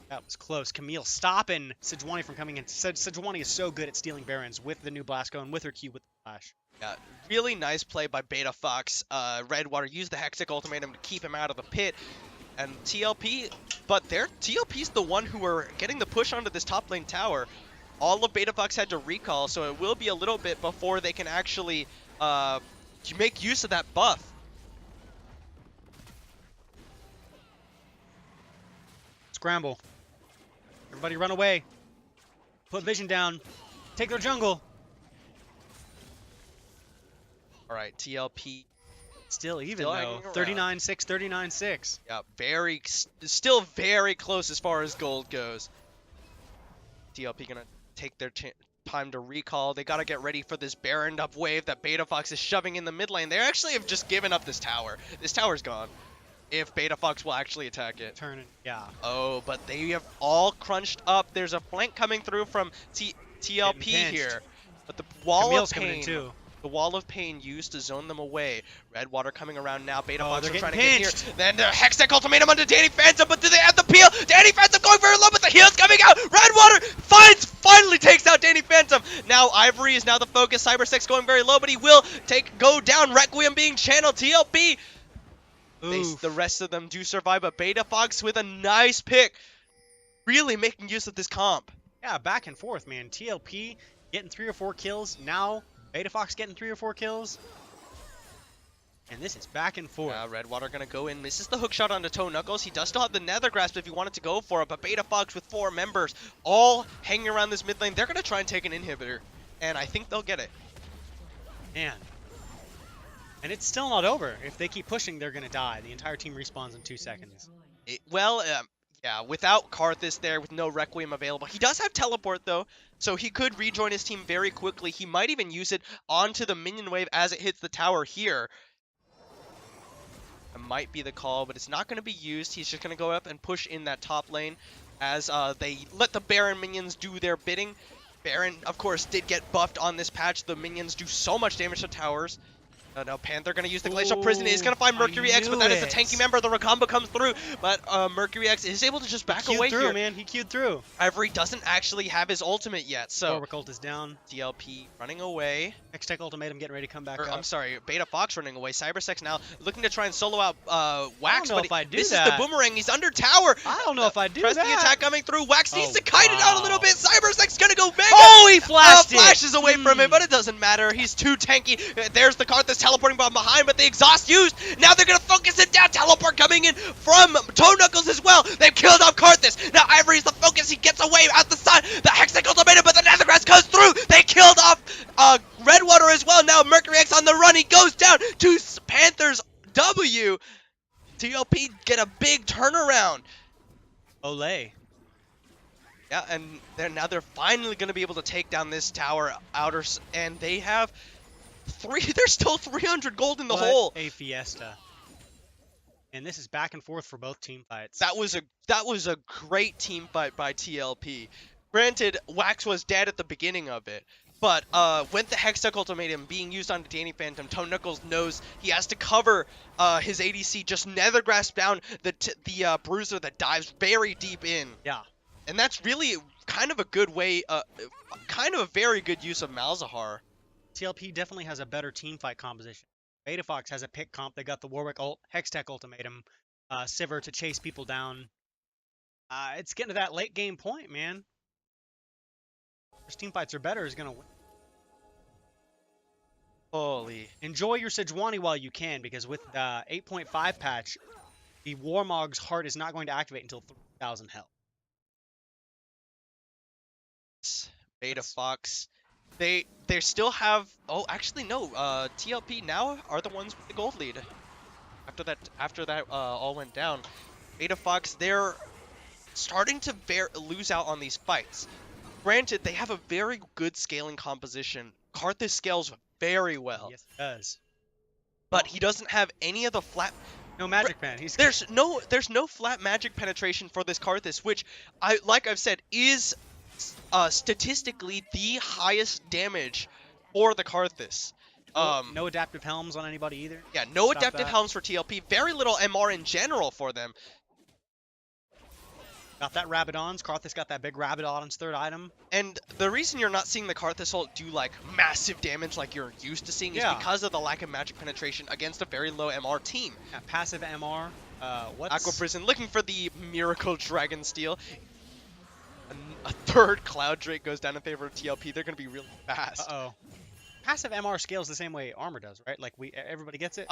That was close. Camille stopping Sejuani from coming in. Sejuani is so good at stealing Barons with the new blast cone, with her Q with the flash. Yeah, really nice play by Beta Fox. Redwater used the Hextech ultimatum to keep him out of the pit. And TLP, but TLP's the one who are getting the push onto this top lane tower. All of Beta Fox had to recall, so it will be a little bit before they can actually make use of that buff. Scramble. Everybody run away. Put vision down. Take their jungle. Alright, TLP. Still even though. 39-6, 39-6. Yeah, still very close as far as gold goes. TLP gonna take their time to recall. They gotta get ready for this Baron up wave that Beta Fox is shoving in the mid lane. They actually have just given up this tower. This tower's gone. If Beta Fox will actually attack it. Turning, yeah. Oh, but they have all crunched up. There's a flank coming through from TLP here. But the wall Camille's of coming in pain, too. the wall of pain used to zone them away. Redwater coming around now. Beta Oh, Fox they're are trying to getting get pinched. near. Then the Hextech Ultimatum onto Danny Phantom, but do they have the peel? Danny Phantom going very low, but the heal's coming out. Redwater finally takes out Danny Phantom. Now Ivory is now the focus. Cybersix going very low, but he will go down. Requiem being channeled. TLP. The rest of them do survive, but Beta Fox with a nice pick. Really making use of this comp. Yeah, back and forth, man. TLP getting 3 or 4 kills. Now Beta Fox getting 3 or 4 kills. And this is back and forth. Redwater gonna go in. Misses the hook shot onto Toe Knuckles. He does still have the Nether Grasp if he wanted to go for it, but Beta Fox with 4 members all hanging around this mid lane. They're gonna try and take an inhibitor, and I think they'll get it. Man. And it's still not over. If they keep pushing, they're gonna die. The entire team respawns in 2 seconds. Yeah, without Karthus there, with no Requiem available. He does have Teleport, though, so he could rejoin his team very quickly. He might even use it onto the minion wave as it hits the tower here. It might be the call, but it's not going to be used. He's just going to go up and push in that top lane as they let the Baron minions do their bidding. Baron, of course, did get buffed on this patch. The minions do so much damage to towers. Now Panther going to use the Glacial Prison. He's going to find Mercury X, but that is a tanky member. The Rakamba comes through, but Mercury X is able to just back away here. Man. He queued through. Ivory doesn't actually have his ultimate yet, so Warwick ult is down. TLP running away. Hextech Ultimatum getting ready to come back up. I'm sorry, Beta Fox running away. Cybersex now looking to try and solo out Wax, I don't know but if I do this that. is the boomerang. He's under tower. I don't know if I do Press that. the attack coming through. Wax needs to kite it out a little wow. bit. Cybersex gonna go mega. Oh, he flashed it. Flashes away from it, but it doesn't matter. He's too tanky. There's the Karthus teleporting bomb behind, but the exhaust used. Now they're gonna focus it down. Teleport coming in from Toe Knuckles as well. They've killed off Karthus. Now Ivory's the focus. He gets away out the side. The Hextech Ultimatum, but the Nethergrass goes through. They killed off Redwater as well. Now Mercury X on the run. He goes down to Panthers W. TLP get a big turnaround. Olay. Yeah, and they're finally going to be able to take down this tower outer, and they have there's still 300 gold in the hole. A fiesta. And this is back and forth for both team fights. That was a great team fight by TLP. Granted, Wax was dead at the beginning of it, but with the Hextech Ultimatum being used on Danny Phantom, Toe Knuckles knows he has to cover his ADC, just Nether Grasp down the Bruiser that dives very deep in. Yeah. And that's really kind of a good way, kind of a very good use of Malzahar. TLP definitely has a better team fight composition. Beta Fox has a pick comp. They got the Warwick ult, Hextech Ultimatum, Sivir to chase people down. It's getting to that late game point, man. Whose team fights are better is going to win. Holy. Enjoy your Sejuani while you can, because with the 8.5 patch, the Warmog's heart is not going to activate until 3,000 health. Beta Fox. They still have. Oh, actually no. TLP now are the ones with the gold lead. After that all went down, Beta Fox, they're starting to lose out on these fights. Granted, they have a very good scaling composition. Karthus scales very well. Yes, it does. But he doesn't have any of the flat. No magic pen. There's no flat magic penetration for this Karthus, which like I've said is statistically the highest damage for the Karthus. No adaptive helms on anybody either. Yeah, no Stop adaptive that. helms for TLP. Very little MR in general for them. Got that Rabadon's. Karthus got that big Rabadon's third item. And the reason you're not seeing the Karthus ult do like massive damage like you're used to seeing is because of the lack of magic penetration against a very low MR team. Yeah, passive MR. What's Aqua Prison looking for the Miracle Dragon Steel. A third Cloud Drake goes down in favor of TLP. They're going to be really fast. Uh-oh. Passive MR scales the same way armor does, right? Like everybody gets it?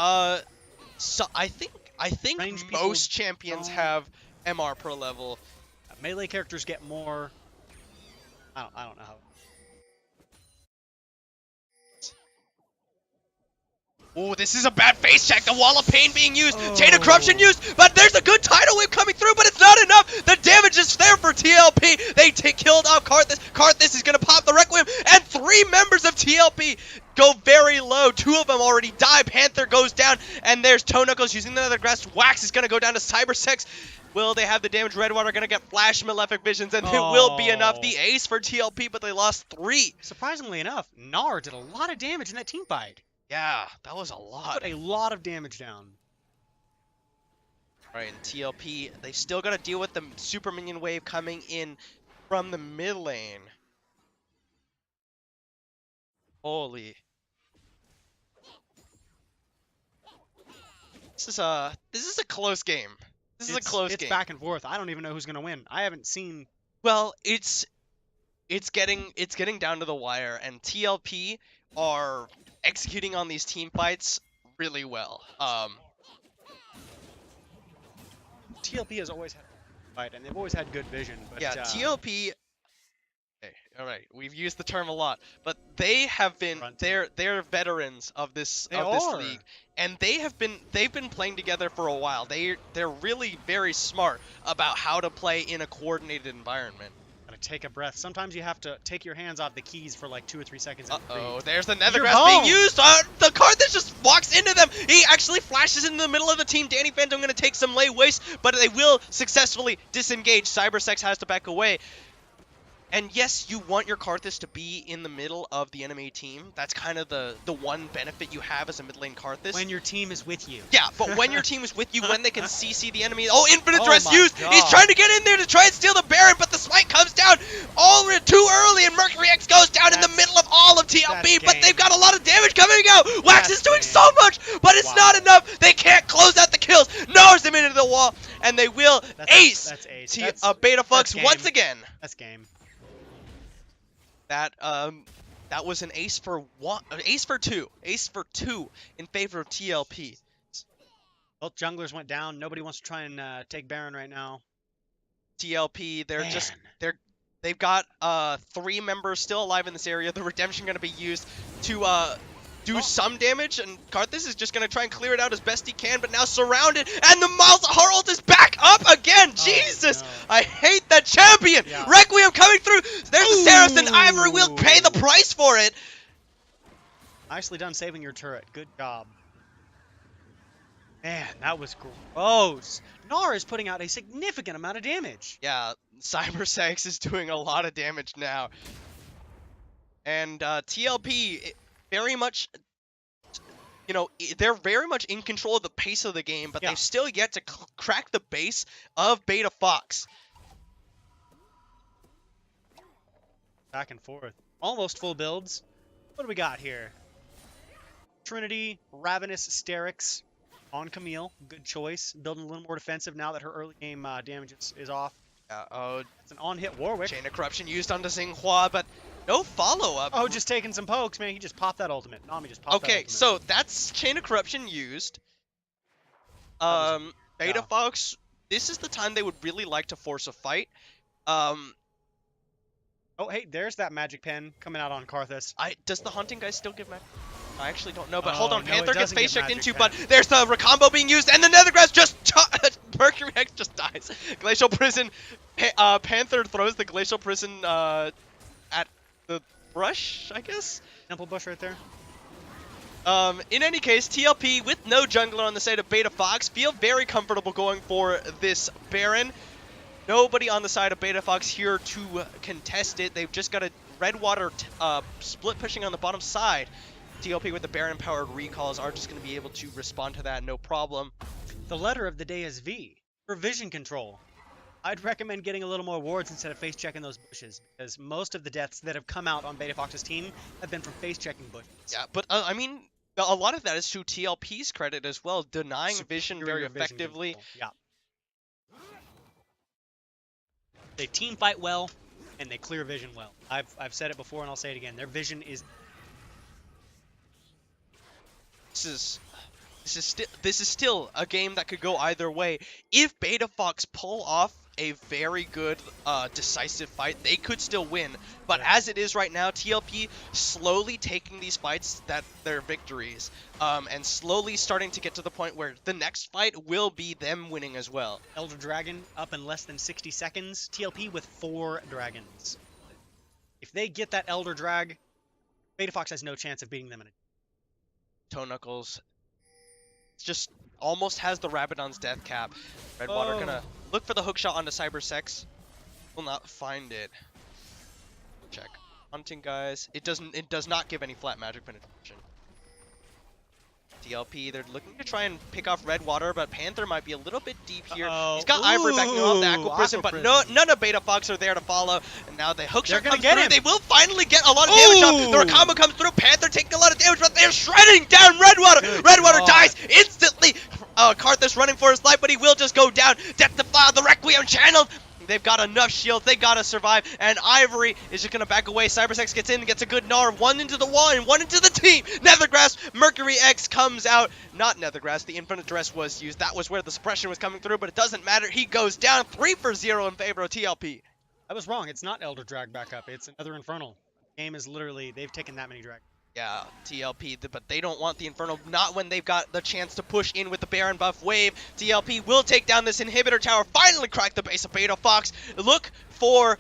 So I think Range most people champions don't. have MR per level. Melee characters get more. I don't know how. Oh, this is a bad face check. The Wall of Pain being used. Chain of Corruption used. But there's a good tidal wave coming through, but it's not enough. The damage is there for TLP. They killed off Karthus. Karthus is going to pop the Requiem. And 3 members of TLP go very low. no, two of them already die. Panther goes down, and there's Toe Knuckles using the Nether Grass. Wax is going to go down to Cybersex. Will they have the damage? Redwater going to get Flash Malefic Visions, and it will be enough. The ace for TLP, but they lost 3. Surprisingly enough, Gnar did a lot of damage in that team fight. Yeah, that was a lot. Put a lot of damage down. Alright, and TLP, they still got to deal with the Super Minion wave coming in from the mid lane. Holy. This is a close game. This is a close game. It's back and forth. I don't even know who's gonna win. I haven't seen. Well, it's getting down to the wire, and TLP are executing on these team fights really well. TLP has always had a fight, and they've always had good vision. But, yeah, TLP. Okay, all right, we've used the term a lot, but they have been they're veterans of this league, and they've been playing together for a while. They're really very smart about how to play in a coordinated environment. Gotta take a breath. Sometimes you have to take your hands off the keys for like 2 or 3 seconds. Uh-oh, there's the Nether Grass being used. The Karthus just walks into them. He actually flashes into the middle of the team. Danny Phantom going to take some lay waste, but they will successfully disengage. Cybersex has to back away. And yes, you want your Karthus to be in the middle of the enemy team. That's kind of the one benefit you have as a mid lane Karthus. When your team is with you. Yeah, but when your team is with you, when they can CC the enemy. Oh, Infinite Dress used! God. He's trying to get in there to try and steal the Baron, but the smite comes down all too early, and Mercury X goes down in the middle of all of TLP, but they've got a lot of damage coming out! Wax is doing so much, but it's not enough! They can't close out the kills! Nars them into the wall, and they will ace! That's ace. Beta Fox once again. That's game. That was an ace for two in favor of TLP. Both junglers went down. Nobody wants to try and take Baron right now. TLP, they've got 3 members still alive in this area. The redemption going to be used to do some damage, and Karthus is just going to try and clear it out as best he can, but now surrounded, and the Miles Herald is back up again! Jesus! No. I hate that champion! Yeah. Requiem coming through! There's the Saracen! Ivory will pay the price for it! Nicely done saving your turret. Good job. Man, that was gross. Gnar is putting out a significant amount of damage. Yeah, Cybersex is doing a lot of damage now. And TLP... very much, you know, they're very much in control of the pace of the game, but they've still yet to crack the base of Beta Fox. Back and forth. Almost full builds. What do we got here? Trinity, Ravenous, Sterix on Camille. Good choice. Building a little more defensive now that her early game damage is off. It's an on-hit Warwick. Chain of Corruption used onto Xinghua, but no follow-up. Oh, just taking some pokes, man. He just popped that ultimate. Nami just popped that ultimate. Okay, so that's Chain of Corruption used. Beta Fox, this is the time they would really like to force a fight. Oh, hey, there's that magic pen coming out on Karthus. Does the Haunting guy still give magic? I actually don't know, but hold on. Panther gets face checked into, but there's the Recombo being used, and the Nethergrass just Mercury X just dies. Glacial Prison. Panther throws the Glacial Prison at the brush, I guess. Temple bush right there. In any case, TLP with no jungler on the side of Beta Fox feel very comfortable going for this Baron. Nobody on the side of Beta Fox here to contest it. They've just got a Redwater split pushing on the bottom side. TLP with the Baron-powered recalls are just going to be able to respond to that, no problem. The letter of the day is V, for vision control. I'd recommend getting a little more wards instead of face-checking those bushes, because most of the deaths that have come out on Beta Fox's team have been from face-checking bushes. Yeah, but I mean, a lot of that is to TLP's credit as well, denying vision very effectively. Yeah. They team fight well, and they clear vision well. I've said it before, and I'll say it again. Their vision is... This is still a game that could go either way. If Beta Fox pull off a very good decisive fight, they could still win. But as it is right now, TLP slowly taking these fights that they're victories, and slowly starting to get to the point where the next fight will be them winning as well. Elder Dragon up in less than 60 seconds. TLP with 4 dragons. If they get that Elder Drag, Beta Fox has no chance of beating them in a... Toe Knuckles just almost has the Rabadon's death cap. Redwater Oh. gonna look for the hook shot onto Cybersex. Will not find it. Check. Hunting, guys. It does not give any flat magic penetration. TLP, they're looking to try and pick off Redwater, but Panther might be a little bit deep here. He's got Ivory backing him up, the Aqua Prison, but none of Beta Fox are there to follow. And now the hookshot comes through. Him. They will finally get a lot of damage off. The Rakama comes through. Panther taking a lot of damage, but they're shredding down Redwater. Redwater dies instantly. Karthus running for his life, but he will just go down. Death Defile, the Requiem channeled. They've got enough shields. They gotta survive. And Ivory is just gonna back away. Cybersex gets in and gets a good gnar. One into the wall and one into the team. Nethergrass. Mercury X comes out. Not Nethergrass. The Infinite Dress was used. That was where the suppression was coming through, but it doesn't matter. He goes down 3-for-0 in favor of TLP. I was wrong. It's not Elder Drag back up. It's another Infernal. Game is literally, they've taken that many drag. Yeah, TLP, but they don't want the Infernal, not when they've got the chance to push in with the Baron buff wave. TLP will take down this inhibitor tower, finally crack the base of Beta Fox. Look for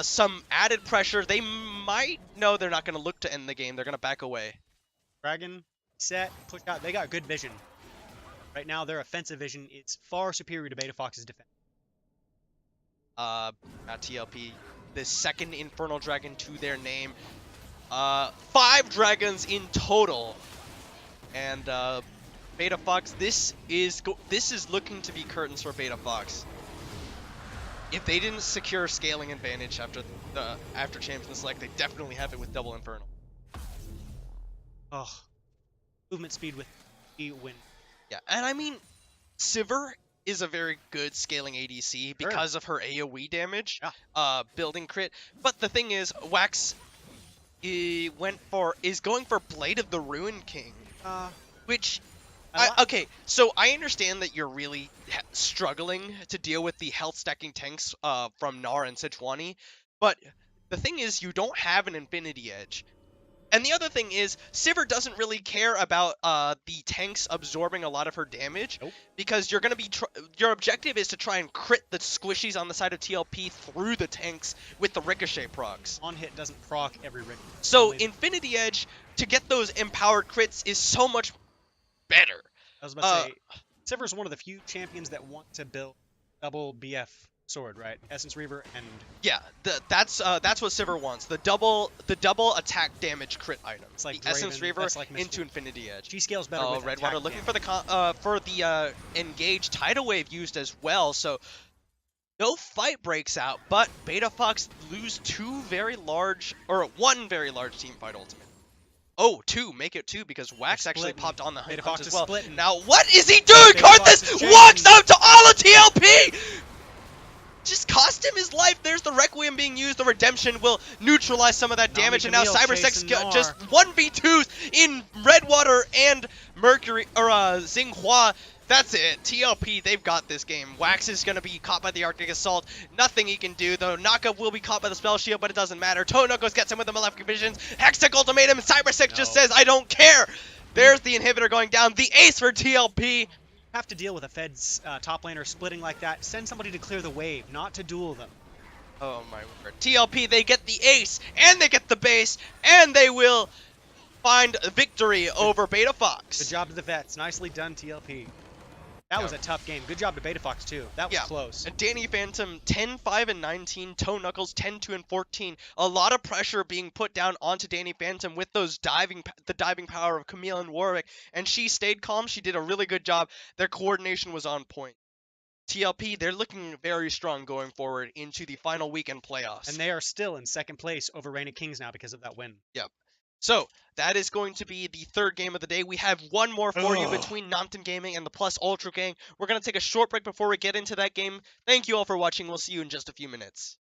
some added pressure. They might, no, they're not going to look to end the game. They're going to back away. Dragon, set, push out. They got good vision. Right now, their offensive vision is far superior to Beta Fox's defense. At TLP, the second Infernal Dragon to their name. 5 dragons in total, and Beta Fox. This is looking to be curtains for Beta Fox. If they didn't secure scaling advantage after Champions Select, they definitely have it with double Infernal. Oh, movement speed with E win. Yeah, and I mean, Sivir is a very good scaling ADC because of her AoE damage, building crit. But the thing is, Wax. He is going for Blade of the Ruin King, which, okay, so I understand that you're really struggling to deal with the health stacking tanks from Gnar and Sejuani, but the thing is you don't have an Infinity Edge. And the other thing is, Sivir doesn't really care about the tanks absorbing a lot of her damage, because you're gonna be your objective is to try and crit the squishies on the side of TLP through the tanks with the ricochet procs. On hit doesn't proc every ricochet. So Infinity Edge to get those empowered crits is so much better. I was about to say, Sivir's one of the few champions that want to build double BF sword, right? Essence Reaver and that's what Sivir wants. The double attack damage crit item. It's like the Essence Reaver into Infinity Edge. She scales better with Redwater looking for the engage tidal wave used as well. So no fight breaks out, but Beta Fox lose one very large team fight ultimate. Oh, 2. Make it 2 because Wax actually popped on the hunt as well. Now what is he doing? Karthus walks up to all of TLP! Just cost him his life. There's the Requiem being used. The Redemption will neutralize some of that damage. And now Cybersex just 1v2s in Redwater and Mercury, or Xinghua. That's it. TLP, they've got this game. Wax is going to be caught by the Arctic Assault. Nothing he can do, though. Naka will be caught by the Spell Shield, but it doesn't matter. Toe Knuckles gets him with the Malefic Visions. Hextech Ultimatum. Cybersex just says, I don't care. There's the inhibitor going down. The ace for TLP. Have to deal with a Fed's top laner splitting like that. Send somebody to clear the wave, not to duel them. Oh my word. TLP, they get the ace, and they get the base, and they will find victory over Beta Fox. Good job to the vets. Nicely done, TLP. That was a tough game. Good job to Beta Fox, too. That was close. And Danny Phantom, 10-5-19. Toe Knuckles, 10-2-14. A lot of pressure being put down onto Danny Phantom with the diving power of Camille and Warwick. And she stayed calm. She did a really good job. Their coordination was on point. TLP, they're looking very strong going forward into the final weekend playoffs. And they are still in second place over Reign of Kings now because of that win. Yep. So, that is going to be the third game of the day. We have one more for you between Nompton Gaming and the Plus Ultra Gang. We're going to take a short break before we get into that game. Thank you all for watching. We'll see you in just a few minutes.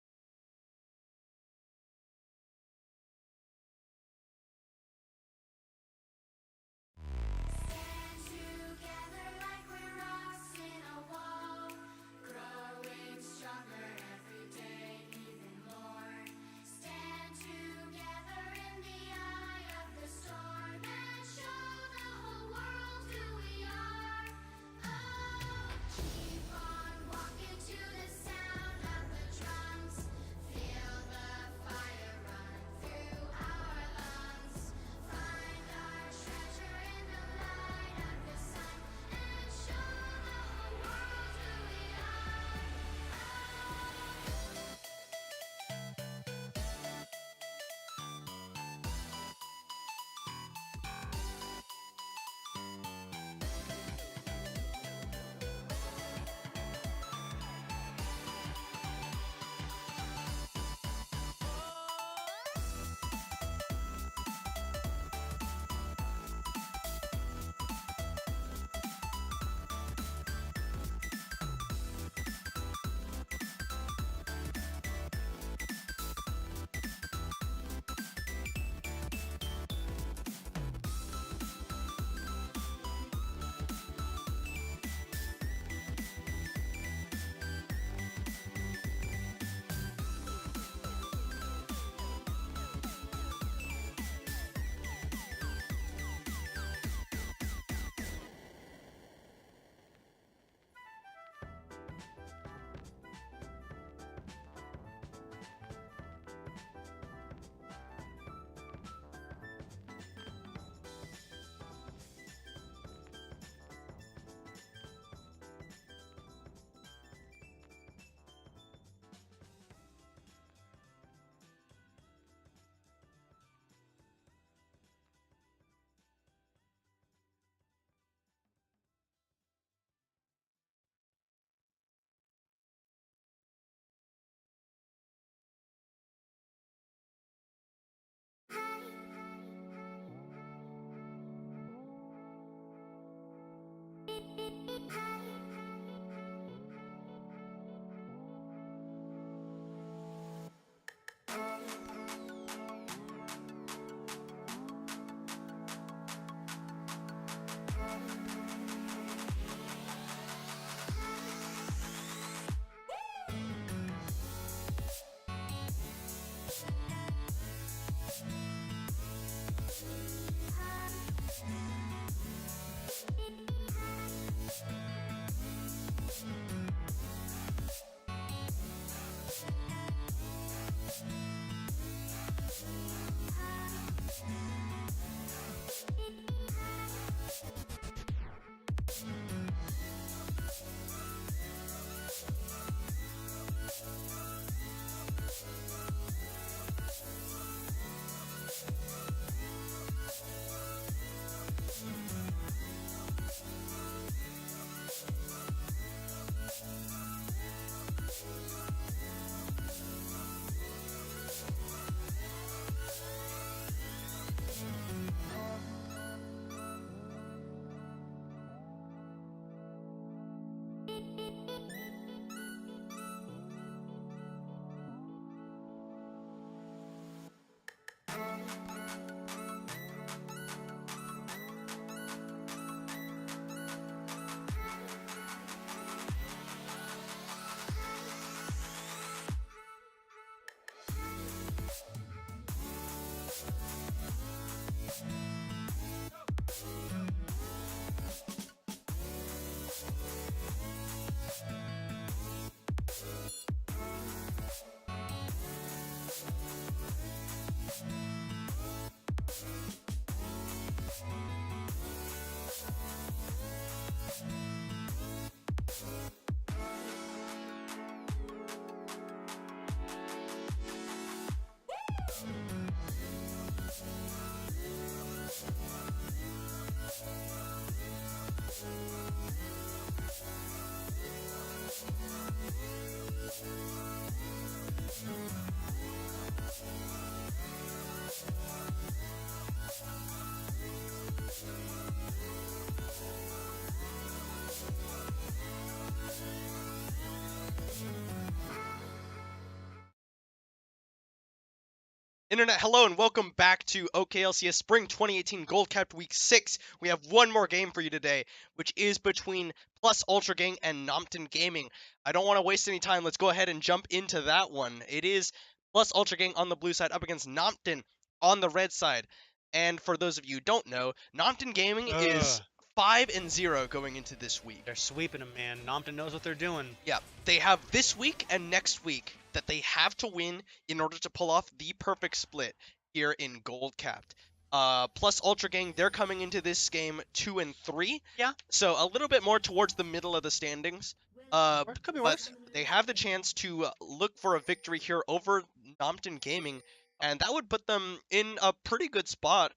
Internet, hello and welcome back to OKLCS Spring 2018 Gold Capped Week 6. We have one more game for you today, which is between Plus Ultra Gang and Nompton Gaming. I don't want to waste any time. Let's go ahead and jump into that one. It is Plus Ultra Gang on the blue side up against Nompton on the red side. And for those of you who don't know, Nompton Gaming is 5-0 going into this week. They're sweeping them, man. Nompton knows what they're doing. Yeah, they have this week and next week that they have to win in order to pull off the perfect split here in Gold Capped. Plus Ultra Gang, they're coming into this game 2-3. Yeah. So a little bit more towards the middle of the standings. Could be but worse. they have the chance to look for a victory here over Nompton Gaming, and that would put them in a pretty good spot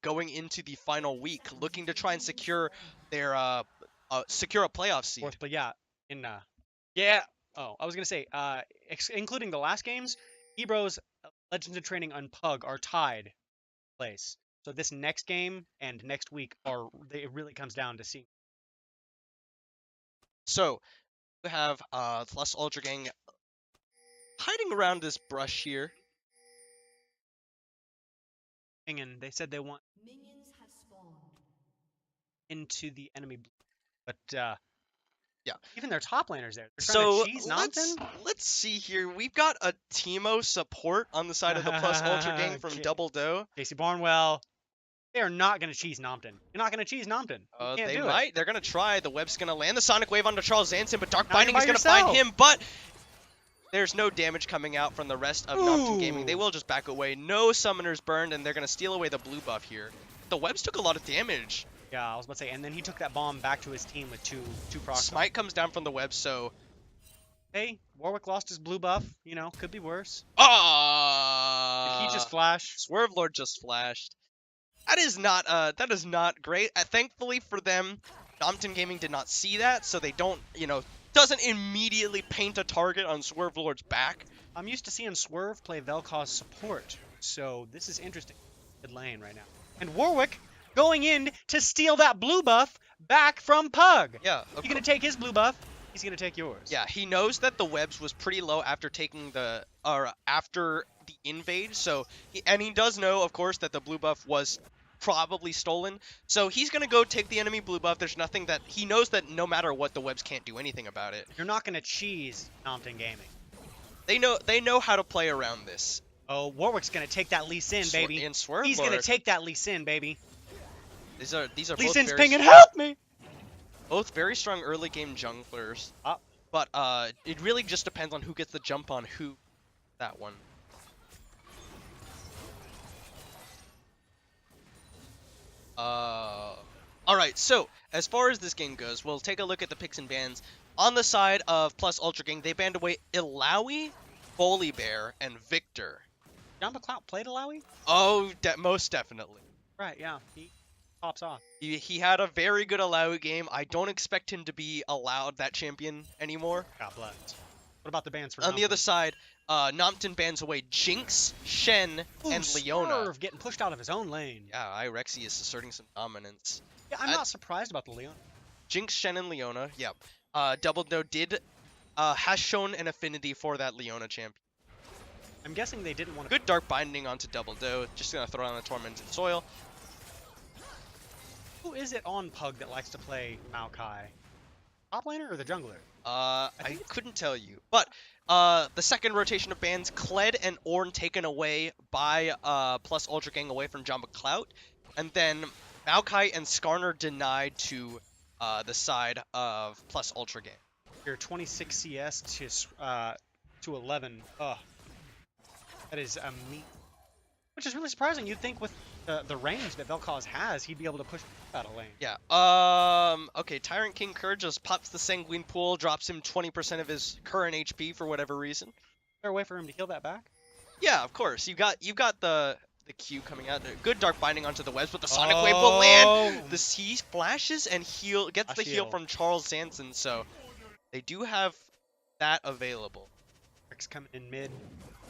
going into the final week, looking to try and secure their secure a playoff seed. Fourth, but yeah, Oh, I was gonna say, including the last games, Ebro's Legends in Training and Pug are tied place. So this next game and next week it really comes down to seeing. So we have Plus Ultra Gang hiding around this brush here. And they said they want Minions have spawned. into the enemy, but yeah, even their top laners there. They're trying to cheese let's see here. We've got a Teemo support on the side of the Plus Ultra Gang from Double Doe. Casey Barnwell. They are not going to cheese Nompton. You're not going to cheese Nompton. You can't They do might. it. They're going to try. The web's going to land the Sonic Wave onto Charles Zanson, but Dark Now you're Binding by is going to find yourself. him, but there's no damage coming out from the rest of Nompton Gaming. They will just back away. No Summoners burned, and they're going to steal away the blue buff here. The webs took a lot of damage. Yeah, I was about to say, and then he took that bomb back to his team with two procs. Smite comes down from the web, so... Hey, Warwick lost his blue buff. You know, could be worse. Ah! Did he just flash? Swerve Lord just flashed. That is not great. Thankfully for them, Nompton Gaming did not see that, so they don't, doesn't immediately paint a target on Swerve Lord's back. I'm used to seeing Swerve play Vel'Koz support, so this is interesting. Good lane right now. And Warwick going in to steal that blue buff back from Pug. Yeah. He's going to take his blue buff. He's going to take yours. Yeah, he knows that the webs was pretty low after taking after the invade, so he does know, of course, that the blue buff was probably stolen. So he's going to go take the enemy blue buff. There's nothing that he knows that no matter what, the webs can't do anything about it. You're not going to cheese Nompton Gaming. They know how to play around this. Oh, Warwick's going to take that Lee Sin, baby. And Swerve He's Lord. going to take that Lee Sin, baby. These are Lee both Sin's very pinging, help me! both very strong early game junglers. Ah. But it really just depends on who gets the jump on who. That one. Alright, so as far as this game goes, we'll take a look at the picks and bans. On the side of Plus Ultra Gang, they banned away Illaoi, Volibear, and Victor. John McCloud played Illaoi? Oh, most definitely. Right, yeah. He pops off. He had a very good Illaoi game. I don't expect him to be allowed that champion anymore. God bless. What about the bans for On the Nompton? other side, Nompton bans away Jinx, Shen, and Leona. Swerve getting pushed out of his own lane. Yeah, Irexi is asserting some dominance. Yeah, I'm not surprised about the Leona. Jinx, Shen, and Leona, yep. Double No has shown an affinity for that Leona champion. I'm guessing they didn't want to. Good Dark Binding onto Double Do. Just gonna throw on the Tormented Soil. Who is it on Pug that likes to play Maokai? Top laner or the jungler? I couldn't tell you. But the second rotation of bans, Kled and Ornn taken away by plus Ultra Gang away from Jamba Clout. And then Maokai and Skarner denied to the side of plus Ultra Gang. Your 26 CS to 11. Ugh. That is a meat. Which is really surprising. You'd think with the range that Vel'Koz has, he'd be able to push out of lane. Yeah. Okay, Tyrant King Kerr just pops the Sanguine Pool, drops him 20% of his current HP for whatever reason. Is there a way for him to heal that back? Yeah, of course. You've got the Q coming out there. Good Dark Binding onto the webs, but the Sonic Wave will land. He flashes and gets the heal from Charles Sanson, so they do have that available. Rick's coming in mid.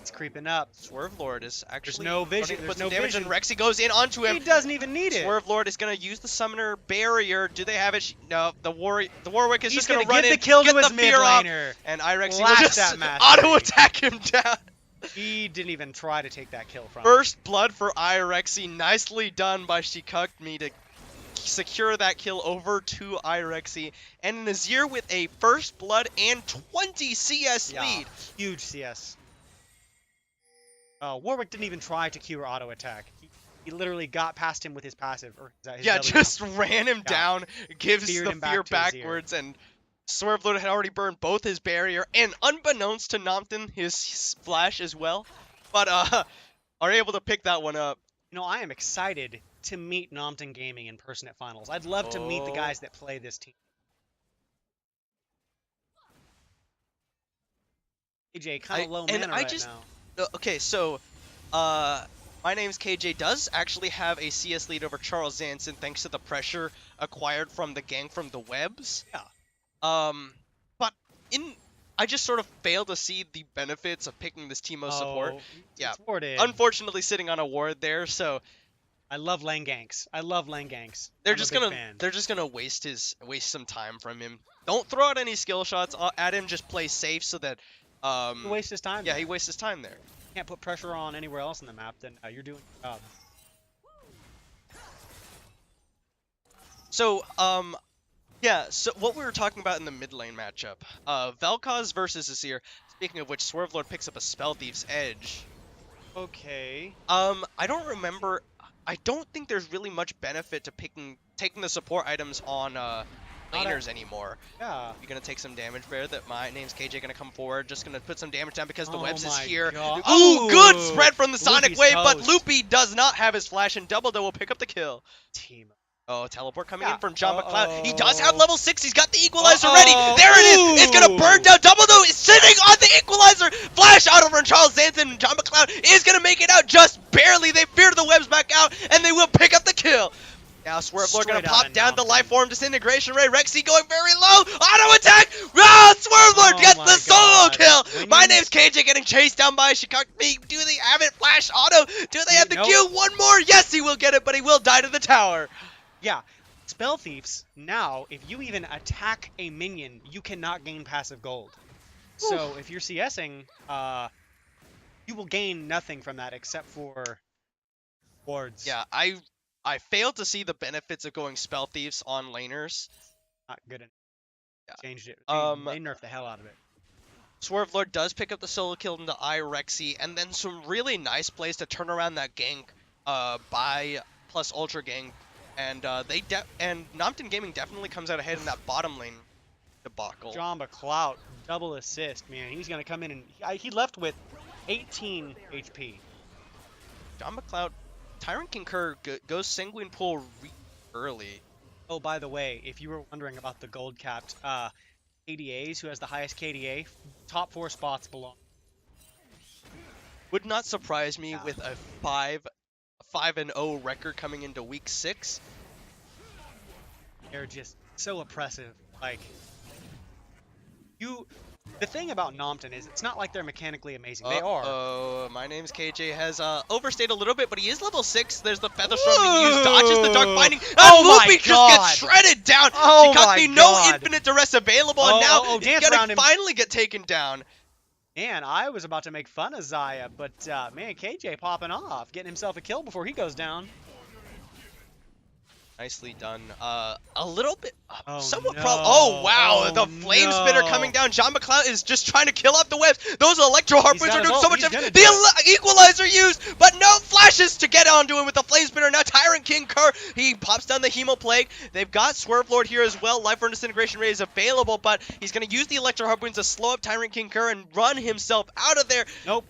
It's creeping up. Swerve Lord is actually no vision. There's no damage, and Rexy goes in onto him. He doesn't even need it. Swerve Lord is gonna use the Summoner Barrier. Do they have it? No. The Warwick is just gonna run give in, the kill get to his the mid fear off, laner. and Irexy will Blast just that mastery. auto attack him down. He didn't even try to take that kill from him. First blood for Irexy. Nicely done by Shikugmi to secure that kill over to Irexy. And Nazir with a first blood and 20 CS lead. Huge CS. Warwick didn't even try to Q or auto attack. He literally got past him with his passive. Or his just ran him down, gives Feared the him fear back to backwards, and Swerve Lord had already burned both his barrier, and unbeknownst to Nompton, his flash as well. But are able to pick that one up. You know, I am excited to meet Nompton Gaming in person at finals. I'd love to meet the guys that play this team. AJ, kind of low mana right now. Okay, so, my name's KJ does actually have a CS lead over Charles Zanson thanks to the pressure acquired from the gang from the webs. Yeah. But I just sort of fail to see the benefits of picking this Teemo support. Yeah. Unfortunately, sitting on a ward there, so. I love lane ganks. They're just gonna waste some time from him. Don't throw out any skill shots at him. Just play safe so that. He wastes his time. Yeah, he wastes his time there. Can't put pressure on anywhere else in the map, then you're doing your job. So, yeah, so what we were talking about in the mid lane matchup, Vel'Koz versus Azir. Speaking of which, Swerve Lord picks up a Spell Thief's Edge. Okay. I don't remember. I don't think there's really much benefit to taking the support items on laners anymore. Yeah. You're gonna take some damage there. That my name's KJ gonna come forward, just gonna put some damage down because the webs is here. God. Ooh, good spread from the Sonic Loopy's Wave, toast. but Loopy does not have his flash, and Double will pick up the kill. Team. Oh, teleport coming in from Jamba Cloud. He does have level 6. He's got the equalizer ready. There it is. It's gonna burn down. Double is sitting on the equalizer. Flash out over Charles Zanson. Jamba Cloud is gonna make it out just barely. They fear the webs back out, and they will pick up the kill. Now Swerve Lord gonna pop down the life form disintegration ray. Rexy going very low. Auto attack. Swerve Lord gets the solo kill. My name's KJ getting chased down by Shikugmi. Do they have it? Flash auto. Do they have the Q? One more. Yes, he will get it, but he will die to the tower. Yeah. Spell Thieves, now, if you even attack a minion, you cannot gain passive gold. So if you're CSing, you will gain nothing from that except for wards. Yeah, I failed to see the benefits of going Spell Thieves on laners. Not good enough. Yeah. Changed it. They nerfed the hell out of it. Swerve Lord does pick up the solo kill into Irexy, and then some really nice plays to turn around that gank by plus Ultra Gang. And Nompton Gaming definitely comes out ahead in that bottom lane debacle. Jamba Clout, double assist, man. He's gonna come in and he left with 18 HP. Jamba Clout, Tyrant King Kerr goes Sanguine Pool early. Oh, by the way, if you were wondering about the gold capped KDAs, who has the highest KDA, top 4 spots belong. Would not surprise me with a 5-0 record coming into week 6. They're just so oppressive. Like, The thing about Nompton is it's not like they're mechanically amazing. They are. Oh, my name's KJ has overstayed a little bit, but he is level 6. There's the Feather Storm being used, dodges the Dark Binding, and Oh my Loopy just God. gets shredded down. Oh my Shikakmi, no God. infinite duress available, and now he's dance around gonna him. finally get taken down. Man, I was about to make fun of Zaya, but man, KJ popping off, getting himself a kill before he goes down. Nicely done. A little bit, Oh, somewhat no. Oh, wow. Oh, The Flame Spitter no. coming down. John McCloud is just trying to kill off the webs. Those Electro Harpoons got are his doing so ult. much He's damage. gonna The do Equalizer used, but no flashes to get onto him with the Flame Spitter. Now Tyrant King Kerr, he pops down the Hemo Plague. They've got Swerve Lord here as well. Life Burn Disintegration Ray is available, but he's going to use the Electro Harpoons to slow up Tyrant King Kerr and run himself out of there. Nope.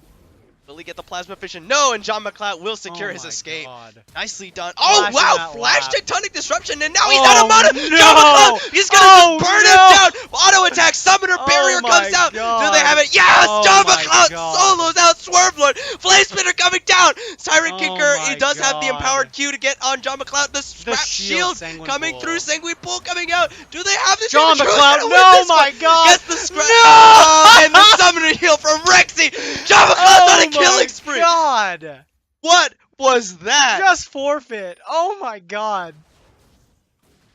Will he get the Plasma Fission? No, and John McCloud will secure Oh his my escape. God. Nicely done. Oh, Flashing wow. that Flash lap. Tectonic Disruption, and now he's Oh, out of mana. no. John McCloud, he's going to burn him no. down. Auto attack, Summoner Barrier my comes out. Do God. they have it? Yes! Oh John my McCloud God. solos out Swerve Lord. Flame Spinner coming down. Tyrant Oh Kicker, he my does have the God. empowered Q to get on John McCloud. The Scrap shield, Shield Sanguine coming Bull. through. Sanguine Bull coming out. Do they have the John damage? Who's McCloud, gonna win no, this my one? God. Gets the Scrap. No! Oh, and the Summoner Heal from Rexy. John McCloud's on a killing spree. God. What was that? Just forfeit. Oh my God.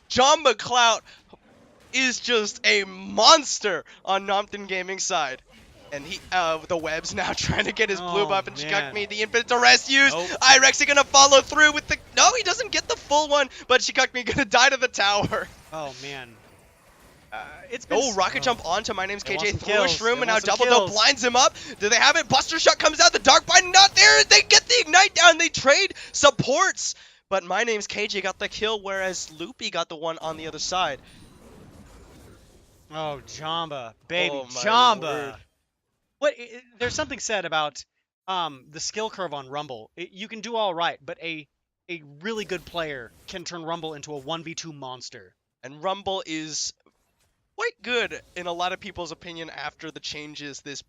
John McCloud is just a monster on Nompton Gaming side. And he, the web's now trying to get his blue Oh, buff, and man. Shikakmi, the infinite duress used. Nope. Irexy gonna follow through with the, no, he doesn't get the full one, but Shikakmi gonna die to the tower. Oh man. It's been. Oh, rocket jump onto My Name's They want KJ some through a kills. shroom, They and now want some Double Doe kills. blinds him up. Do they have it? Buster Shot comes out, the Dark Binding not there. They get the Ignite down, they trade supports. But My Name's KJ got the kill, whereas Loopy got the one on the other side. Oh, Jamba, baby, Oh, my Jamba. word. There's something said about the skill curve on Rumble. You can do all right, but a really good player can turn Rumble into a 1v2 monster. And Rumble is quite good in a lot of people's opinion after the changes this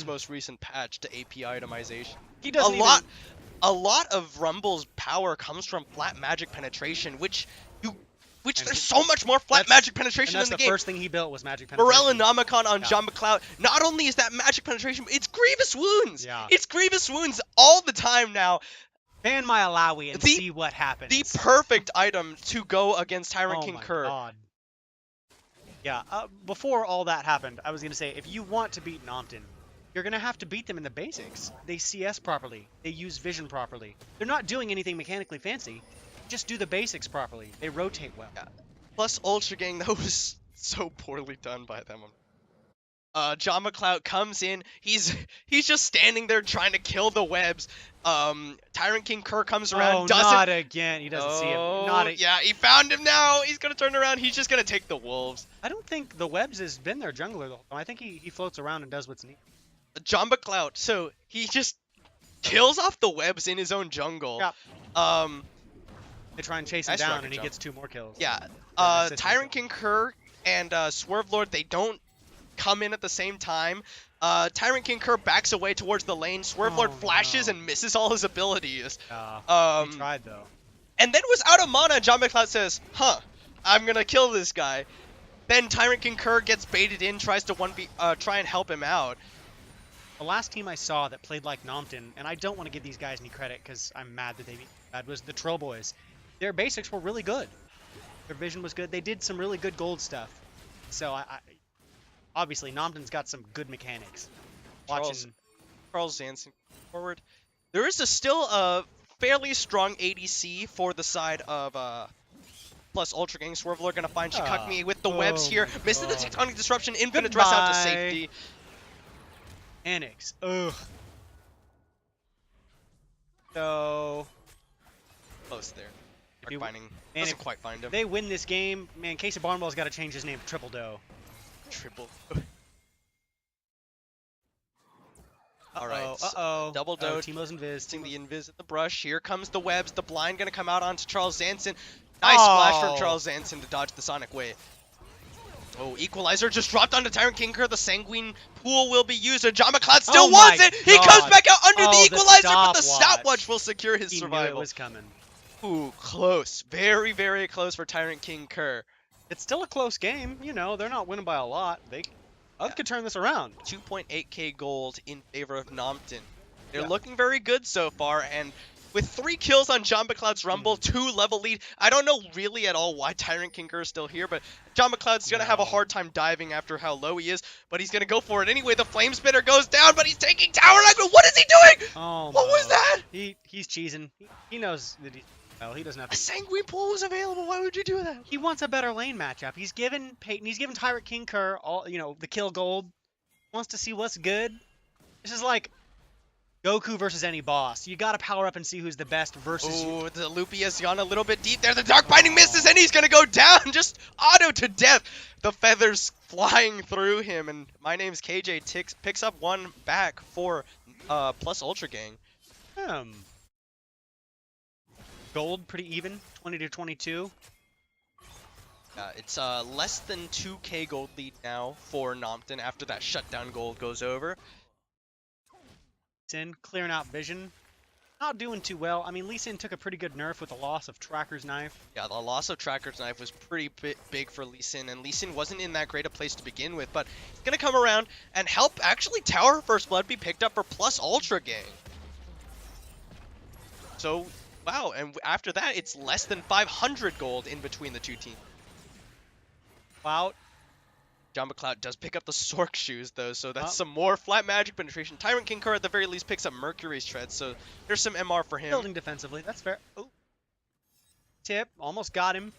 most recent patch to AP itemization. He doesn't A lot of Rumble's power comes from flat magic penetration, which And there's so much more flat that's- magic penetration And in that's the the game. first thing he built was magic penetration. Morel and Nomicon on Yeah. John McCloud. Not only is that magic penetration, it's Grievous Wounds. Yeah. It's Grievous Wounds all the time now. Ban my Alawi and The- see what happens. The perfect item to go against Tyrant Oh King my Kerr. God. Yeah, before all that happened, I was going to say, if you want to beat Nompton, you're going to have to beat them in the basics. They CS properly. They use vision properly. They're not doing anything mechanically fancy. Just do the basics properly. They rotate well. Yeah. Plus Ultra Gang, that was so poorly done by them. John McCloud comes in. He's just standing there trying to kill the webs. Tyrant King Kerr comes around. Oh, doesn't. not again. He doesn't see him. Yeah, he found him now. He's gonna turn around. He's just gonna take the wolves. I don't think the Webs has been their jungler the whole time. I think he floats around and does what's needed. John McCloud. So he just kills off the webs in his own jungle. Yeah. They try and chase him Nice down, rocket and he jump. gets 2 more kills. Yeah. assist Tyrant King Kerr and Swerve Lord, they don't come in at the same time. Tyrant King Kerr backs away towards the lane. Swerve Lord flashes no. and misses all his abilities. He tried, though. And then was out of mana, and John McCloud says, huh, I'm gonna kill this guy. Then Tyrant King Kerr gets baited in, tries to try and help him out. The last team I saw that played like Nompton, and I don't want to give these guys any credit because I'm mad that they beat bad, was the Troll Boys. Their basics were really good. Their vision was good. They did some really good gold stuff. So obviously Nompton's got some good mechanics. Watching Charles Zanson forward. There is still a fairly strong ADC for the side of plus Ultra Gang. Swerve Lord gonna find Shikakmi with the webs here. my Misses the God. Tectonic Disruption. Infinite Dress out to Goodbye. safety. Annex. Ugh. So Close there. If you- Finding and doesn't if quite find him. they win this game, man, Casey Barnwell's got to change his name to Triple Doe. Triple. All right. Uh-oh. Double Doe. Teemo's invis. Using the invis at the brush. Here comes the webs. The blind gonna come out onto Charles Zanson. Nice splash from Charles Zanson to dodge the Sonic Wave. Oh, Equalizer just dropped onto Tyrant King Kerr. The Sanguine Pool will be used. And John McCloud still Oh wants my it. He God. comes back out under the Oh, the Equalizer, but the stopwatch. stopwatch will secure his He knew it survival. was coming. Ooh, close. Very, very close for Tyrant King Kerr. It's still a close game. You know, they're not winning by a lot. Ugg could turn this around. 2.8k gold in favor of Nompton. They're Yeah. looking very good so far, and with 3 kills on John McLeod's Rumble, 2 level lead, I don't know really at all why Tyrant Kinker is still here, but John McLeod's going to have a hard time diving after how low he is, but he's going to go for it anyway. The Flame Spitter goes down, but he's taking tower aggro. What is he doing? Oh, What was that? He's cheesing. He knows that he doesn't have A to. Sanguine Pool was available. Why would you do that? He wants a better lane matchup. He's given Peyton, he's given Tyrant Kinker all, the kill gold. Wants to see what's good. This is like Goku versus any boss. You gotta power up and see who's the best versus you. Oh, the Loopy has gone a little bit deep there. The Dark Binding misses, and he's gonna go down, just auto to death. The feathers flying through him, and My Name's KJ picks up 1 back for Plus Ultra Gang. Gold pretty even, 20 to 22. It's less than 2k gold lead now for Nompton after that shutdown gold goes over. Sin clearing out vision. Not doing too well. I mean, Lee Sin took a pretty good nerf with the loss of Tracker's Knife. Yeah, the loss of Tracker's Knife was pretty big for Lee Sin, and Lee Sin wasn't in that great a place to begin with, but he's going to come around and help actually Tower First Blood be picked up for Plus Ultra Gang. So, wow, and after that, it's less than 500 gold in between the two teams. Wow. John McLeod does pick up the Sork shoes, though, so that's some more flat magic penetration. Tyrant Kinker, at the very least, picks up Mercury's Tread, so there's some MR for him. Building defensively, that's fair. Oh. Tip, almost got him.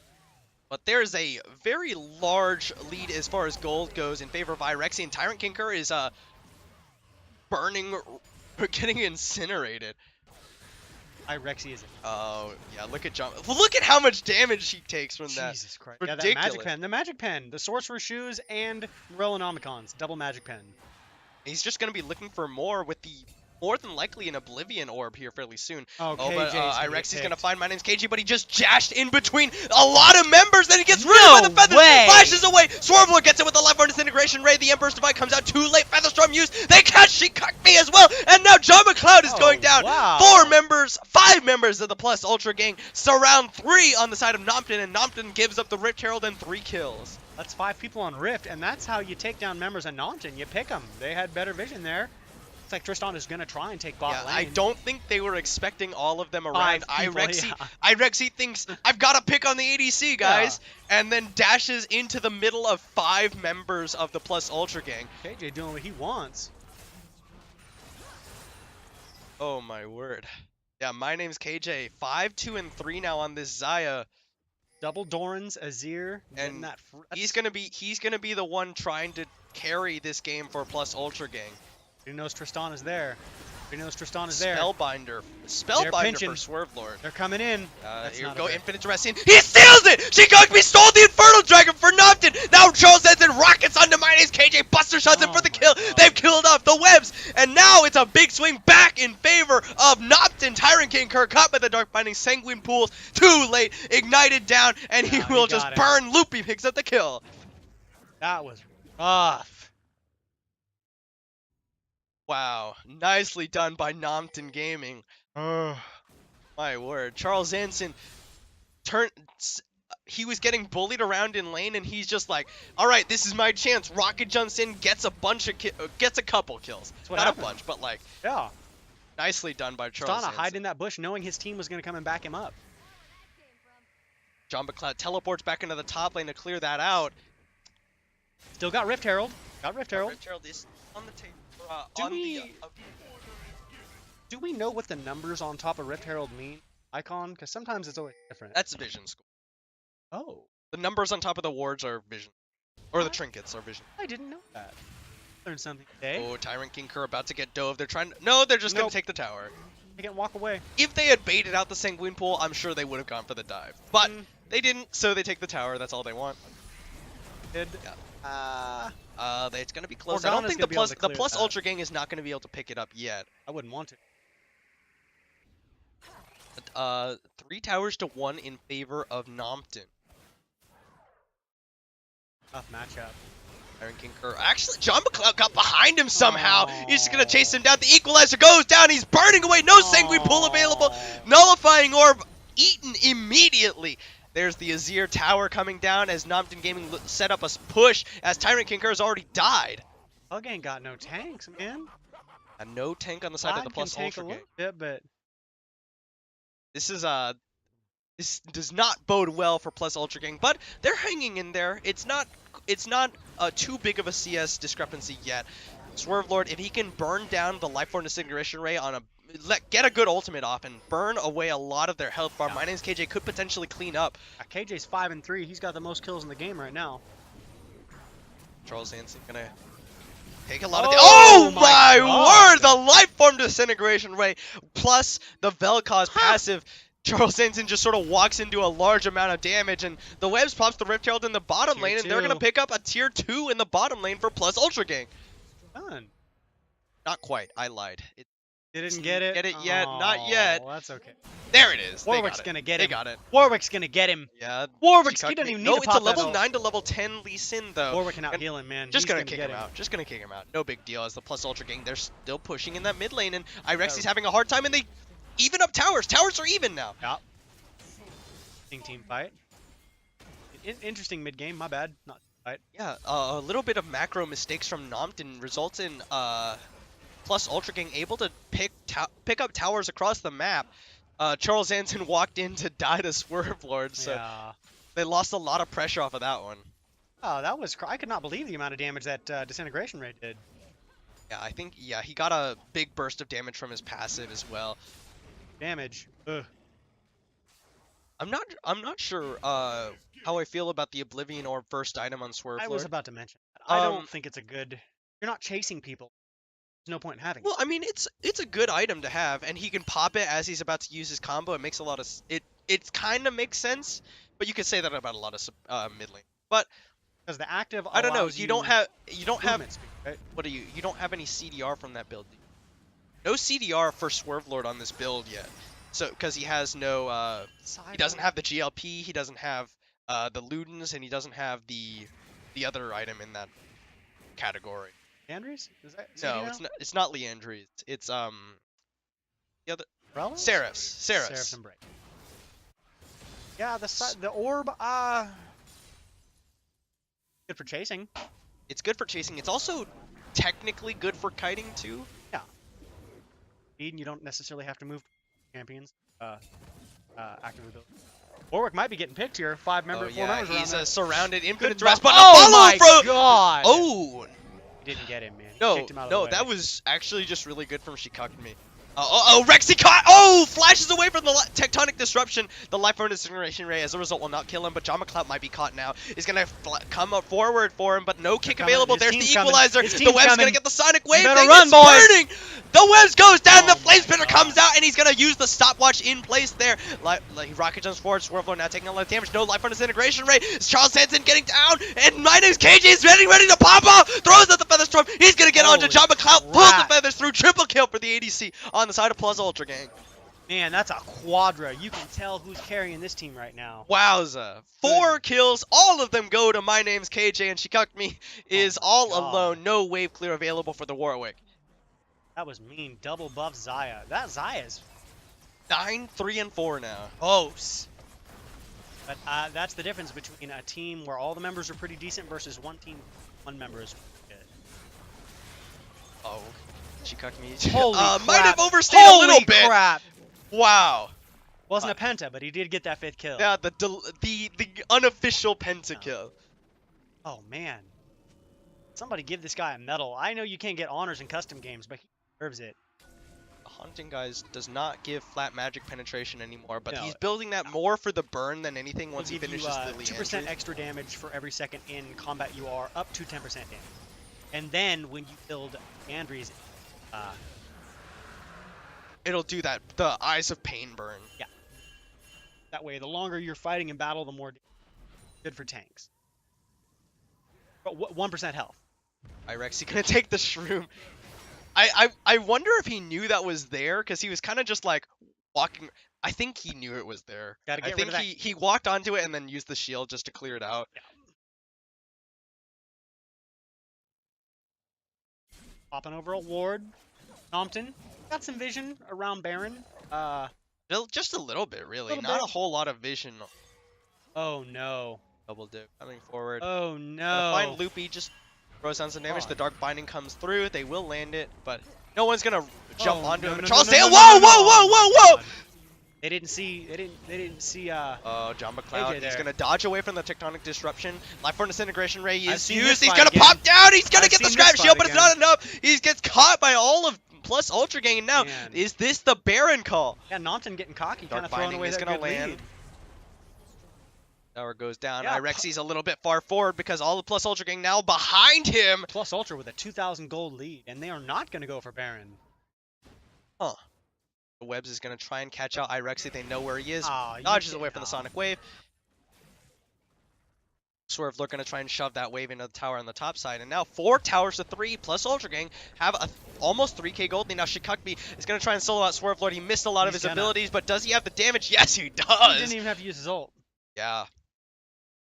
But there's a very large lead as far as gold goes in favor of Irexi, and Tyrant Kinker is burning, getting incinerated. Irexi is. Oh, yeah, look at John. Look at how much damage he takes from that. Jesus Christ. Ridiculous. Yeah, that magic pen. The magic pen. The Sorcerer Shoes and Morellonomicons. Double magic pen. He's just going to be looking for more with the more than likely an Oblivion Orb here fairly soon. Oh, but KJ's Irexi's going to find My Name's KJ, but he just jashed in between a lot of members, then he gets rid No by the feathers, way. flashes away. Swarmlord gets it with the left arm disintegration ray. The Emperor's Divide comes out too late. Featherstorm used. They catch. She cucked me as well. And now John McLeod is going down. Wow. 5 members of the Plus Ultra Gang surround 3 on the side of Nompton, and Nompton gives up the Rift Herald and 3 kills. That's 5 people on Rift, and that's how you take down members of Nompton. You pick them. They had better vision there. It's like Tristan is going to try and take bot lane. I don't think they were expecting all of them around. 5 people, Irexi thinks, I've got to pick on the ADC, guys, and then dashes into the middle of 5 members of the Plus Ultra Gang. KJ doing what he wants. Oh my word. Yeah, My Name's KJ. 5, 2, and 3 now on this Xayah. Double Dorans, Azir, And that he's gonna be the one trying to carry this game for Plus Ultra Gang. He knows Tristan is there. He knows Tristan is there. Spellbinder for Swerve Lord. They're coming in. Here we go, Infinite Duress in. He steals it! She Shikagami stole the Infernal Dragon for Nompton! Now Charles Edson rockets onto My Name's KJ. Buster shots him for the kill. They've killed off the webs. And now it's a big swing back in favor of Nompton. Tyrant King Kirk caught by the Dark Binding Sanguine Pools. Too late. Ignited down. And he will just burn. Loopy picks up the kill. That was rough. Wow. Nicely done by Nompton Gaming. My word. Charles Anson he was getting bullied around in lane, and he's just like, all right, this is my chance. Rocket jumps in, gets a couple kills. Not a bunch, but like, yeah, nicely done by Charles Anson. hide in that bush, knowing his team was going to come and back him up. John McLeod teleports back into the top lane to clear that out. Still got Rift Herald. Rift Herald is on the table. Do we know what the numbers on top of Rift Herald mean? Icon? Because sometimes it's always different. That's vision score. Oh. The numbers on top of the wards are vision. Or the trinkets are vision. I didn't know that. Learned something today. Oh, Tyrant King Kerr about to get dove. They're trying to... No, they're just going to take the tower. They can walk away. If they had baited out the Sanguine Pool, I'm sure they would have gone for the dive. But they didn't, so they take the tower. That's all they want. It's going to be close. I don't think the Plus Ultra Gang is not going to be able to pick it up yet. I wouldn't want to. 3 towers to 1 in favor of Nompton. Tough matchup. Tyrant King Kerr. Actually, John McLeod got behind him somehow. He's just going to chase him down. The Equalizer goes down. He's burning away. No Sanguine Pool available. Nullifying Orb eaten immediately. There's the Azir tower coming down as Nompton Gaming set up a push as Tyrant King Kerr has already died. Pug ain't got no tanks, man. And no tank on the side of the Pug can plus tank a ultra gang. little bit, but This is this does not bode well for plus ultra gang, but they're hanging in there. It's not too big of a CS discrepancy yet. Swerve Lord, if he can burn down the Life Form Disintegration Ray on a get a good ultimate off and burn away a lot of their health bar, Yeah. My Name's KJ could potentially clean up. KJ's 5-3. He's got the most kills in the game right now. Charles Hansen gonna take a lot of Oh my God. word! The Life Form Disintegration Ray plus the Vel'Koz passive. Charles Hansen just sort of walks into a large amount of damage, and the Webs pops the Rift Herald in the bottom Tier lane, and they're going to 2. pick up a tier 2 in the bottom lane for plus Ultra Gang. Done. Not quite. I lied. You didn't get it? Get it yet? Not yet. Oh, that's okay. There it is. Warwick's going to get him. They got it. Warwick's going to get him. Yeah. Warwick's, he doesn't even need no, to it's pop a level that 9 to level 10 Lee Sin, though. Warwick can And out-heal him, man. Just He's gonna kick him out. Just gonna kick him out. No big deal. As the plus Ultra Gang, they're still pushing in that mid lane, and Irexi's having a hard time, and they even up towers. Towers are even now. Yeah. Team fight. Interesting mid game. My bad. Not fight. Yeah, a little bit of macro mistakes from Nompton results in plus Ultra Gang able to pick up towers across the map. Charles Hansen walked in to die to Swerve Lord, so Yeah. they lost a lot of pressure off of that one. Oh, that was... I could not believe the amount of damage that Disintegration Ray did. Yeah, I think, yeah, he got a big burst of damage from his passive as well. Damage. Ugh. I'm not sure how I feel about the Oblivion Orb first item on Swerve I Lord. was about to mention that. I don't think it's a good... You're not chasing people. There's no point in having it. Well, I mean, it's a good item to have, and he can pop it as he's about to use his combo. It makes a lot of it kind of makes sense, but you could say that about a lot of mid lane. But Because the active I don't know. allows You don't have movement speed, right? what do you? You don't have any CDR from that build. No CDR for Swerve Lord on this build yet. So because he has no he doesn't have the GLP, he doesn't have the Ludens, and he doesn't have the other item in that category. Andres? Is that No, it's not Leandries. It's the other Rellos? Seraphs. Seraphs and Break. Yeah, the orb, good for chasing. It's good for chasing. It's also technically good for kiting too. Yeah. Speed, and you don't necessarily have to move champions. Active ability. Warwick might be getting picked here. 4 members around he's there. surrounded infinite Good dress, buff. but Oh a follow my from God! Oh He didn't get him, man. He no, kicked him out of the way. that was actually just really good from Shikakumi. Rexy caught! Oh, flashes away from the tectonic disruption. The Life Form Disintegration Ray, as a result, will not kill him, but Jama Clout might be caught now. He's gonna come up forward for him, but no kick available. There's the equalizer. The Web's gonna get the Sonic Wave. Better Thing run, is boys. burning. The Webs goes down. The Flame Spinner God. comes out, and he's gonna use the stopwatch in place there. He rocket jumps forward. Swerve Lord now taking a lot of damage. No Life Form Disintegration Ray. Charles Hansen getting down, and My Name's KJ is ready to pop off. Throws out the Feather Storm. He's gonna get onto Holy Jama Clout. Pulls the crap. feathers through. Triple kill for the ADC on the side of Plus Ultra Gang. Man, that's a quadra. You can tell who's carrying this team right now. Wowza. 4 kills, all of them go to My Name's KJ, and Shikakumi is all God. alone. No wave clear available for the Warwick. That was mean. Double buff Zaya. That Zaya's 9, 3, and 4 now. close. But that's the difference between a team where all the members are pretty decent versus one team, one member is good. Oh, Shikakumi Holy might have crap. overstayed a Holy little bit. crap. Wow. Wasn't a penta, but he did get that 5th kill. Yeah, the unofficial pentakill. Oh, man. Somebody give this guy a medal. I know you can't get honors in custom games, but he deserves it. Haunting Guys does not give flat magic penetration anymore, but No. he's building that more for the burn than anything once he He'll give finishes you, the 2% Leandry. extra damage for every second in combat you are, up to 10% damage. And then when you build Andres, It'll do that, the Eyes of Pain burn. that way the longer you're fighting in battle, the more good for tanks. But 1% health. Irexy gonna take the shroom. I wonder if he knew that was there, because he was kind of just like walking. I think he knew it was there. Gotta get I think rid of that. he walked onto it and then used the shield just to clear it out. Popping over a ward. Nompton got some vision around Baron. Just a little bit, really. Little Not bit. a whole lot of vision. Oh no. Double dip coming forward. Oh Gonna no. find Loopy. Just Throws down some damage. Oh. The Dark Binding comes through. They will land it, but no one's gonna jump onto him. No, Charles no, Dale, no, whoa, no, no, whoa, no. whoa, Oh whoa, whoa! my God. They didn't see. Oh, John McCloud. AJ He's there. gonna dodge away from the Tectonic Disruption. Life Form Disintegration Ray I've is seen used. this He's fight gonna again. pop down. He's gonna I've get the seen scrap this shield, fight but it's not again. enough. He gets caught by all of plus Ultra Gang. And now, Man. is this the Baron call? Yeah, Nompton getting cocky, Dark kind of throwing Binding away is that gonna good land. lead. Tower goes down. Yeah, Irexi's a little bit far forward because all the plus Ultra Gang now behind him. Plus Ultra with a 2,000 gold lead, and they are not going to go for Baron. Huh. The Webs is going to try and catch out Irexi. They know where he is. Aw, you Dodges did- away from the aw. Sonic Wave. Swerve, they're going to try and shove that wave into the tower on the top side. And now 4 towers to 3 plus Ultra Gang have a almost 3k gold lead. Now Shikakmi is going to try and solo out Swerve Lord. He missed a lot of He's his gonna. abilities, but does he have the damage? Yes, he He does. didn't even have to use his ult. Yeah.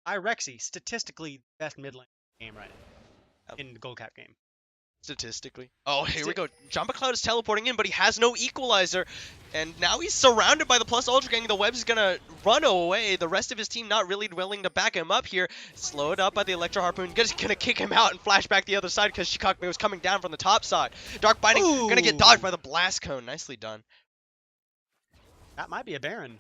Irexi, statistically best mid lane game right now Yep. in the gold cap game. Statistically. Oh, here we go. John McCloud is teleporting in, but he has no equalizer. And now he's surrounded by the plus Ultra Gang. The Webs is going to run away. The rest of his team not really willing to back him up here. Slowed up by the Electro Harpoon. Just going to kick him out and flash back the other side because Shikakme was coming down from the top side. Dark Binding going to get dodged by the Blast Cone. Nicely done. That might be a Baron.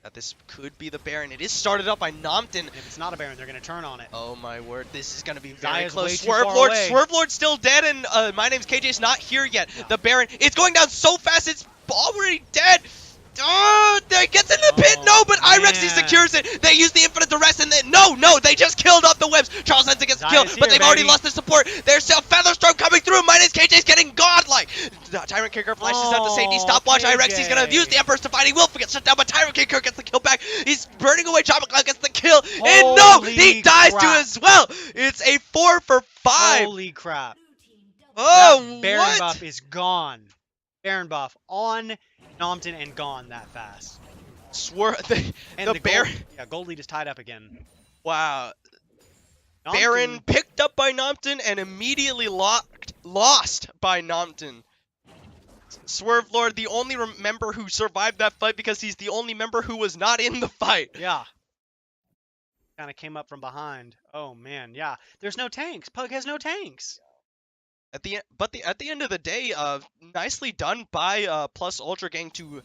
That this could be the Baron. It is started up by Nompton. If it's not a Baron, they're going to turn on it. Oh my word, this is gonna be very Zaya's way close. too Swerve far Lord, away. Swerve Lord's still dead, and my name's KJ's not here yet. Yeah. The Baron, it's going down so fast, it's already dead. Oh, they gets in the pit. Oh, No, but Irexi man. secures it. They use the infinite duress, and then no, they just killed off the Webs. Charles Henson gets the kill, Zaya's but here, they've already baby. lost their support. There's a Featherstorm coming through. My name's KJ's getting godlike. The Tyrant Kicker flashes out the safety stopwatch. KJ. Irexi's gonna use the Emperor's Divine. He will get shut down, but Tyrant Kicker gets the kill back. He's burning away. John McCloud gets the kill, and no, he Holy dies too crap. as well. It's a 4 for 5. Holy crap. Oh, That Baron what? buff is gone. Baron buff on Nompton and gone that fast. Swerve. And The Baron. gold lead is tied up again. Wow. Nompton- Baron picked up by Nompton and immediately lost by Nompton. Swerve Lord, the only member who survived that fight because he's the only member who was not in the fight. Yeah. Kind of came up from behind. Oh man, yeah. There's no tanks. Pug has no tanks. At the end of the day, nicely done by Plus Ultra Gang to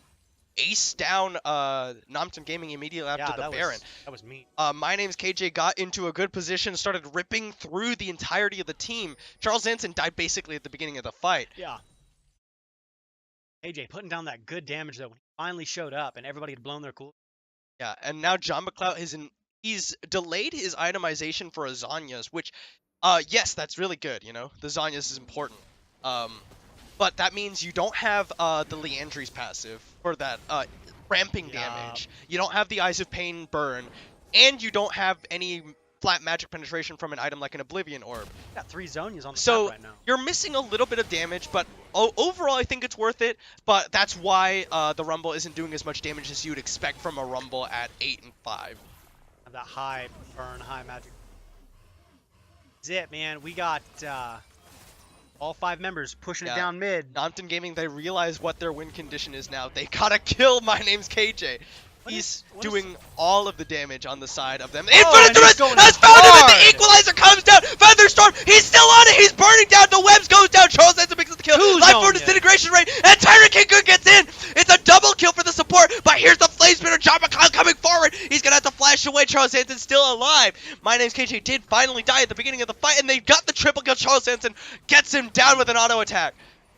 ace down Nompton Gaming immediately after Yeah, the that Baron. that was mean. My name's KJ got into a good position, started ripping through the entirety of the team. Charles Zanson died basically at the beginning of the fight. Yeah. AJ putting down that good damage though when he finally showed up and everybody had blown their cool. Yeah, and now John McCloud he's delayed his itemization for a Zanya's, which, yes, that's really good, you know? The Zanya's is important. But that means you don't have the Leandry's passive for that ramping damage. You don't have the Eyes of Pain burn, and you don't have any flat magic penetration from an item like an Oblivion Orb. Got 3 Zonias on the So map right now. you're missing a little bit of damage, but overall I think it's worth it. But that's why the Rumble isn't doing as much damage as you'd expect from a Rumble at 8 and 5. Have that high burn, high magic. That's it, man. We got all 5 members pushing it Yeah. down mid. Nompton Gaming, they realize what their win condition is now. They gotta kill My Name's KJ. What He's is- doing all of the damage on the side of them. and Infinite he's Duress going has found him, and hard. the Equalizer comes down. Featherstorm, he's still on it. He's burning down. The Webs goes down. Charles Henson makes the kill. 2 Life Form Zonias. Disintegration Ray, and Tyrant Kicker gets in. It's a double kill for the support, but here's the Flame Spinner. John McCloud coming forward. He's gonna have to flash away. Charles Hanson's still alive. My Name's KJ did finally die at the beginning of the fight, and they got the triple kill. Charles Hanson gets him down with an auto attack.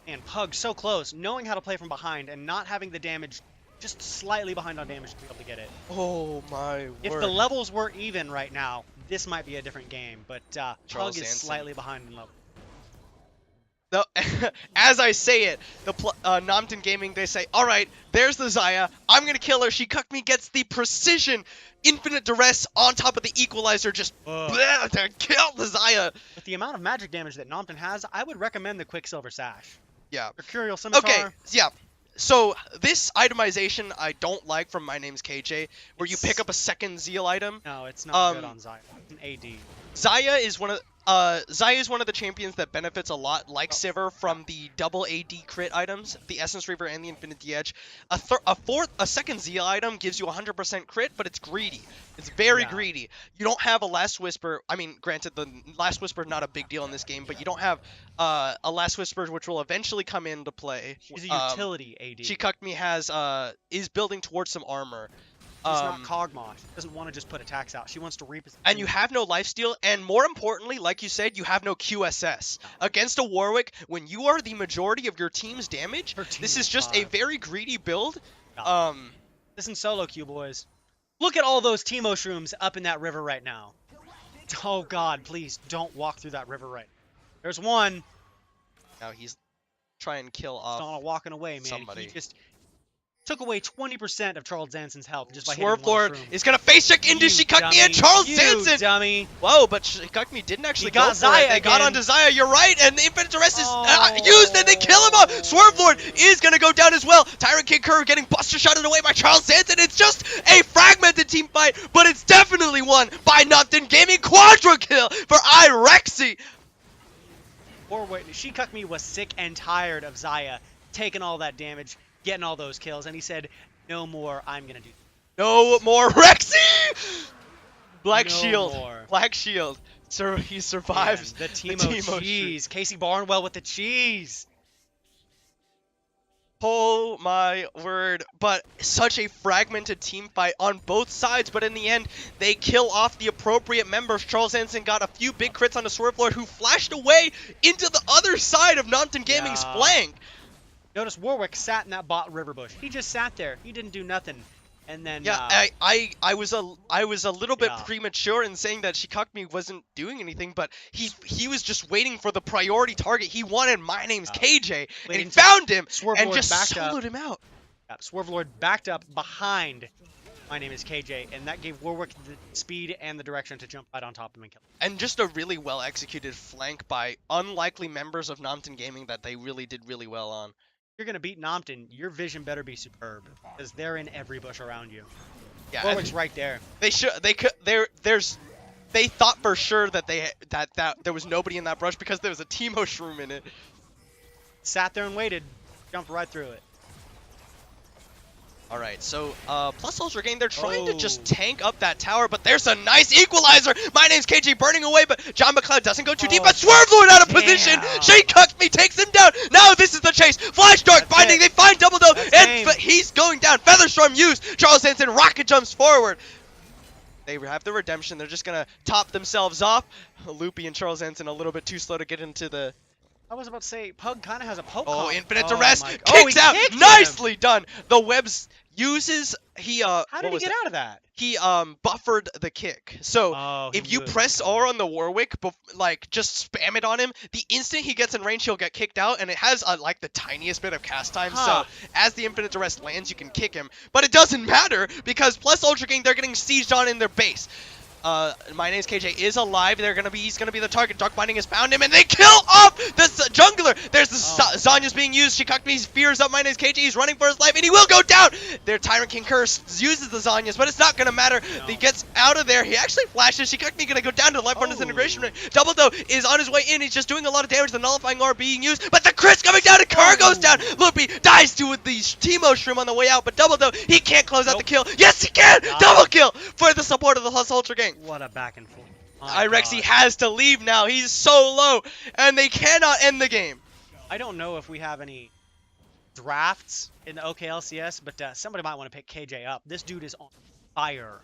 And Pug so close, knowing how to play from behind and not having the damage, just slightly behind on damage to be able to get it. Oh my word. If the levels were even right now, this might be a different game, but Pug Charles is Hanson. slightly behind in level. No, as I say it, the Nompton Gaming, they say, all right, there's the Zaya. I'm going to kill her. She cucked me, gets the precision, infinite duress on top of the equalizer, just bleh, to kill the Zaya. With the amount of magic damage that Nompton has, I would recommend the Quicksilver Sash. Yeah. Mercurial Scimitar. Okay, yeah. So this itemization I don't like from My Name's KJ, where you pick up a second Zeal item. No, it's not good Um, on Zaya. It's an AD. Zaya is one of Xayah is one of the champions that benefits a lot, like Sivir, from the double AD crit items, the Essence Reaver and the Infinity Edge. A second Zia item gives you 100% crit, but it's greedy. It's very greedy. You don't have a Last Whisper. I mean, granted, the Last Whisper not a big deal in this game, but you don't have a Last Whisper, which will eventually come into play. She's a utility AD. Shikakmi is building towards some armor. She's not Cogmoth. She doesn't want to just put attacks out. She wants to reposition. And you have no lifesteal, and more importantly, like you said, you have no QSS. Against a Warwick, when you are the majority of your team's damage, this is just a very greedy build. Listen, solo queue, boys. Look at all those Teemo shrooms up in that river right now. Oh god, please don't walk through that river right now. There's one. Now he's trying to kill off Stana walking away, man. somebody. He just took away 20% of Charles Zanson's health just by hitting Swerve one Lord shroom. is gonna face check into Shikakmi and Charles Zanson. Dummy. Whoa, but Shikakmi didn't actually go got for Xayah it. They got again. onto Xayah, you're right, and the Infinite Arrest is used, and they kill him off. Swerve Lord is gonna go down as well. Tyrant King Kerr getting buster shotted away by Charles Zanson. It's just a fragmented team fight, but it's definitely won by Nothing Gaming. Quadra kill for Irexi. Shikakmi was sick and tired of Xayah taking all that damage, getting all those kills, and he said, no more, I'm gonna do this. No more Rexy! Black No Shield. more. Black Shield. He survives Man, the Teemo cheese. Casey Barnwell with the cheese. Oh my word. But such a fragmented team fight on both sides, but in the end, they kill off the appropriate members. Charles Hansen got a few big crits on the Swerve Lord, who flashed away into the other side of Nompton Gaming's flank. Notice Warwick sat in that bot river bush. He just sat there. He didn't do nothing. And then I was a little bit premature in saying that Shikakmi wasn't doing anything, but he was just waiting for the priority target. He wanted My Name's KJ, and he found him and just soloed him out. Swerve Lord backed up behind My Name is KJ, and that gave Warwick the speed and the direction to jump right on top of him and kill him. And just a really well executed flank by unlikely members of Nompton Gaming that they really did really well on. If you're gonna beat Nompton, your vision better be superb, because they're in every bush around you. Yeah, Warwick's right there. They thought for sure that that there was nobody in that brush because there was a Teemo shroom in it. Sat there and waited, jumped right through it. Alright, so Plus Ultra Game, they're trying to just tank up that tower, but there's a nice equalizer! My Name's KJ burning away, but John McLeod doesn't go too deep, but Swerve Lord out of position! Shikakmi takes him down! Now this is the chase! Flash Dark binding, they find Double Doe, and he's going down! Featherstorm used! Charles Hansen rocket jumps forward! They have the redemption, they're just gonna top themselves off. Loopy and Charles Hansen a little bit too slow to get into the... I was about to say, Pug kind of has a poke. Oh, Infinite Arrest! Kicks out! Nicely done! The webs uses... How did he get out of that? He buffered the kick. So if you press R on the Warwick, like just spam it on him, the instant he gets in range, he'll get kicked out, and it has like the tiniest bit of cast time. So as the Infinite Arrest lands, you can kick him, but it doesn't matter because Plus Ultra King, they're getting sieged on in their base. My Name's KJ is alive. He's gonna be the target. Dark Binding has found him, and they kill off the jungler. There's the Zanya's being used. Shikakmi fears up My Name's KJ. He's running for his life, and he will go down. Their Tyrant King Curse uses the Zanya's, but it's not gonna matter. He gets out of there. He actually flashes. Shikakmi gonna go down to the life on disintegration ring. Double Doe is on his way in. He's just doing a lot of damage. The nullifying R being used, but the crit's coming down, and Kerr goes down. Loopy dies to the Teemo shroom on the way out, but Double Doe, he can't close out the kill. Yes, he can. Double kill for the support of the Plus Ultra Gang. What a back and forth. Irexi has to leave now. He's so low, and they cannot end the game. I don't know if we have any drafts in the OKLCS, but somebody might want to pick KJ up. This dude is on fire.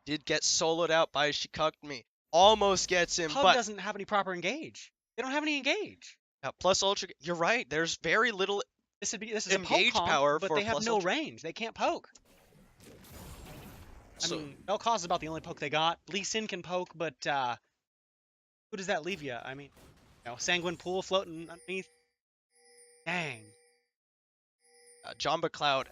Did get soloed out by Shikakmi. Almost gets him, Pug but doesn't have any proper engage. They don't have any engage. Plus Ultra, you're right. There's very little This is engage a poke power, but for they have Plus no Ultra. range. They can't poke. I mean, Vel'Koz is about the only poke they got. Lee Sin can poke, but who does that leave you? I mean, Sanguine Pool floating underneath. Dang. John McLeod,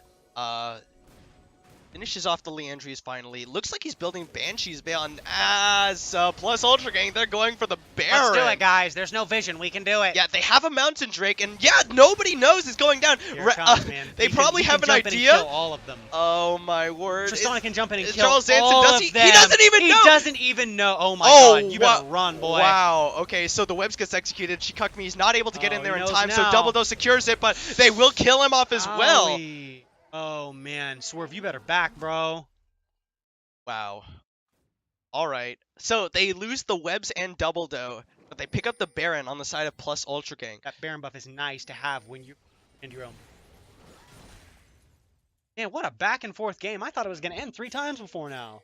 Finishes off the Leandries finally. Looks like he's building Banshees Beyond as plus Ultra Gang. They're going for the Baron. Let's do it, guys. There's no vision. We can do it. Yeah, they have a Mountain Drake, and yeah, nobody knows it's going down. Here it comes, man. They probably have an jump in idea. and kill all of them. Oh my word! Tristana can jump in and kill Charles Zanson, all does of he? them. He doesn't even know. He doesn't even know. Oh my god! You better run, boy. Wow. Okay, so the webs gets executed. Shikakmi is not able to get in there he in knows time, so now. Double Dose secures it, but they will kill him off as well. Owie. Oh man, Swerve, you better back, bro. Wow. All right. So they lose the webs and Double Doe, but they pick up the Baron on the side of plus Ultra Gang. That Baron buff is nice to have when you end your own. Man, what a back and forth game. I thought it was going to end 3 times before now.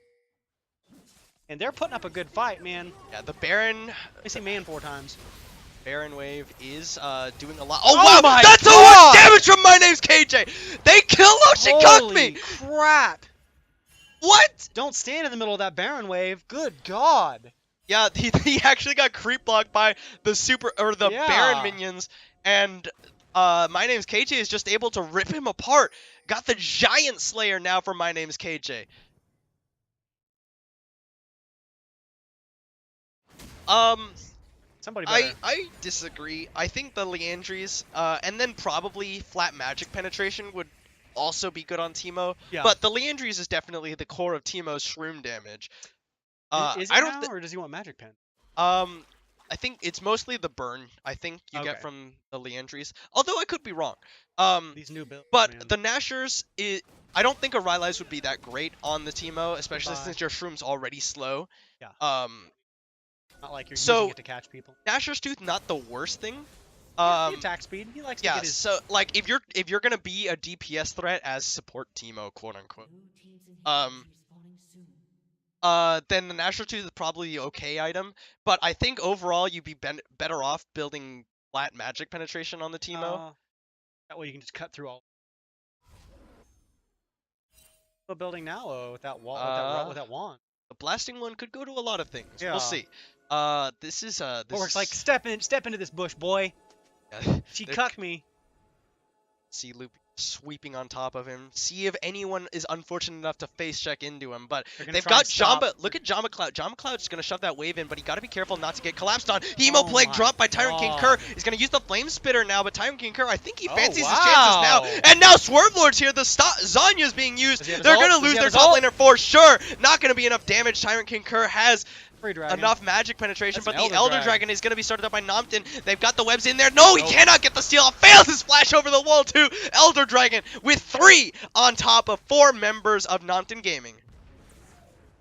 And they're putting up a good fight, man. Yeah, the Baron. I see man 4 times. Baron Wave is doing a lot. Oh wow! my That's so God! much damage from My Name's KJ! They kill Holy Oshikakmi! crap! What? Don't stand in the middle of that Baron wave. Good God. Yeah, he actually got creep blocked by the Yeah. Baron minions, and My Name's KJ is just able to rip him apart. Got the Giant Slayer now for My Name's KJ. Somebody better. I disagree. I think the Leandries, and then probably flat magic penetration would also be good on Teemo. Yeah. But the Leandries is definitely the core of Teemo's shroom damage. Is it I don't now, or does he want magic pen? I think it's mostly the burn I think you get Okay. from the Leandries. Although I could be wrong. These new builds, But man. the Nashers, I don't think a Rylai's would be that great on the Teemo, especially Goodbye. since your shroom's already slow. Yeah. Not like you're so using it to catch people. Nashor's Tooth, not the worst thing. He attack speed. He likes to Yeah, get his. so like if you're gonna be a DPS threat as support Teemo, quote unquote, then the Nashor Tooth is probably the okay item. But I think overall you'd be better off building flat magic penetration on the Teemo. That way you can just cut through all. What building now with that wall with that wand? The blasting one could go to a lot of things. Yeah. We'll see. This is Pork's like step into this bush, boy. She cucked me. See Loop sweeping on top of him. See if anyone is unfortunate enough to face check into him. But they've got Jamba. Look at Jamba Cloud. Jamba Cloud's going to shove that wave in, but he got to be careful not to get collapsed on. Emo Plague dropped by Tyrant King Kerr. He's going to use the Flame Spitter now, but Tyrant King Kerr, I think he fancies his chances now. And now Swerve Lord's here. The Zanya's being used. They're going to lose their top laner for sure. Not going to be enough damage. Tyrant King Kerr has enough magic penetration, but the Elder Dragon is going to be started up by Nompton. They've got the webs in there. No, he cannot get the steal. Fails his flash over the wall too. Elder Dragon with 3 on top of 4 members of Nompton Gaming.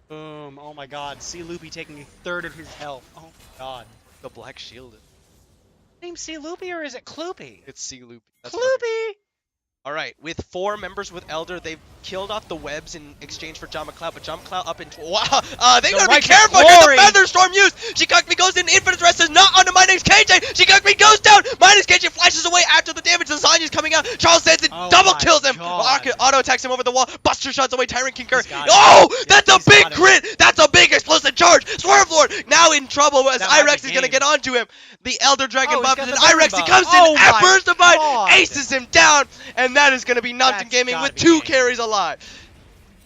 Boom. Oh my god. See Loopy taking a third of his health. Oh my god. The Black Shielded. Name C Loopy or is it Kloopy? It's C Loopy. Kloopy! Alright, with 4 members with Elder, they've killed off the webs in exchange for Jama Cloud, but Jama Cloud up into— wow! They gotta be careful here! The Featherstorm used! Shikakmi goes in, Infinite Rest is not onto My Name's KJ! Shikakmi goes down! My Name's KJ flashes away after the damage, Lasagna's coming out, Charles Sanson double kills him! Auto attacks him over the wall, Buster shots away Tyrant King Kerr. Oh! That's a big crit! That's a big explosive charge! Swerve Lord now in trouble as Irex is gonna get onto him. The Elder Dragon buff is in Irex, he comes in, at Burst of Mind, aces him down, and that is gonna be Nompton Gaming with 2 carries alive.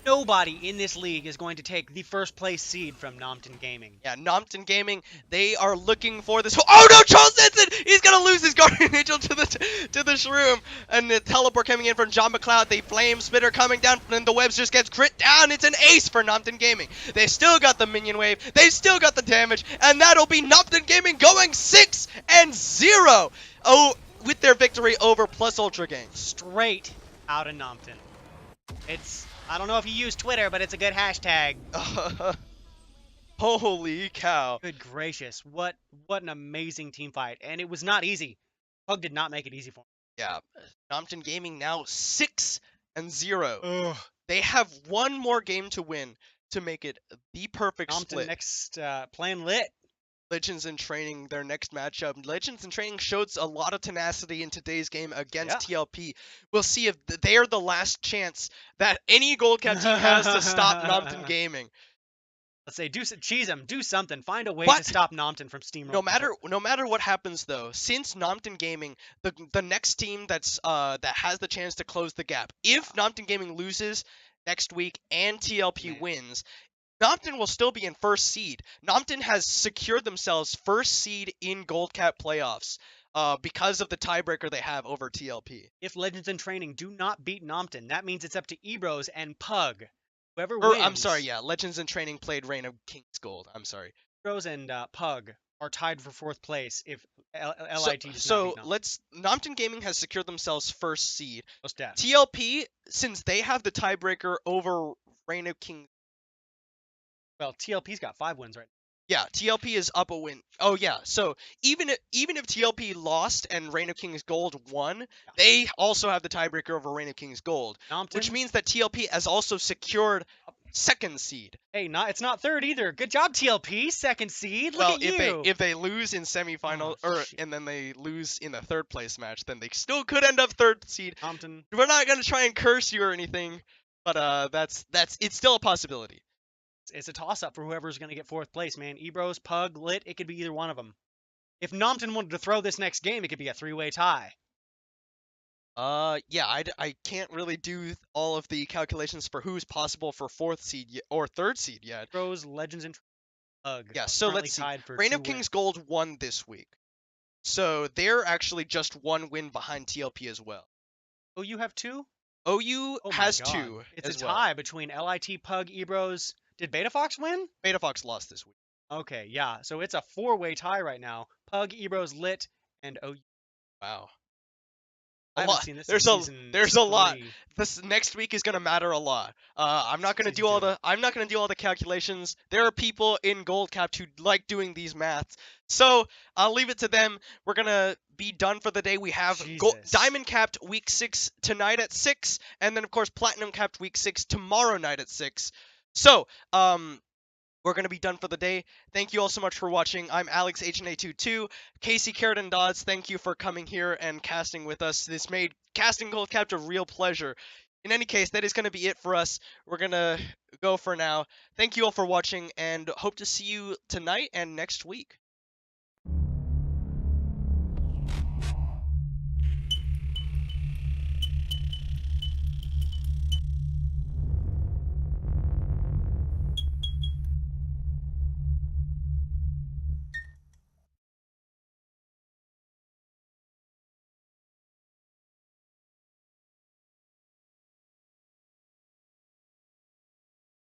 Nobody in this league is going to take the first place seed from Nompton Gaming. Yeah, Nompton Gaming, they are looking for this— oh no, Charles Sanson! He's gonna lose his Guardian Angel to the Shroom. And the teleport coming in from John McLeod, the Flame Spitter coming down, and the webs just gets crit down. It's an ace for Nompton Gaming. They still got the minion wave, they still got the damage, and that'll be Nompton Gaming going 6-0. Oh, with their victory over Plus Ultra Gang. Straight out of Nompton. I don't know if you use Twitter, but it's a good hashtag. Holy cow. Good gracious. What an amazing team fight. And it was not easy. Pug did not make it easy for him. Yeah. Nompton Gaming now 6-0. Ugh. They have one more game to win to make it the perfect split. Nompton next playing lit. Legends in Training, their next matchup. Legends in Training showed a lot of tenacity in today's game against TLP. We'll see if they're the last chance that any Gold Cap team has to stop Nompton Gaming. Let's say, cheese them, do something, find a way to stop Nompton from steamrolling. No matter what happens though, since Nompton Gaming, the next team that has the chance to close the gap, if Nompton Gaming loses, next week and TLP Man. wins, Nompton will still be in first seed. Nompton has secured themselves first seed in Gold Cap playoffs because of the tiebreaker they have over TLP. If Legends in Training do not beat Nompton, that means it's up to Ebros and Pug. Whoever Or I'm sorry, wins, yeah, Legends in Training played Reign of King's Gold. I'm sorry. Ebros and Pug are tied for 4th place if So LIT does not so beat Nompton. let's Nompton Gaming has secured themselves first seed. Most death. TLP, since they have the tiebreaker over Reign of King's. Well, TLP's got 5 wins right Yeah, TLP is up a win. Oh yeah, so even if TLP lost and Reign of King's Gold won, now. they also have the tiebreaker over Reign of King's Gold, Nompton, which means that TLP has also secured second seed. hey, it's not 3rd either. Good job, TLP. 2nd seed. Look Well, at you. if they lose in semifinal Oh, shit. and then they lose in the third place match, then they still could end up third seed. Nompton. We're not gonna try and curse you or anything, but that's it's still a possibility. It's a toss-up for whoever's going to get 4th place, man. Ebros, Pug, Lit, it could be either one of them. If Nompton wanted to throw this next game, it could be a 3-way tie. Yeah, I can't really do all of the calculations for who's possible for fourth seed or third seed yet. Ebros, Legends, and Pug. Yeah, so Currently let's see. tied for Reign 2 of King's wins. Gold won this week, so they're actually just 1 win behind TLP as well. Oh, you have 2? OU Oh my has God. 2 It's as a well. tie between LIT, Pug, Ebros. Did Beta Fox win? Beta Fox lost this week. Okay, yeah. So it's a 4-way tie right now. Pug, Ebros, Lit, and OU. Wow. I A haven't lot. seen this There's since a season there's a lot. 3. This next week is gonna matter a lot. I'm not gonna Season do all 2. the calculations. There are people in Gold Cap who like doing these maths, so I'll leave it to them. We're gonna be done for the day. We have Jesus. Diamond Capped week 6 tonight at 6, and then of course Platinum Capped week 6 tomorrow night at 6. So we're going to be done for the day. Thank you all so much for watching. I'm Alex HNA22. Casey Carradine Dodds, thank you for coming here and casting with us. This made casting Gold Cap a real pleasure. In any case, that is going to be it for us. We're going to go for now. Thank you all for watching and hope to see you tonight and next week.